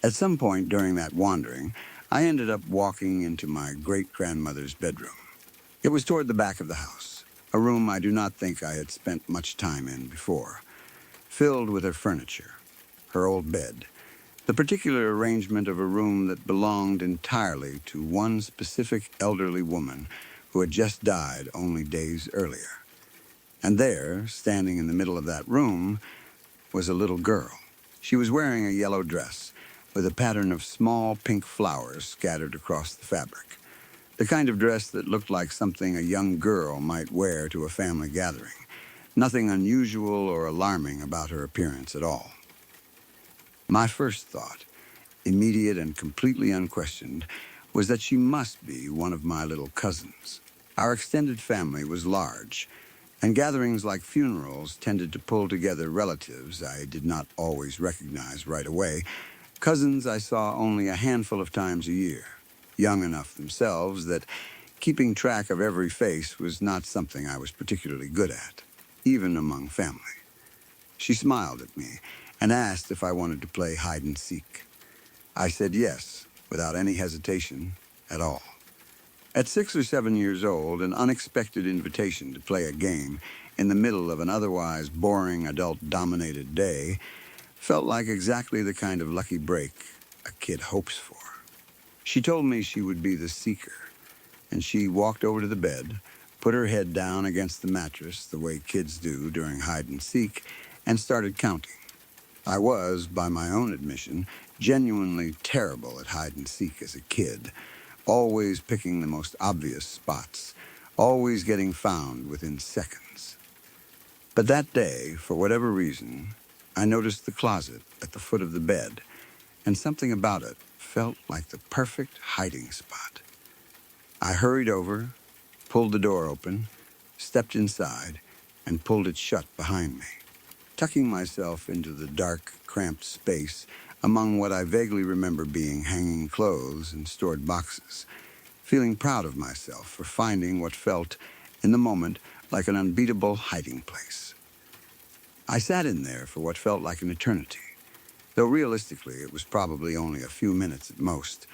At some point during that wandering, I ended up walking into my great-grandmother's bedroom. It was toward the back of the house, a room I do not think I had spent much time in before, filled with her furniture, her old bed, the particular arrangement of a room that belonged entirely to one specific elderly woman who had just died only days earlier. And there, standing in the middle of that room, was a little girl. She was wearing a yellow dress with a pattern of small pink flowers scattered across the fabric, the kind of dress that looked like something a young girl might wear to a family gathering. Nothing unusual or alarming about her appearance at all. My first thought, immediate and completely unquestioned, was that she must be one of my little cousins. Our extended family was large, and gatherings like funerals tended to pull together relatives I did not always recognize right away, cousins I saw only a handful of times a year, young enough themselves that keeping track of every face was not something I was particularly good at, even among family. She smiled at me and asked if I wanted to play hide and seek. I said yes, without any hesitation at all. At 6 or 7 years old, an unexpected invitation to play a game in the middle of an otherwise boring adult-dominated day felt like exactly the kind of lucky break a kid hopes for. She told me she would be the seeker, and she walked over to the bed, put her head down against the mattress the way kids do during hide and seek, and started counting. I was, by my own admission, genuinely terrible at hide and seek as a kid, always picking the most obvious spots, always getting found within seconds. But that day, for whatever reason, I noticed the closet at the foot of the bed, and something about it felt like the perfect hiding spot. I hurried over, pulled the door open, stepped inside, and pulled it shut behind me. Tucking myself into the dark, cramped space among what I vaguely remember being hanging clothes and stored boxes, feeling proud of myself for finding what felt, in the moment, like an unbeatable hiding place. I sat in there for what felt like an eternity, though realistically it was probably only a few minutes at most,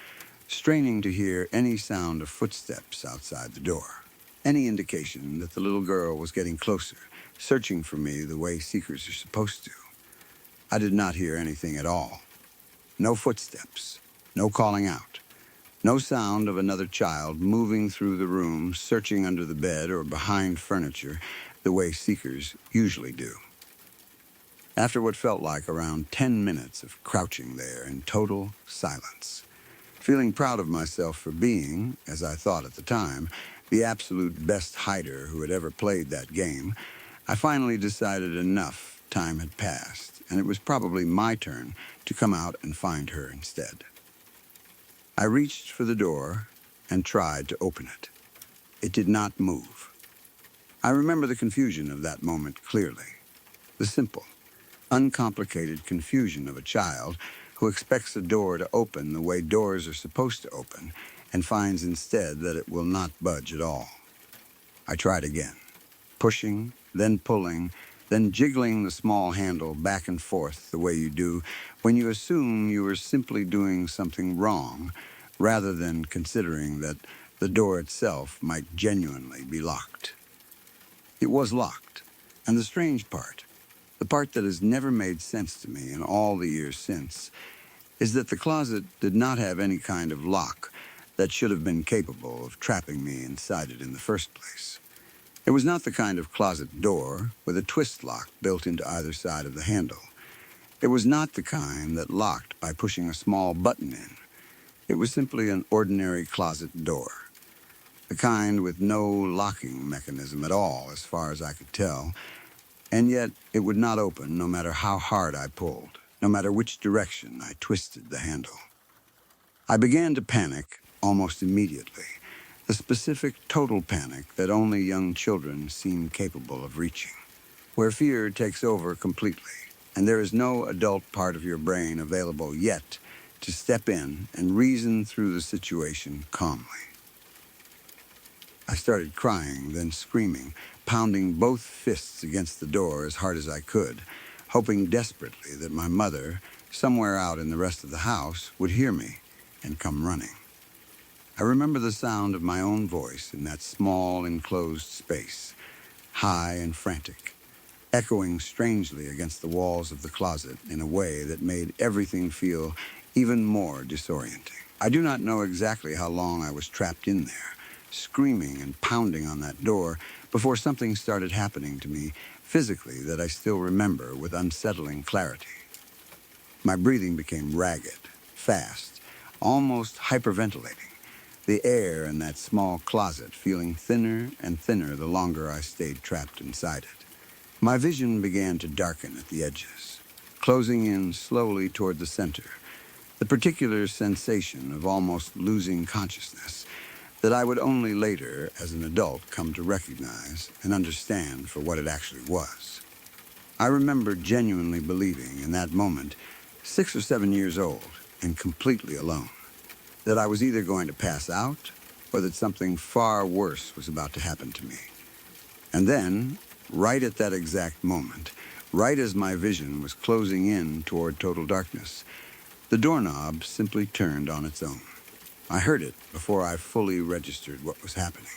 straining to hear any sound of footsteps outside the door, any indication that the little girl was getting closer, searching for me the way seekers are supposed to. I did not hear anything at all. No footsteps, no calling out, no sound of another child moving through the room, searching under the bed or behind furniture the way seekers usually do. After what felt like around 10 minutes of crouching there in total silence, feeling proud of myself for being, as I thought at the time, the absolute best hider who had ever played that game, I finally decided enough time had passed, and it was probably my turn to come out and find her instead. I reached for the door and tried to open it. It did not move. I remember the confusion of that moment clearly. The simple, uncomplicated confusion of a child who expects a door to open the way doors are supposed to open and finds instead that it will not budge at all. I tried again, pushing, then pulling, then jiggling the small handle back and forth the way you do when you assume you are simply doing something wrong rather than considering that the door itself might genuinely be locked. It was locked, and the strange part, the part that has never made sense to me in all the years since, is that the closet did not have any kind of lock that should have been capable of trapping me inside it in the first place. It was not the kind of closet door with a twist lock built into either side of the handle. It was not the kind that locked by pushing a small button in. It was simply an ordinary closet door, the kind with no locking mechanism at all as far as I could tell, and yet it would not open no matter how hard I pulled, no matter which direction I twisted the handle. I began to panic almost immediately, the specific total panic that only young children seem capable of reaching, where fear takes over completely, and there is no adult part of your brain available yet to step in and reason through the situation calmly. I started crying, then screaming, pounding both fists against the door as hard as I could, hoping desperately that my mother, somewhere out in the rest of the house, would hear me and come running. I remember the sound of my own voice in that small, enclosed space, high and frantic, echoing strangely against the walls of the closet in a way that made everything feel even more disorienting. I do not know exactly how long I was trapped in there, screaming and pounding on that door before something started happening to me physically that I still remember with unsettling clarity. My breathing became ragged, fast, almost hyperventilating, the air in that small closet feeling thinner and thinner the longer I stayed trapped inside it. My vision began to darken at the edges, closing in slowly toward the center, the particular sensation of almost losing consciousness that I would only later, as an adult, come to recognize and understand for what it actually was. I remember genuinely believing in that moment, 6 or 7 years old and completely alone, that I was either going to pass out or that something far worse was about to happen to me. And then, right at that exact moment, right as my vision was closing in toward total darkness, the doorknob simply turned on its own. I heard it before I fully registered what was happening.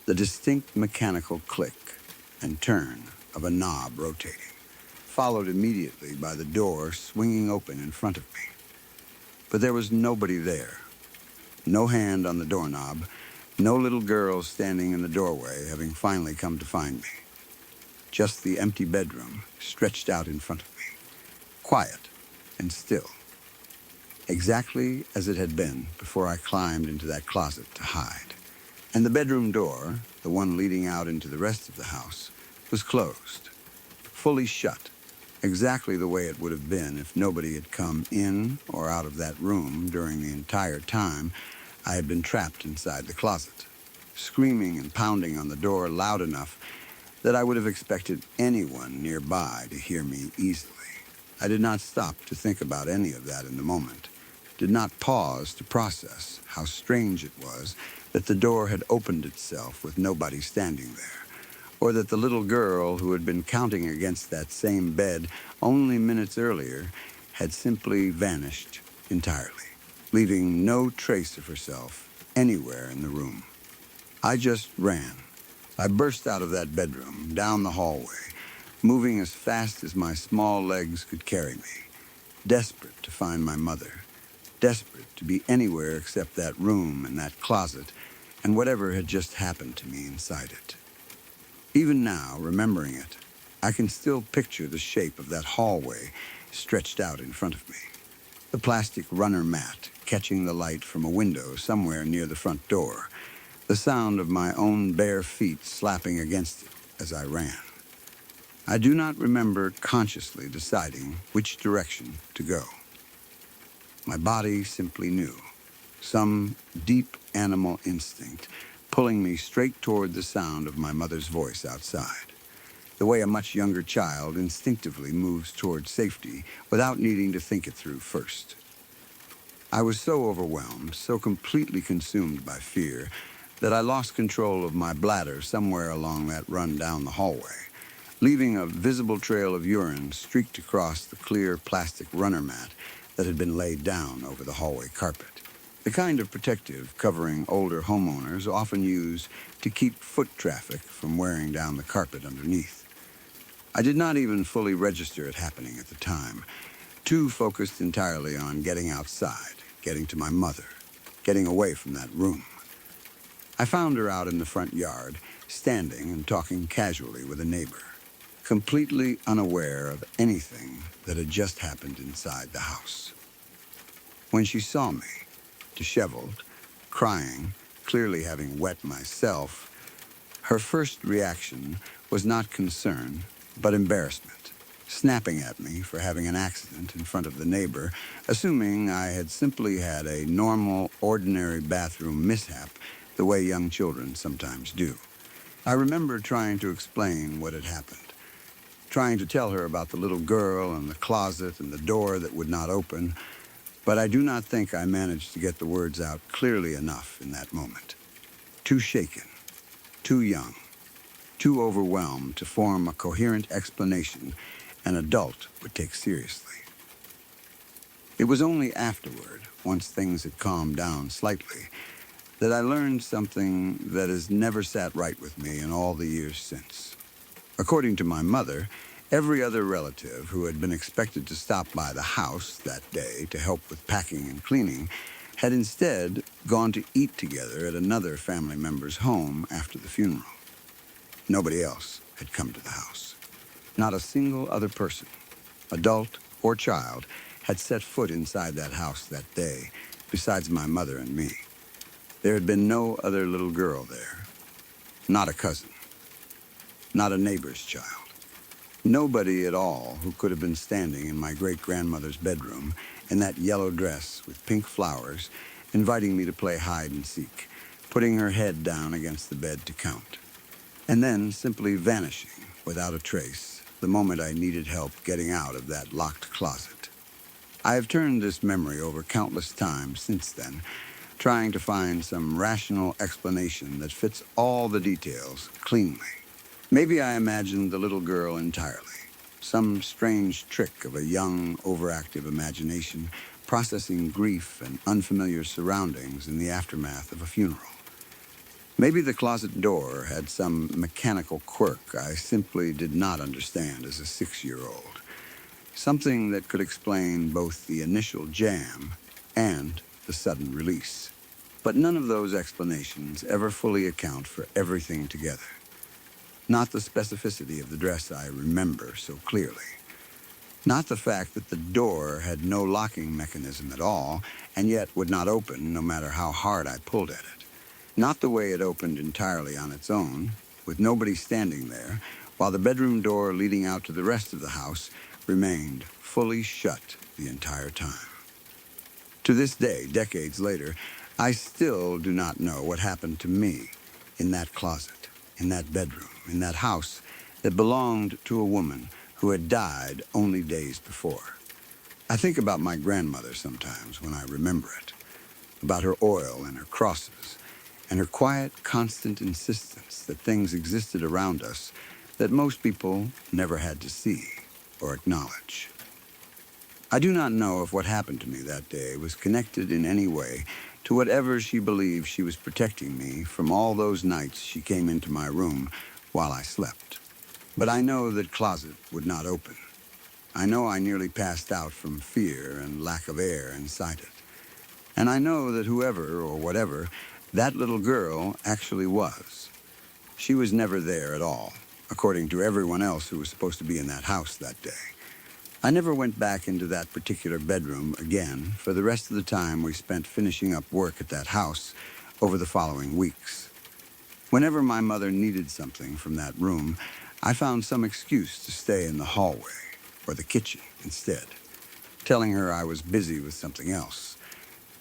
The distinct mechanical click and turn of a knob rotating, followed immediately by the door swinging open in front of me. But there was nobody there. No hand on the doorknob, No little girl standing in the doorway, having finally come to find me. Just the empty bedroom stretched out in front of me, quiet and still, exactly as it had been before I climbed into that closet to hide. And the bedroom door, the one leading out into the rest of the house, was closed, fully shut, exactly the way it would have been if nobody had come in or out of that room during the entire time I had been trapped inside the closet, screaming and pounding on the door loud enough that I would have expected anyone nearby to hear me easily. I did not stop to think about any of that in the moment, did not pause to process how strange it was that the door had opened itself with nobody standing there, or that the little girl who had been counting against that same bed only minutes earlier had simply vanished entirely, leaving no trace of herself anywhere in the room. I just ran. I burst out of that bedroom, down the hallway, moving as fast as my small legs could carry me, desperate to find my mother, desperate to be anywhere except that room and that closet and whatever had just happened to me inside it. Even now, remembering it, I can still picture the shape of that hallway stretched out in front of me. The plastic runner mat catching the light from a window somewhere near the front door, the sound of my own bare feet slapping against it as I ran. I do not remember consciously deciding which direction to go. My body simply knew, some deep animal instinct pulling me straight toward the sound of my mother's voice outside, the way a much younger child instinctively moves toward safety without needing to think it through first. I was so overwhelmed, so completely consumed by fear, that I lost control of my bladder somewhere along that run down the hallway, leaving a visible trail of urine streaked across the clear plastic runner mat that had been laid down over the hallway carpet, the kind of protective covering older homeowners often use to keep foot traffic from wearing down the carpet underneath. I did not even fully register it happening at the time, too focused entirely on getting outside, getting to my mother, getting away from that room. I found her out in the front yard, standing and talking casually with a neighbor, completely unaware of anything that had just happened inside the house. When she saw me, disheveled, crying, clearly having wet myself, her first reaction was not concern, but embarrassment, snapping at me for having an accident in front of the neighbor, assuming I had simply had a normal, ordinary bathroom mishap the way young children sometimes do. I remember trying to explain what had happened, trying to tell her about the little girl and the closet and the door that would not open, but I do not think I managed to get the words out clearly enough in that moment. Too shaken, too young, too overwhelmed to form a coherent explanation an adult would take seriously. It was only afterward, once things had calmed down slightly, that I learned something that has never sat right with me in all the years since. According to my mother, every other relative who had been expected to stop by the house that day to help with packing and cleaning had instead gone to eat together at another family member's home after the funeral. Nobody else had come to the house. Not a single other person, adult or child, had set foot inside that house that day, besides my mother and me. There had been no other little girl there. Not a cousin. Not a neighbor's child. Nobody at all who could have been standing in my great-grandmother's bedroom in that yellow dress with pink flowers, inviting me to play hide and seek, putting her head down against the bed to count, and then simply vanishing without a trace the moment I needed help getting out of that locked closet. I have turned this memory over countless times since then, trying to find some rational explanation that fits all the details cleanly. Maybe I imagined the little girl entirely, some strange trick of a young, overactive imagination processing grief and unfamiliar surroundings in the aftermath of a funeral. Maybe the closet door had some mechanical quirk I simply did not understand as a 6-year-old, something that could explain both the initial jam and the sudden release. But none of those explanations ever fully account for everything together. Not the specificity of the dress I remember so clearly. Not the fact that the door had no locking mechanism at all, and yet would not open no matter how hard I pulled at it. Not the way it opened entirely on its own, with nobody standing there, while the bedroom door leading out to the rest of the house remained fully shut the entire time. To this day, decades later, I still do not know what happened to me in that closet, in that bedroom, in that house that belonged to a woman who had died only days before. I think about my grandmother sometimes when I remember it, about her oil and her crosses, and her quiet, constant insistence that things existed around us that most people never had to see or acknowledge. I do not know if what happened to me that day was connected in any way to whatever she believed she was protecting me from all those nights she came into my room while I slept. But I know that closet would not open. I know I nearly passed out from fear and lack of air inside it. And I know that whoever or whatever that little girl actually was, she was never there at all, according to everyone else who was supposed to be in that house that day. I never went back into that particular bedroom again for the rest of the time we spent finishing up work at that house over the following weeks. Whenever my mother needed something from that room, I found some excuse to stay in the hallway or the kitchen instead, telling her I was busy with something else,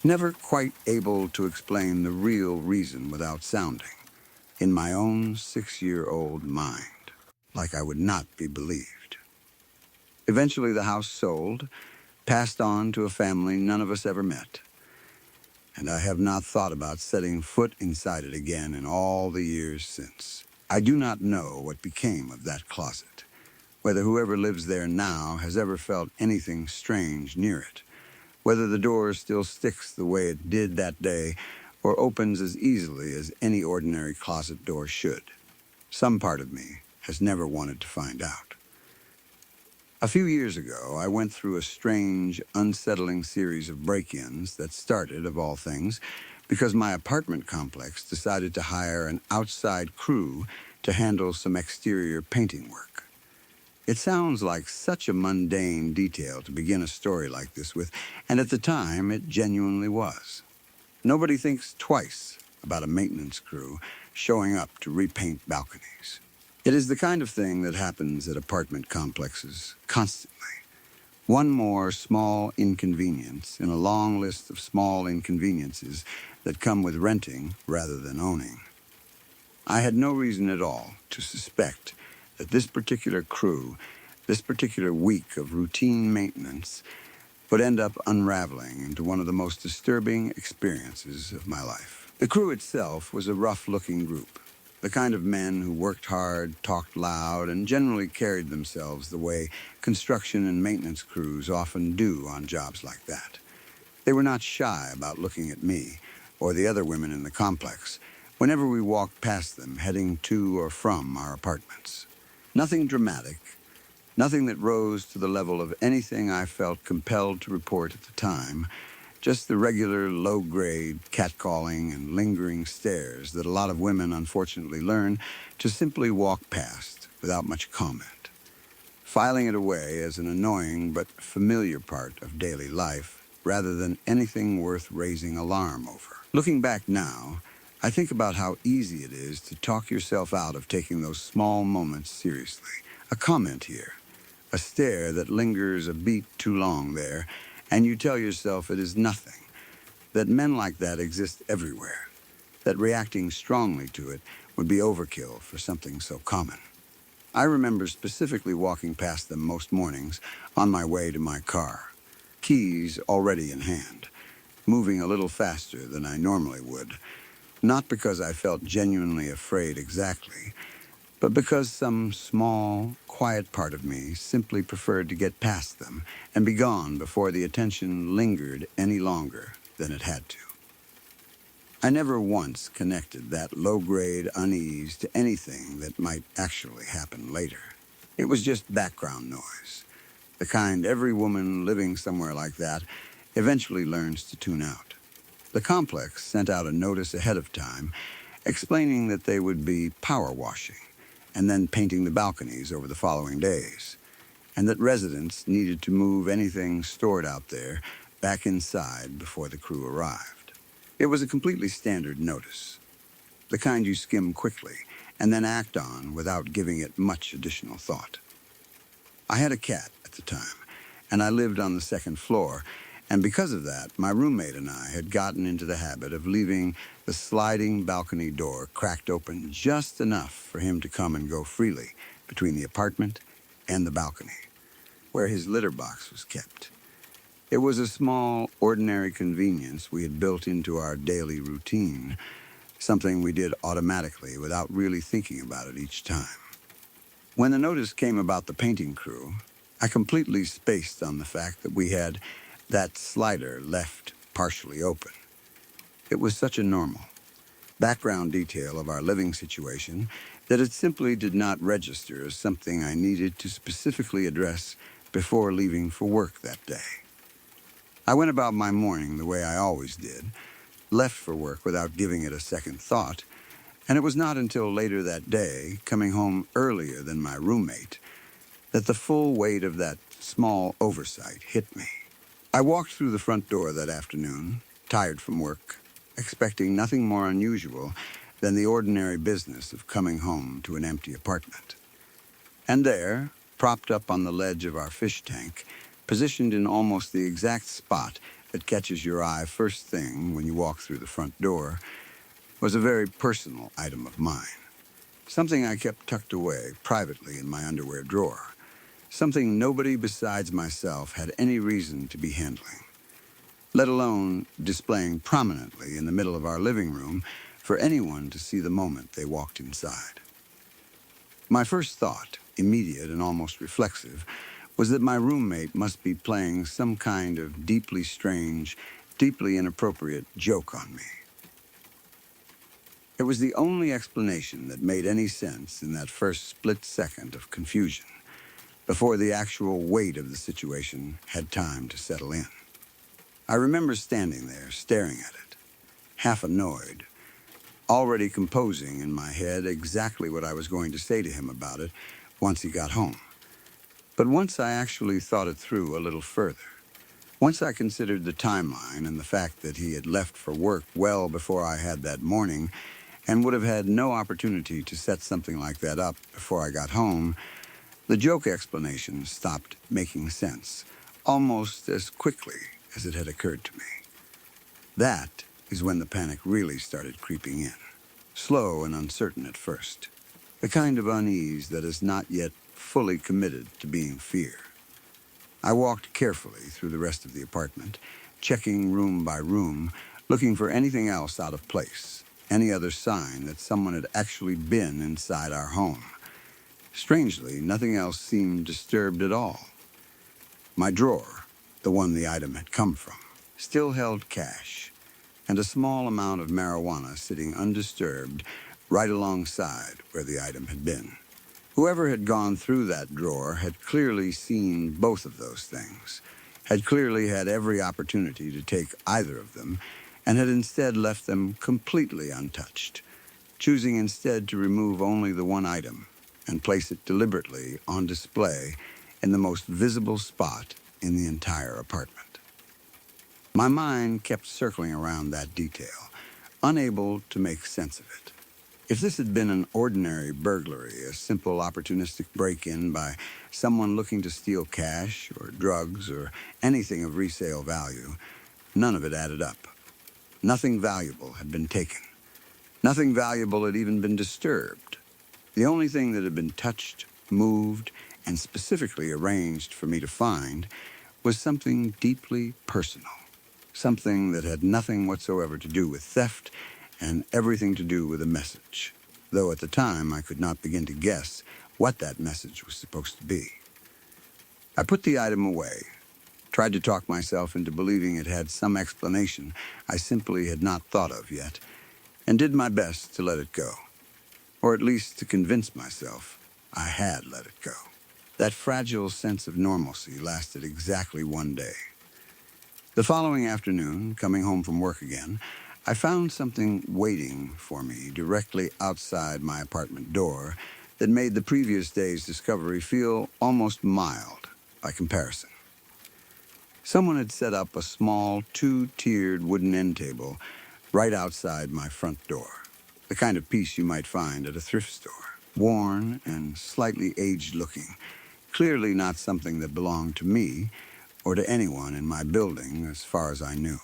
never quite able to explain the real reason without sounding, in my own 6-year-old mind, like I would not be believed. Eventually the house sold, passed on to a family none of us ever met, and I have not thought about setting foot inside it again in all the years since. I do not know what became of that closet, whether whoever lives there now has ever felt anything strange near it, whether the door still sticks the way it did that day or opens as easily as any ordinary closet door should. Some part of me has never wanted to find out. A few years ago, I went through a strange, unsettling series of break-ins that started, of all things, because my apartment complex decided to hire an outside crew to handle some exterior painting work. It sounds like such a mundane detail to begin a story like this with, and at the time, it genuinely was. Nobody thinks twice about a maintenance crew showing up to repaint balconies. It is the kind of thing that happens at apartment complexes constantly. One more small inconvenience in a long list of small inconveniences that come with renting rather than owning. I had no reason at all to suspect that this particular crew, this particular week of routine maintenance, would end up unraveling into one of the most disturbing experiences of my life. The crew itself was a rough-looking group, the kind of men who worked hard, talked loud, and generally carried themselves the way construction and maintenance crews often do on jobs like that. They were not shy about looking at me or the other women in the complex whenever we walked past them heading to or from our apartments. Nothing dramatic, nothing that rose to the level of anything I felt compelled to report at the time, just the regular low-grade catcalling and lingering stares that a lot of women unfortunately learn to simply walk past without much comment, filing it away as an annoying but familiar part of daily life rather than anything worth raising alarm over. Looking back now, I think about how easy it is to talk yourself out of taking those small moments seriously. A comment here, a stare that lingers a beat too long there, and you tell yourself it is nothing, that men like that exist everywhere, that reacting strongly to it would be overkill for something so common. I remember specifically walking past them most mornings on my way to my car, keys already in hand, moving a little faster than I normally would, not because I felt genuinely afraid exactly, but because some small, quiet part of me simply preferred to get past them and be gone before the attention lingered any longer than it had to. I never once connected that low-grade unease to anything that might actually happen later. It was just background noise, the kind every woman living somewhere like that eventually learns to tune out. The complex sent out a notice ahead of time explaining that they would be power washing and then painting the balconies over the following days, and that residents needed to move anything stored out there back inside before the crew arrived. It was a completely standard notice, the kind you skim quickly and then act on without giving it much additional thought. I had a cat at the time, and I lived on the second floor, and because of that, my roommate and I had gotten into the habit of leaving the sliding balcony door cracked open just enough for him to come and go freely between the apartment and the balcony, where his litter box was kept. It was a small, ordinary convenience we had built into our daily routine, something we did automatically without really thinking about it each time. When the notice came about the painting crew, I completely spaced on the fact that we had that slider left partially open. It was such a normal background detail of our living situation that it simply did not register as something I needed to specifically address before leaving for work that day. I went about my morning the way I always did, left for work without giving it a second thought, and it was not until later that day, coming home earlier than my roommate, that the full weight of that small oversight hit me. I walked through the front door that afternoon, tired from work, expecting nothing more unusual than the ordinary business of coming home to an empty apartment. And there, propped up on the ledge of our fish tank, positioned in almost the exact spot that catches your eye first thing when you walk through the front door, was a very personal item of mine. Something I kept tucked away privately in my underwear drawer. Something nobody besides myself had any reason to be handling, let alone displaying prominently in the middle of our living room for anyone to see the moment they walked inside. My first thought, immediate and almost reflexive, was that my roommate must be playing some kind of deeply strange, deeply inappropriate joke on me. It was the only explanation that made any sense in that first split second of confusion, before the actual weight of the situation had time to settle in. I remember standing there, staring at it, half annoyed, already composing in my head exactly what I was going to say to him about it once he got home. But once I actually thought it through a little further, once I considered the timeline and the fact that he had left for work well before I had that morning and would have had no opportunity to set something like that up before I got home, the joke explanation stopped making sense almost as quickly as it had occurred to me. That is when the panic really started creeping in, slow and uncertain at first, the kind of unease that is not yet fully committed to being fear. I walked carefully through the rest of the apartment, checking room by room, looking for anything else out of place, any other sign that someone had actually been inside our home. Strangely, nothing else seemed disturbed at all. My drawer, the one the item had come from, still held cash, and a small amount of marijuana sitting undisturbed right alongside where the item had been. Whoever had gone through that drawer had clearly seen both of those things, had clearly had every opportunity to take either of them, and had instead left them completely untouched, choosing instead to remove only the one item and place it deliberately on display in the most visible spot in the entire apartment. My mind kept circling around that detail, unable to make sense of it. If this had been an ordinary burglary, a simple opportunistic break-in by someone looking to steal cash or drugs or anything of resale value, none of it added up. Nothing valuable had been taken. Nothing valuable had even been disturbed. The only thing that had been touched, moved, and specifically arranged for me to find was something deeply personal, something that had nothing whatsoever to do with theft and everything to do with a message, though at the time I could not begin to guess what that message was supposed to be. I put the item away, tried to talk myself into believing it had some explanation I simply had not thought of yet, and did my best to let it go, or at least to convince myself I had let it go. That fragile sense of normalcy lasted exactly one day. The following afternoon, coming home from work again, I found something waiting for me directly outside my apartment door that made the previous day's discovery feel almost mild by comparison. Someone had set up a small two-tiered wooden end table right outside my front door, the kind of piece you might find at a thrift store, worn and slightly aged-looking, clearly not something that belonged to me or to anyone in my building as far as I knew.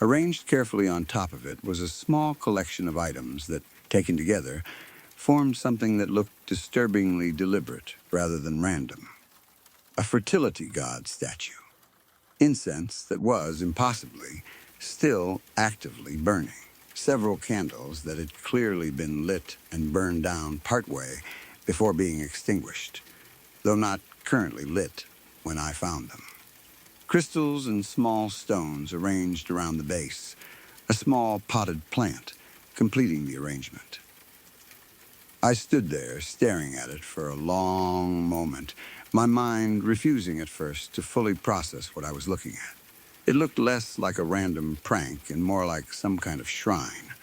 Arranged carefully on top of it was a small collection of items that, taken together, formed something that looked disturbingly deliberate rather than random. A fertility god statue. Incense that was, impossibly, still actively burning. Several candles that had clearly been lit and burned down partway before being extinguished, though not currently lit when I found them. Crystals and small stones arranged around the base, a small potted plant completing the arrangement. I stood there staring at it for a long moment, my mind refusing at first to fully process what I was looking at. It looked less like a random prank and more like some kind of shrine,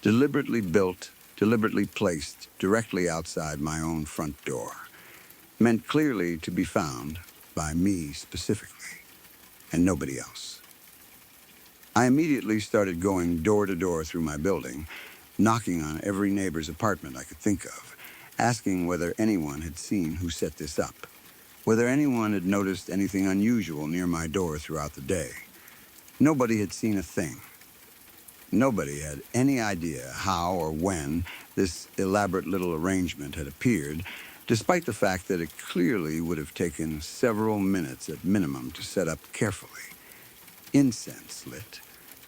deliberately built, deliberately placed directly outside my own front door, meant clearly to be found by me specifically, and nobody else. I immediately started going door to door through my building, knocking on every neighbor's apartment I could think of, asking whether anyone had seen who set this up, whether anyone had noticed anything unusual near my door throughout the day. Nobody had seen a thing. Nobody had any idea how or when this elaborate little arrangement had appeared, despite the fact that it clearly would have taken several minutes at minimum to set up carefully. Incense lit,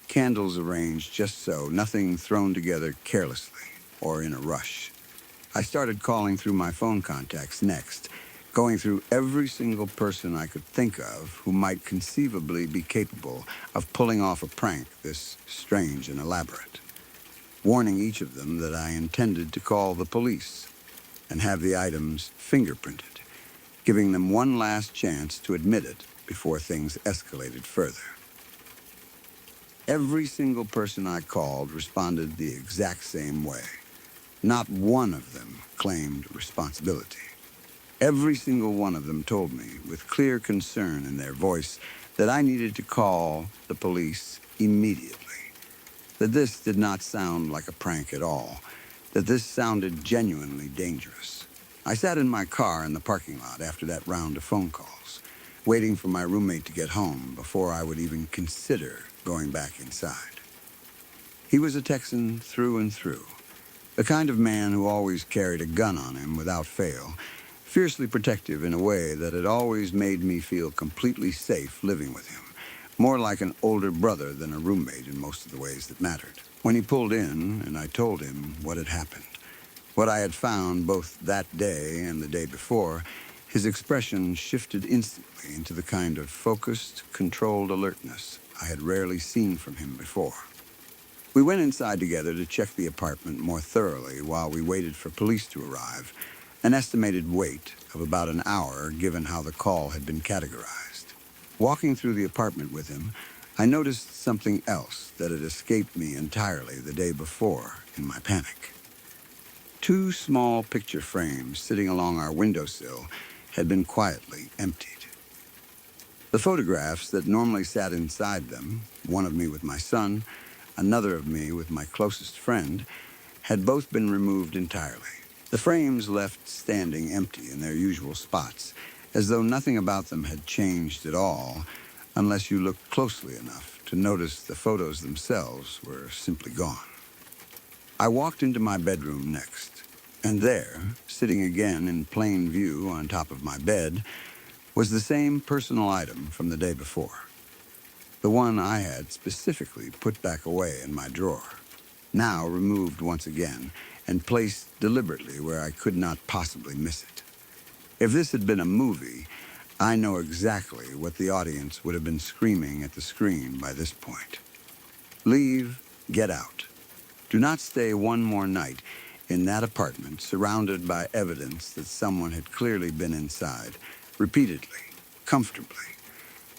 candles arranged just so, nothing thrown together carelessly or in a rush. I started calling through my phone contacts next, going through every single person I could think of who might conceivably be capable of pulling off a prank this strange and elaborate, warning each of them that I intended to call the police and have the items fingerprinted, giving them one last chance to admit it before things escalated further. Every single person I called responded the exact same way. Not one of them claimed responsibility. Every single one of them told me, with clear concern in their voice, that I needed to call the police immediately. That this did not sound like a prank at all. That this sounded genuinely dangerous. I sat in my car in the parking lot after that round of phone calls, waiting for my roommate to get home before I would even consider going back inside. He was a Texan through and through, the kind of man who always carried a gun on him without fail, fiercely protective in a way that had always made me feel completely safe living with him, more like an older brother than a roommate in most of the ways that mattered. When he pulled in and I told him what had happened, what I had found both that day and the day before, his expression shifted instantly into the kind of focused, controlled alertness I had rarely seen from him before. We went inside together to check the apartment more thoroughly while we waited for police to arrive, an estimated wait of about an hour given how the call had been categorized. Walking through the apartment with him, I noticed something else that had escaped me entirely the day before in my panic. Two small picture frames sitting along our windowsill had been quietly emptied. The photographs that normally sat inside them, one of me with my son, another of me with my closest friend, had both been removed entirely. The frames left standing empty in their usual spots, as though nothing about them had changed at all, unless you looked closely enough to notice the photos themselves were simply gone. I walked into my bedroom next, and there, sitting again in plain view on top of my bed, was the same personal item from the day before. The one I had specifically put back away in my drawer, now removed once again and placed deliberately where I could not possibly miss it. If this had been a movie, I know exactly what the audience would have been screaming at the screen by this point. Leave, get out. Do not stay one more night in that apartment surrounded by evidence that someone had clearly been inside, repeatedly, comfortably,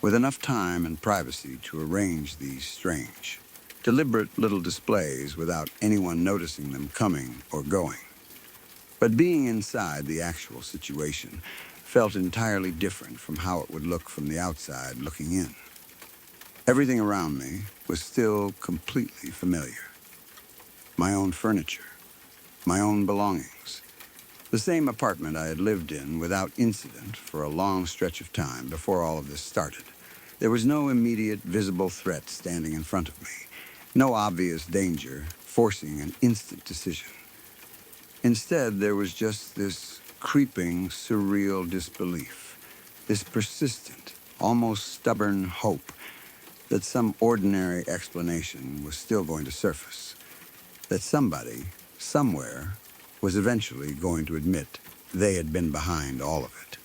with enough time and privacy to arrange these strange, deliberate little displays without anyone noticing them coming or going. But being inside the actual situation felt entirely different from how it would look from the outside looking in. Everything around me was still completely familiar. My own furniture, my own belongings, the same apartment I had lived in without incident for a long stretch of time before all of this started. There was no immediate visible threat standing in front of me, no obvious danger forcing an instant decision. Instead, there was just this creeping, surreal disbelief, this persistent, almost stubborn hope that some ordinary explanation was still going to surface, that somebody, somewhere, was eventually going to admit they had been behind all of it.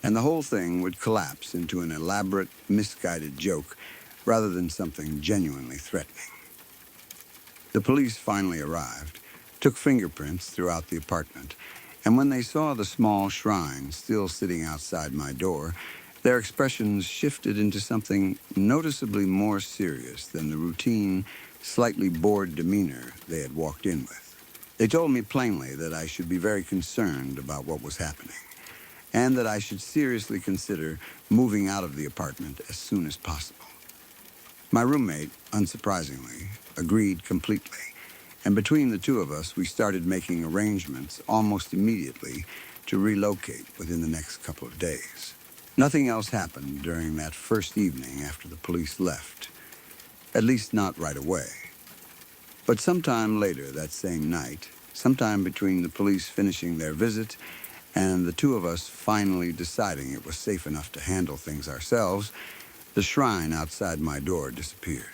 And the whole thing would collapse into an elaborate, misguided joke rather than something genuinely threatening. The police finally arrived, took fingerprints throughout the apartment, and when they saw the small shrine still sitting outside my door, their expressions shifted into something noticeably more serious than the routine, slightly bored demeanor they had walked in with. They told me plainly that I should be very concerned about what was happening, and that I should seriously consider moving out of the apartment as soon as possible. My roommate, unsurprisingly, agreed completely, and between the two of us, we started making arrangements almost immediately to relocate within the next couple of days. Nothing else happened during that first evening after the police left, at least not right away. But sometime later that same night, sometime between the police finishing their visit and the two of us finally deciding it was safe enough to handle things ourselves, the shrine outside my door disappeared.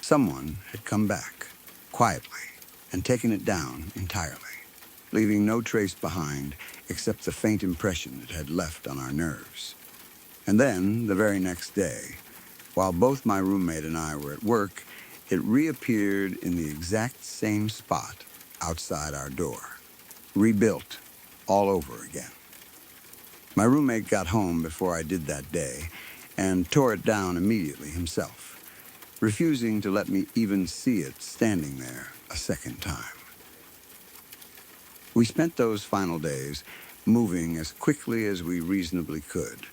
Someone had come back, quietly, and taken it down entirely, leaving no trace behind except the faint impression it had left on our nerves. And then, the very next day, while both my roommate and I were at work, it reappeared in the exact same spot outside our door, rebuilt all over again. My roommate got home before I did that day and tore it down immediately himself, refusing to let me even see it standing there a second time. We spent those final days moving as quickly as we reasonably could,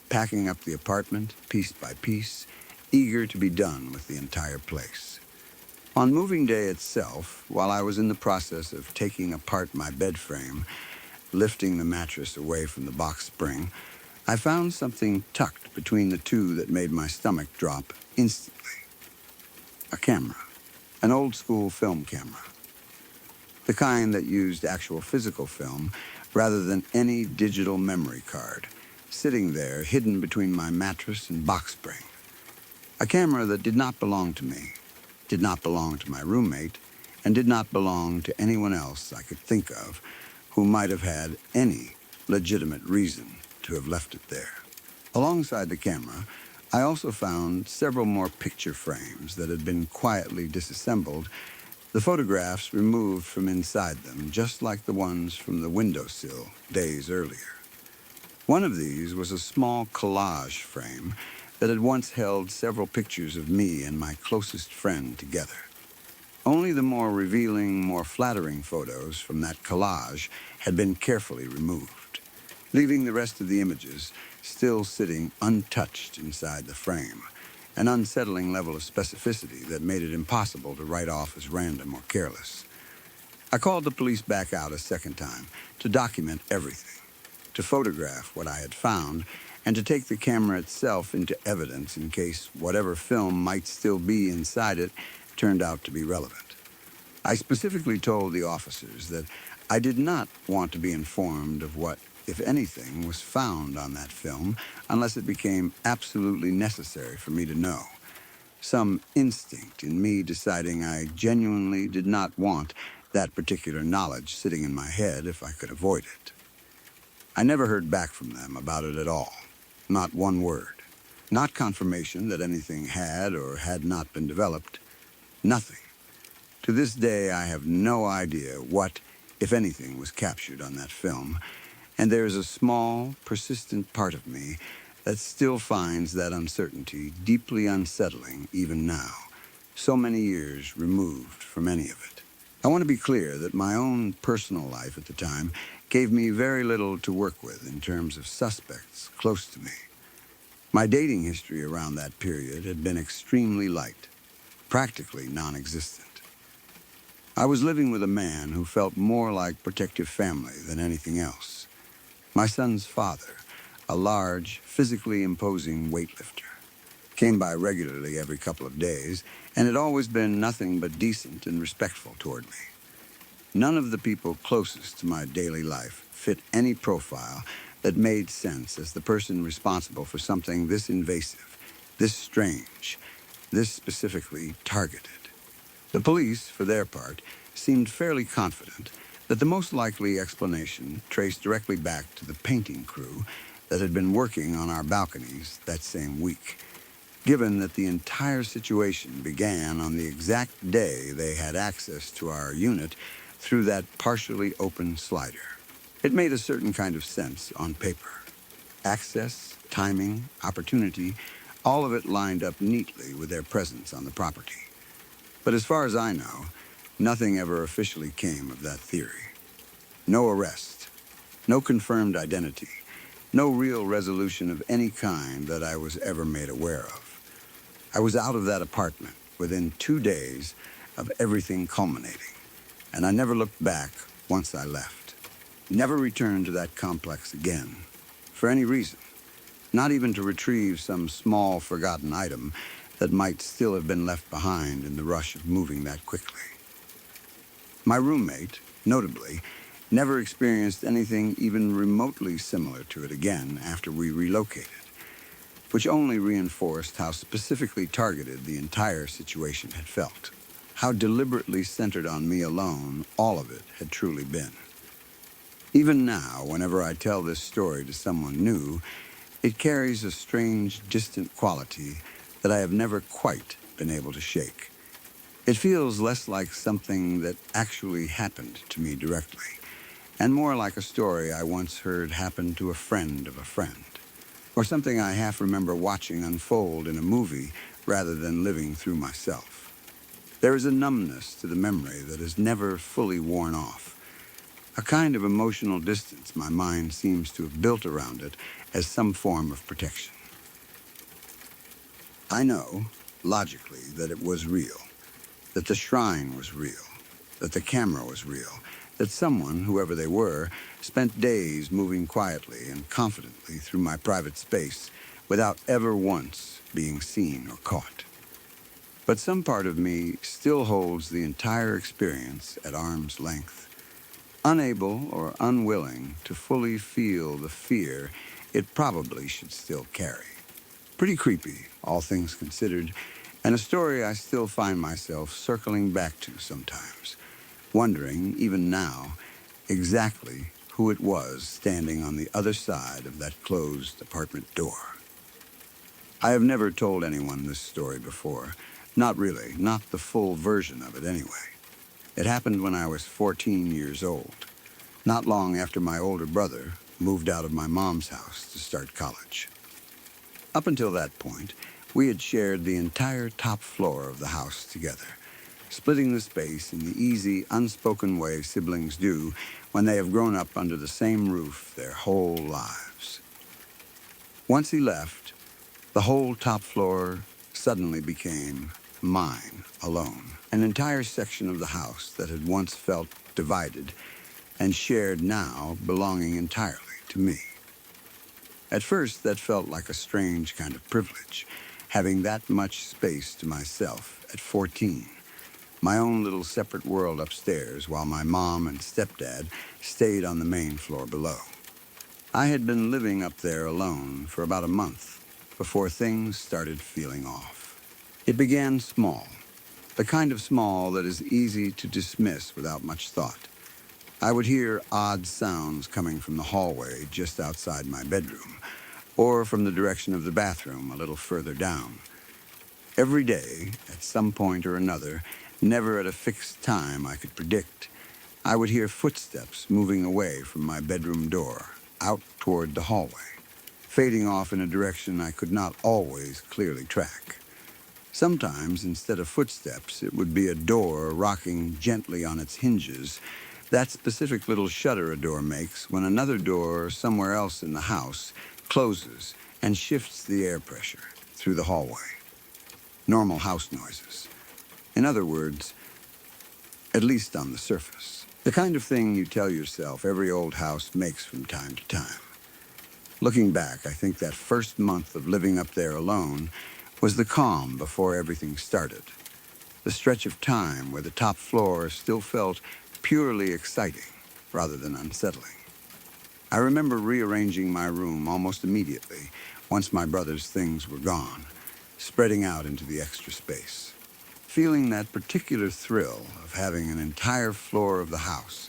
packing up the apartment piece by piece, eager to be done with the entire place. On moving day itself, while I was in the process of taking apart my bed frame, lifting the mattress away from the box spring, I found something tucked between the two that made my stomach drop instantly. A camera, an old-school film camera. The kind that used actual physical film rather than any digital memory card, sitting there hidden between my mattress and box spring. A camera that did not belong to me, did not belong to my roommate, and did not belong to anyone else I could think of who might have had any legitimate reason to have left it there. Alongside the camera, I also found several more picture frames that had been quietly disassembled, the photographs removed from inside them, just like the ones from the windowsill days earlier. One of these was a small collage frame that had once held several pictures of me and my closest friend together. Only the more revealing, more flattering photos from that collage had been carefully removed, leaving the rest of the images still sitting untouched inside the frame, an unsettling level of specificity that made it impossible to write off as random or careless. I called the police back out a second time to document everything, to photograph what I had found, and to take the camera itself into evidence in case whatever film might still be inside it turned out to be relevant. I specifically told the officers that I did not want to be informed of what, if anything, was found on that film unless it became absolutely necessary for me to know. Some instinct in me deciding I genuinely did not want that particular knowledge sitting in my head if I could avoid it. I never heard back from them about it at all. Not one word. Not confirmation that anything had or had not been developed. Nothing. To this day, I have no idea what, if anything, was captured on that film, and there is a small, persistent part of me that still finds that uncertainty deeply unsettling even now, so many years removed from any of it. I want to be clear that my own personal life at the time gave me very little to work with in terms of suspects close to me. My dating history around that period had been extremely light, practically non-existent. I was living with a man who felt more like protective family than anything else. My son's father, a large, physically imposing weightlifter, came by regularly every couple of days and had always been nothing but decent and respectful toward me. None of the people closest to my daily life fit any profile that made sense as the person responsible for something this invasive, this strange, this specifically targeted. The police, for their part, seemed fairly confident that the most likely explanation traced directly back to the painting crew that had been working on our balconies that same week, given that the entire situation began on the exact day they had access to our unit through that partially open slider. It made a certain kind of sense on paper. Access, timing, opportunity, all of it lined up neatly with their presence on the property. But as far as I know, nothing ever officially came of that theory. No arrest, no confirmed identity, no real resolution of any kind that I was ever made aware of. I was out of that apartment within 2 days of everything culminating, and I never looked back once I left. Never returned to that complex again, for any reason, not even to retrieve some small forgotten item that might still have been left behind in the rush of moving that quickly. My roommate, notably, never experienced anything even remotely similar to it again after we relocated, which only reinforced how specifically targeted the entire situation had felt, how deliberately centered on me alone all of it had truly been. Even now, whenever I tell this story to someone new, it carries a strange, distant quality that I have never quite been able to shake. It feels less like something that actually happened to me directly, and more like a story I once heard happen to a friend of a friend, or something I half remember watching unfold in a movie rather than living through myself. There is a numbness to the memory that has never fully worn off, a kind of emotional distance my mind seems to have built around it as some form of protection. I know, logically, that it was real, that the shrine was real, that the camera was real, that someone, whoever they were, spent days moving quietly and confidently through my private space without ever once being seen or caught. But some part of me still holds the entire experience at arm's length, unable or unwilling to fully feel the fear it probably should still carry. Pretty creepy, all things considered, and a story I still find myself circling back to sometimes, wondering, even now, exactly who it was standing on the other side of that closed apartment door. I have never told anyone this story before. Not really, not the full version of it anyway. It happened when I was 14 years old, not long after my older brother moved out of my mom's house to start college. Up until that point, we had shared the entire top floor of the house together, splitting the space in the easy, unspoken way siblings do when they have grown up under the same roof their whole lives. Once he left, the whole top floor suddenly became mine alone, an entire section of the house that had once felt divided and shared now belonging entirely to me. At first, that felt like a strange kind of privilege, having that much space to myself at 14, my own little separate world upstairs while my mom and stepdad stayed on the main floor below. I had been living up there alone for about a month before things started feeling off. It began small, the kind of small that is easy to dismiss without much thought. I would hear odd sounds coming from the hallway just outside my bedroom, or from the direction of the bathroom a little further down. Every day, at some point or another, never at a fixed time I could predict, I would hear footsteps moving away from my bedroom door, out toward the hallway. fading off in a direction I could not always clearly track. Sometimes, instead of footsteps, it would be a door rocking gently on its hinges, that specific little shudder a door makes when another door somewhere else in the house closes and shifts the air pressure through the hallway. Normal house noises. In other words, at least on the surface. The kind of thing you tell yourself every old house makes from time to time. Looking back, I think that first month of living up there alone was the calm before everything started. The stretch of time where the top floor still felt purely exciting rather than unsettling. I remember rearranging my room almost immediately once my brother's things were gone, spreading out into the extra space. Feeling that particular thrill of having an entire floor of the house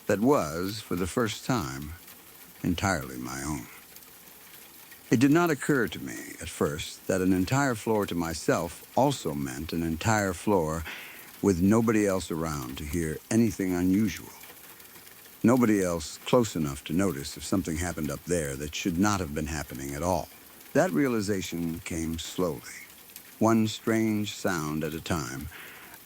that was, for the first time, entirely my own. It did not occur to me at first that an entire floor to myself also meant an entire floor with nobody else around to hear anything unusual. Nobody else close enough to notice if something happened up there that should not have been happening at all. That realization came slowly, one strange sound at a time,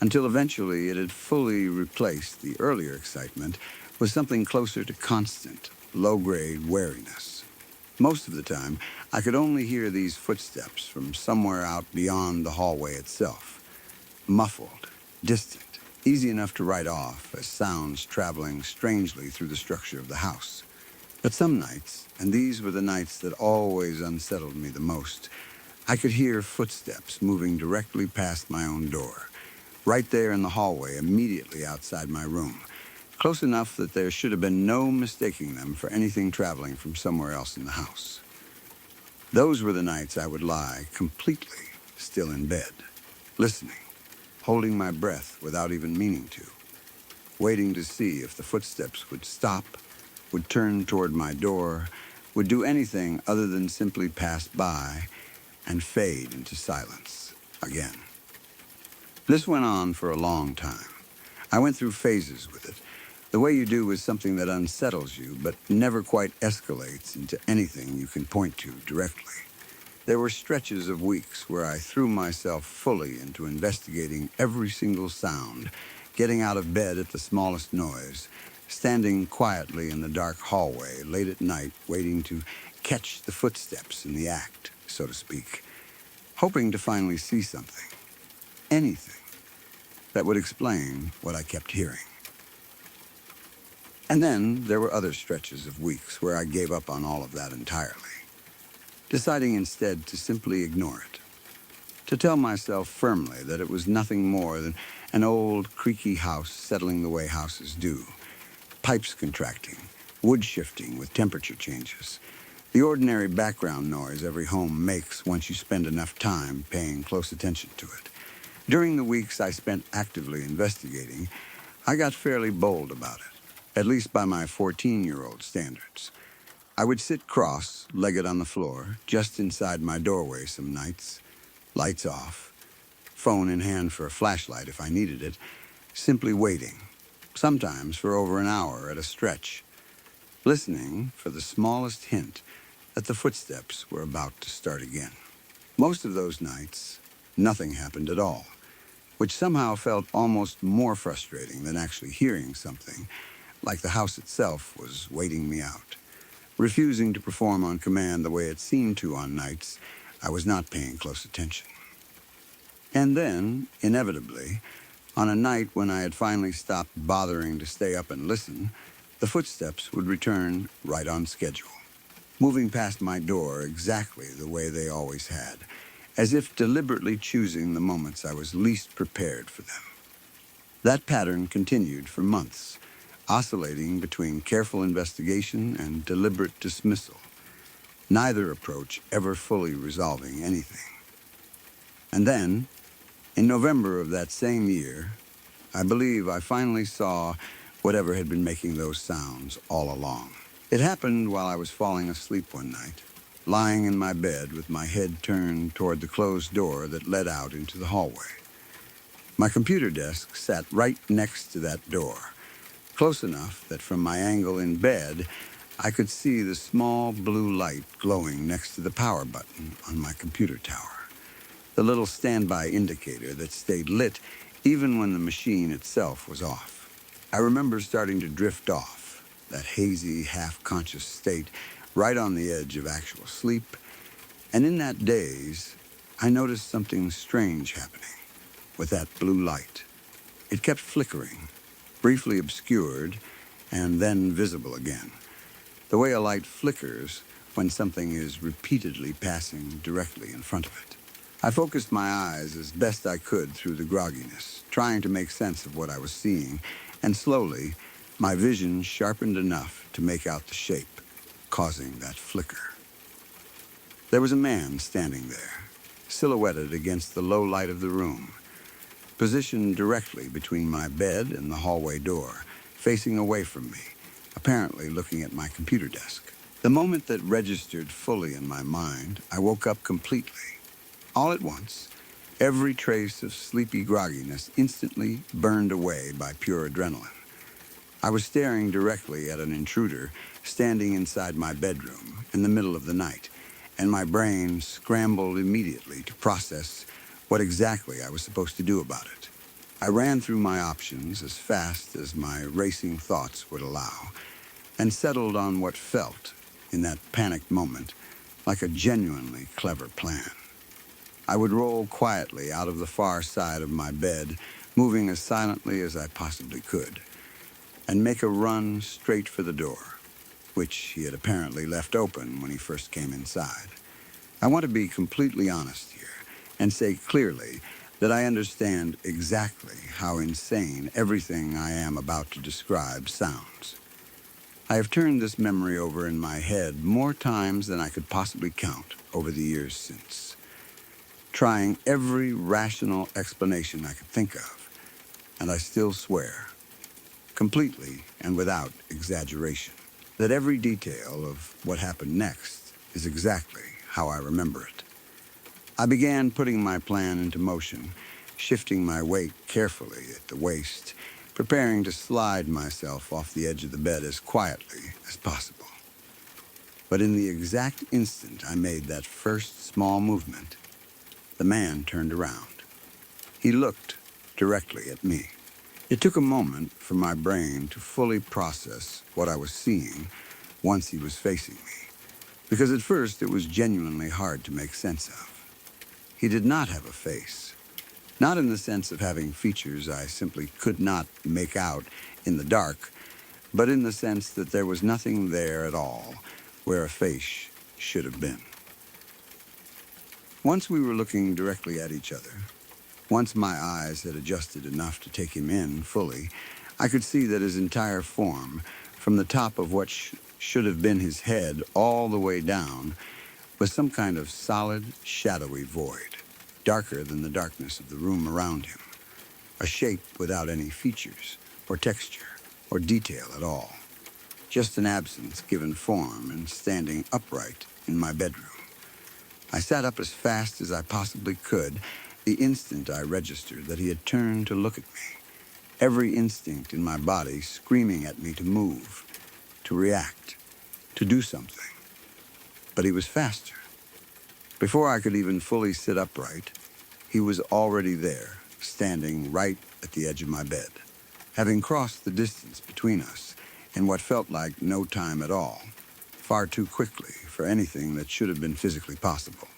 until eventually it had fully replaced the earlier excitement with something closer to constant, low-grade wariness. Most of the time, I could only hear these footsteps from somewhere out beyond the hallway itself, muffled, distant, easy enough to write off as sounds traveling strangely through the structure of the house. But some nights, and these were the nights that always unsettled me the most, I could hear footsteps moving directly past my own door, right there in the hallway immediately outside my room, close enough that there should have been no mistaking them for anything traveling from somewhere else in the house. Those were the nights I would lie completely still in bed, listening, holding my breath without even meaning to, waiting to see if the footsteps would stop, would turn toward my door, would do anything other than simply pass by and fade into silence again. This went on for a long time. I went through phases with it, the way you do with something that unsettles you but never quite escalates into anything you can point to directly. There were stretches of weeks where I threw myself fully into investigating every single sound, getting out of bed at the smallest noise, standing quietly in the dark hallway late at night waiting to catch the footsteps in the act, so to speak, hoping to finally see something, anything, that would explain what I kept hearing. And then there were other stretches of weeks where I gave up on all of that entirely, deciding instead to simply ignore it, to tell myself firmly that it was nothing more than an old, creaky house settling the way houses do, pipes contracting, wood shifting with temperature changes, the ordinary background noise every home makes once you spend enough time paying close attention to it. During the weeks I spent actively investigating, I got fairly bold about it, at least by my 14-year-old standards. I would sit cross-legged on the floor, just inside my doorway some nights, lights off, phone in hand for a flashlight if I needed it, simply waiting, sometimes for over an hour at a stretch, listening for the smallest hint that the footsteps were about to start again. Most of those nights, nothing happened at all, which somehow felt almost more frustrating than actually hearing something, like the house itself was waiting me out, refusing to perform on command the way it seemed to on nights I was not paying close attention. And then, inevitably, on a night when I had finally stopped bothering to stay up and listen, the footsteps would return right on schedule, moving past my door exactly the way they always had, as if deliberately choosing the moments I was least prepared for them. That pattern continued for months, oscillating between careful investigation and deliberate dismissal, neither approach ever fully resolving anything. And then, in November of that same year, I believe I finally saw whatever had been making those sounds all along. It happened while I was falling asleep one night, lying in my bed with my head turned toward the closed door that led out into the hallway. My computer desk sat right next to that door, close enough that from my angle in bed, I could see the small blue light glowing next to the power button on my computer tower, the little standby indicator that stayed lit even when the machine itself was off. I remember starting to drift off, that hazy, half-conscious state, right on the edge of actual sleep, and in that daze, I noticed something strange happening with that blue light. It kept flickering, briefly obscured, and then visible again, the way a light flickers when something is repeatedly passing directly in front of it. I focused my eyes as best I could through the grogginess, trying to make sense of what I was seeing, and slowly, my vision sharpened enough to make out the shape, causing that flicker. There was a man standing there, silhouetted against the low light of the room, positioned directly between my bed and the hallway door, facing away from me, apparently looking at my computer desk. The moment that registered fully in my mind, I woke up completely. All at once, every trace of sleepy grogginess instantly burned away by pure adrenaline. I was staring directly at an intruder standing inside my bedroom in the middle of the night, and my brain scrambled immediately to process what exactly I was supposed to do about it. I ran through my options as fast as my racing thoughts would allow, and settled on what felt, in that panicked moment, like a genuinely clever plan. I would roll quietly out of the far side of my bed, moving as silently as I possibly could, and make a run straight for the door, which he had apparently left open when he first came inside. I want to be completely honest here and say clearly that I understand exactly how insane everything I am about to describe sounds. I have turned this memory over in my head more times than I could possibly count over the years since, trying every rational explanation I could think of, and I still swear, completely and without exaggeration, that every detail of what happened next is exactly how I remember it. I began putting my plan into motion, shifting my weight carefully at the waist, preparing to slide myself off the edge of the bed as quietly as possible. But in the exact instant I made that first small movement, the man turned around. He looked directly at me. It took a moment for my brain to fully process what I was seeing once he was facing me, because at first it was genuinely hard to make sense of. He did not have a face, not in the sense of having features I simply could not make out in the dark, but in the sense that there was nothing there at all where a face should have been. Once we were looking directly at each other, once my eyes had adjusted enough to take him in fully, I could see that his entire form, from the top of what should have been his head all the way down, was some kind of solid, shadowy void, darker than the darkness of the room around him, a shape without any features or texture or detail at all, just an absence given form and standing upright in my bedroom. I sat up as fast as I possibly could the instant I registered that he had turned to look at me, every instinct in my body screaming at me to move, to react, to do something. But he was faster. Before I could even fully sit upright, he was already there, standing right at the edge of my bed, having crossed the distance between us in what felt like no time at all, far too quickly for anything that should have been physically possible.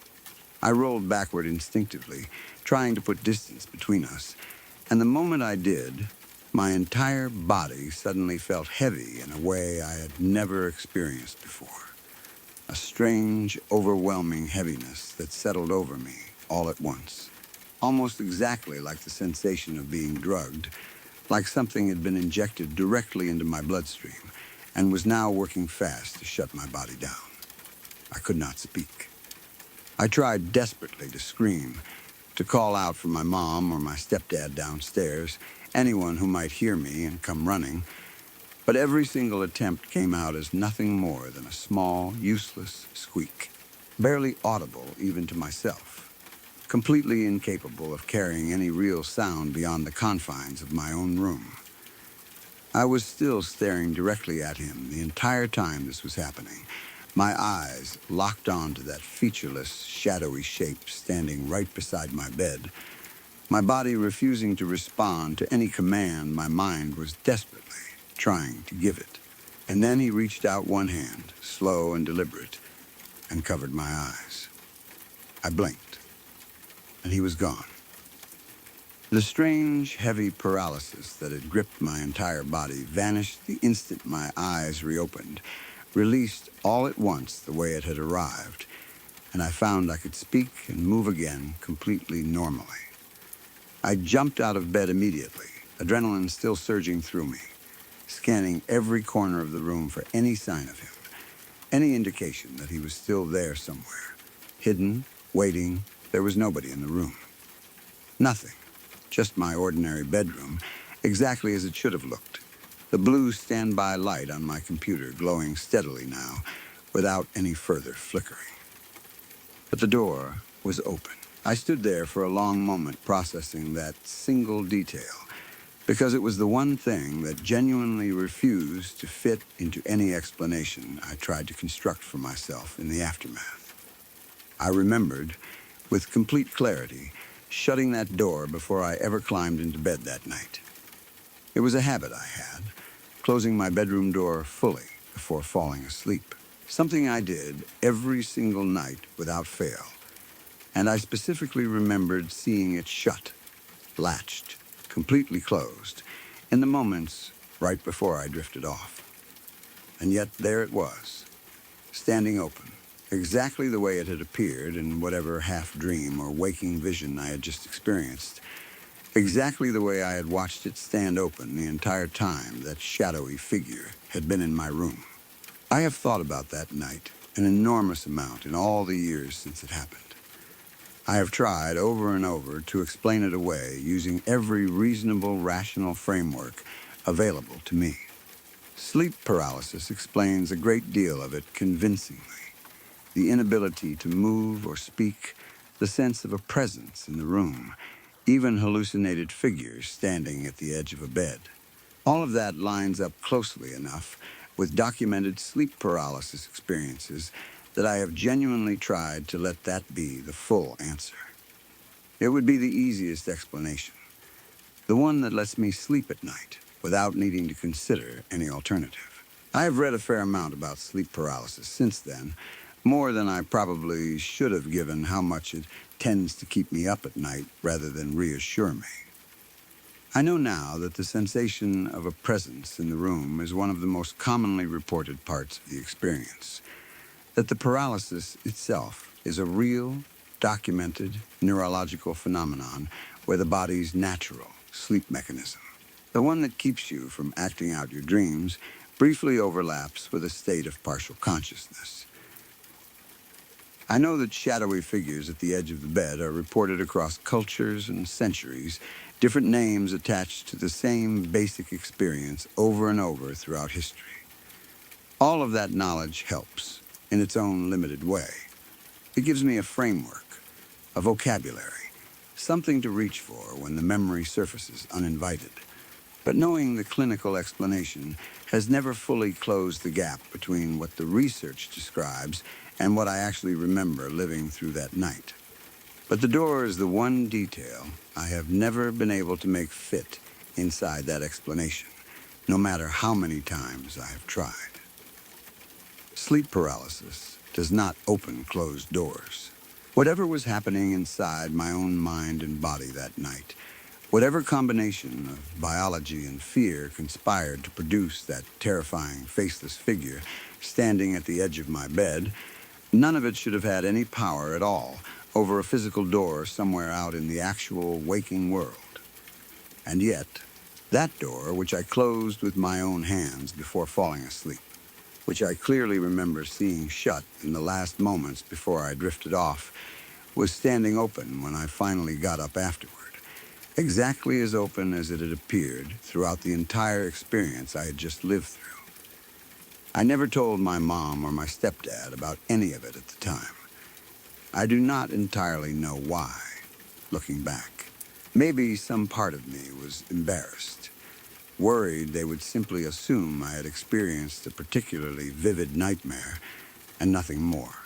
I rolled backward instinctively, trying to put distance between us, and the moment I did, my entire body suddenly felt heavy in a way I had never experienced before. A strange, overwhelming heaviness that settled over me all at once, almost exactly like the sensation of being drugged, like something had been injected directly into my bloodstream and was now working fast to shut my body down. I could not speak. I tried desperately to scream, to call out for my mom or my stepdad downstairs, anyone who might hear me and come running, but every single attempt came out as nothing more than a small, useless squeak, barely audible even to myself, completely incapable of carrying any real sound beyond the confines of my own room. I was still staring directly at him the entire time this was happening, my eyes locked onto that featureless, shadowy shape standing right beside my bed, my body refusing to respond to any command my mind was desperately trying to give it. And then he reached out one hand, slow and deliberate, and covered my eyes. I blinked, and he was gone. The strange, heavy paralysis that had gripped my entire body vanished the instant my eyes reopened, released all at once the way it had arrived, and I found I could speak and move again completely normally. I jumped out of bed immediately, adrenaline still surging through me, scanning every corner of the room for any sign of him, any indication that he was still there somewhere. Hidden, waiting, there was nobody in the room. Nothing. Just my ordinary bedroom, exactly as it should have looked. The blue standby light on my computer glowing steadily now, without any further flickering. But the door was open. I stood there for a long moment processing that single detail, because it was the one thing that genuinely refused to fit into any explanation I tried to construct for myself in the aftermath. I remembered, with complete clarity, shutting that door before I ever climbed into bed that night. It was a habit I had, closing my bedroom door fully before falling asleep, something I did every single night without fail, and I specifically remembered seeing it shut, latched, completely closed, in the moments right before I drifted off. And yet there it was, standing open, exactly the way it had appeared in whatever half-dream or waking vision I had just experienced, exactly the way I had watched it stand open the entire time that shadowy figure had been in my room. I have thought about that night an enormous amount in all the years since it happened. I have tried over and over to explain it away using every reasonable, rational framework available to me. Sleep paralysis explains a great deal of it convincingly. The inability to move or speak, the sense of a presence in the room, even hallucinated figures standing at the edge of a bed. All of that lines up closely enough with documented sleep paralysis experiences that I have genuinely tried to let that be the full answer. It would be the easiest explanation, the one that lets me sleep at night without needing to consider any alternative. I have read a fair amount about sleep paralysis since then, more than I probably should have given how much it tends to keep me up at night rather than reassure me. I know now that the sensation of a presence in the room is one of the most commonly reported parts of the experience, that the paralysis itself is a real, documented neurological phenomenon where the body's natural sleep mechanism, the one that keeps you from acting out your dreams, briefly overlaps with a state of partial consciousness. I know that shadowy figures at the edge of the bed are reported across cultures and centuries, different names attached to the same basic experience over and over throughout history. All of that knowledge helps, in its own limited way. It gives me a framework, a vocabulary, something to reach for when the memory surfaces uninvited. But knowing the clinical explanation has never fully closed the gap between what the research describes and what I actually remember living through that night. But the door is the one detail I have never been able to make fit inside that explanation, no matter how many times I have tried. Sleep paralysis does not open closed doors. Whatever was happening inside my own mind and body that night, whatever combination of biology and fear conspired to produce that terrifying, faceless figure standing at the edge of my bed, none of it should have had any power at all over a physical door somewhere out in the actual waking world. And yet, that door, which I closed with my own hands before falling asleep, which I clearly remember seeing shut in the last moments before I drifted off, was standing open when I finally got up afterward, exactly as open as it had appeared throughout the entire experience I had just lived through. I never told my mom or my stepdad about any of it at the time. I do not entirely know why, looking back. Maybe some part of me was embarrassed. worried they would simply assume I had experienced a particularly vivid nightmare and nothing more.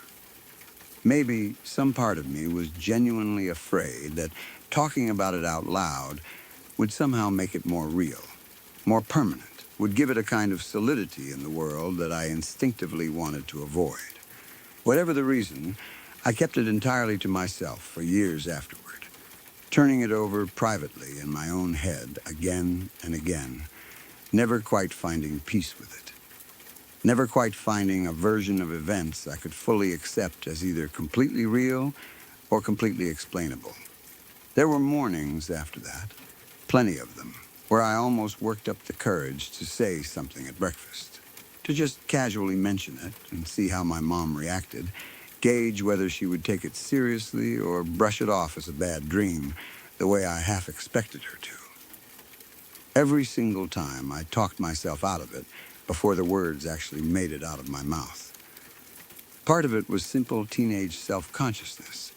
Maybe some part of me was genuinely afraid that talking about it out loud would somehow make it more real, more permanent, would give it a kind of solidity in the world that I instinctively wanted to avoid. Whatever the reason, I kept it entirely to myself for years afterward, turning it over privately in my own head again and again, never quite finding peace with it. Never quite finding a version of events I could fully accept as either completely real or completely explainable. There were mornings after that, plenty of them, where I almost worked up the courage to say something at breakfast, to just casually mention it and see how my mom reacted, gauge whether she would take it seriously or brush it off as a bad dream, the way I half expected her to. Every single time I talked myself out of it before the words actually made it out of my mouth. Part of it was simple teenage self-consciousness,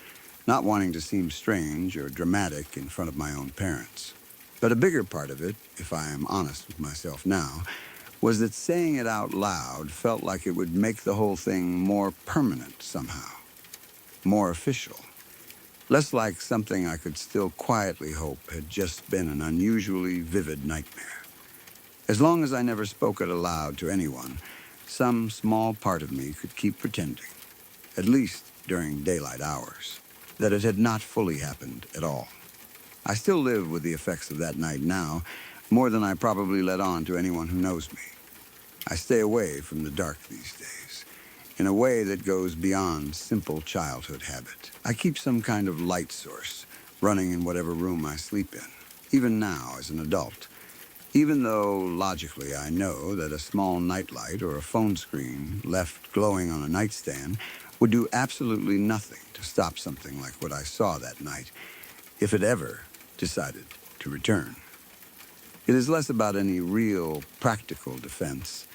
not wanting to seem strange or dramatic in front of my own parents. But a bigger part of it, if I am honest with myself now, was that saying it out loud felt like it would make the whole thing more permanent somehow, more official, less like something I could still quietly hope had just been an unusually vivid nightmare. As long as I never spoke it aloud to anyone, some small part of me could keep pretending, at least during daylight hours, that it had not fully happened at all. I still live with the effects of that night now, more than I probably let on to anyone who knows me. I stay away from the dark these days, in a way that goes beyond simple childhood habit. I keep some kind of light source running in whatever room I sleep in, even now as an adult. Even though, logically, I know that a small nightlight or a phone screen left glowing on a nightstand would do absolutely nothing to stop something like what I saw that night, if it ever decided to return. It is less about any real, practical defense,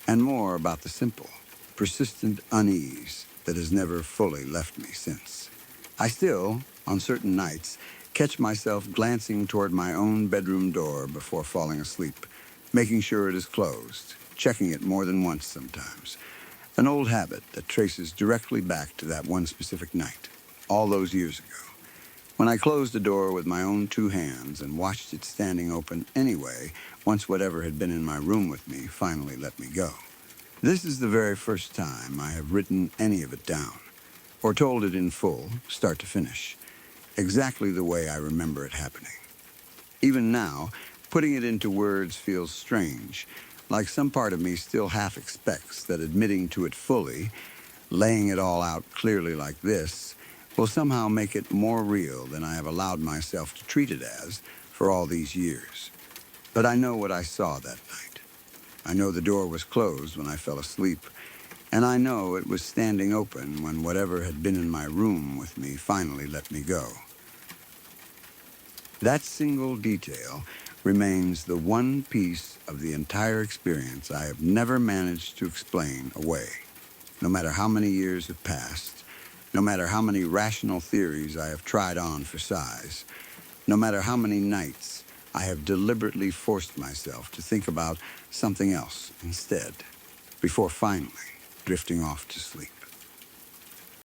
and more about the simple, persistent unease that has never fully left me since. I still, on certain nights, catch myself glancing toward my own bedroom door before falling asleep, making sure it is closed, checking it more than once sometimes. An old habit that traces directly back to that one specific night, all those years ago, when I closed the door with my own two hands and watched it standing open anyway, once whatever had been in my room with me finally let me go. This is the very first time I have written any of it down, or told it in full, start to finish, exactly the way I remember it happening. Even now, putting it into words feels strange, like some part of me still half expects that admitting to it fully, laying it all out clearly like this, will somehow make it more real than I have allowed myself to treat it as for all these years. But I know what I saw that night. I know the door was closed when I fell asleep, and I know it was standing open when whatever had been in my room with me finally let me go. That single detail remains the one piece of the entire experience I have never managed to explain away, no matter how many years have passed, no matter how many rational theories I have tried on for size, no matter how many nights I have deliberately forced myself to think about something else instead, before finally drifting off to sleep.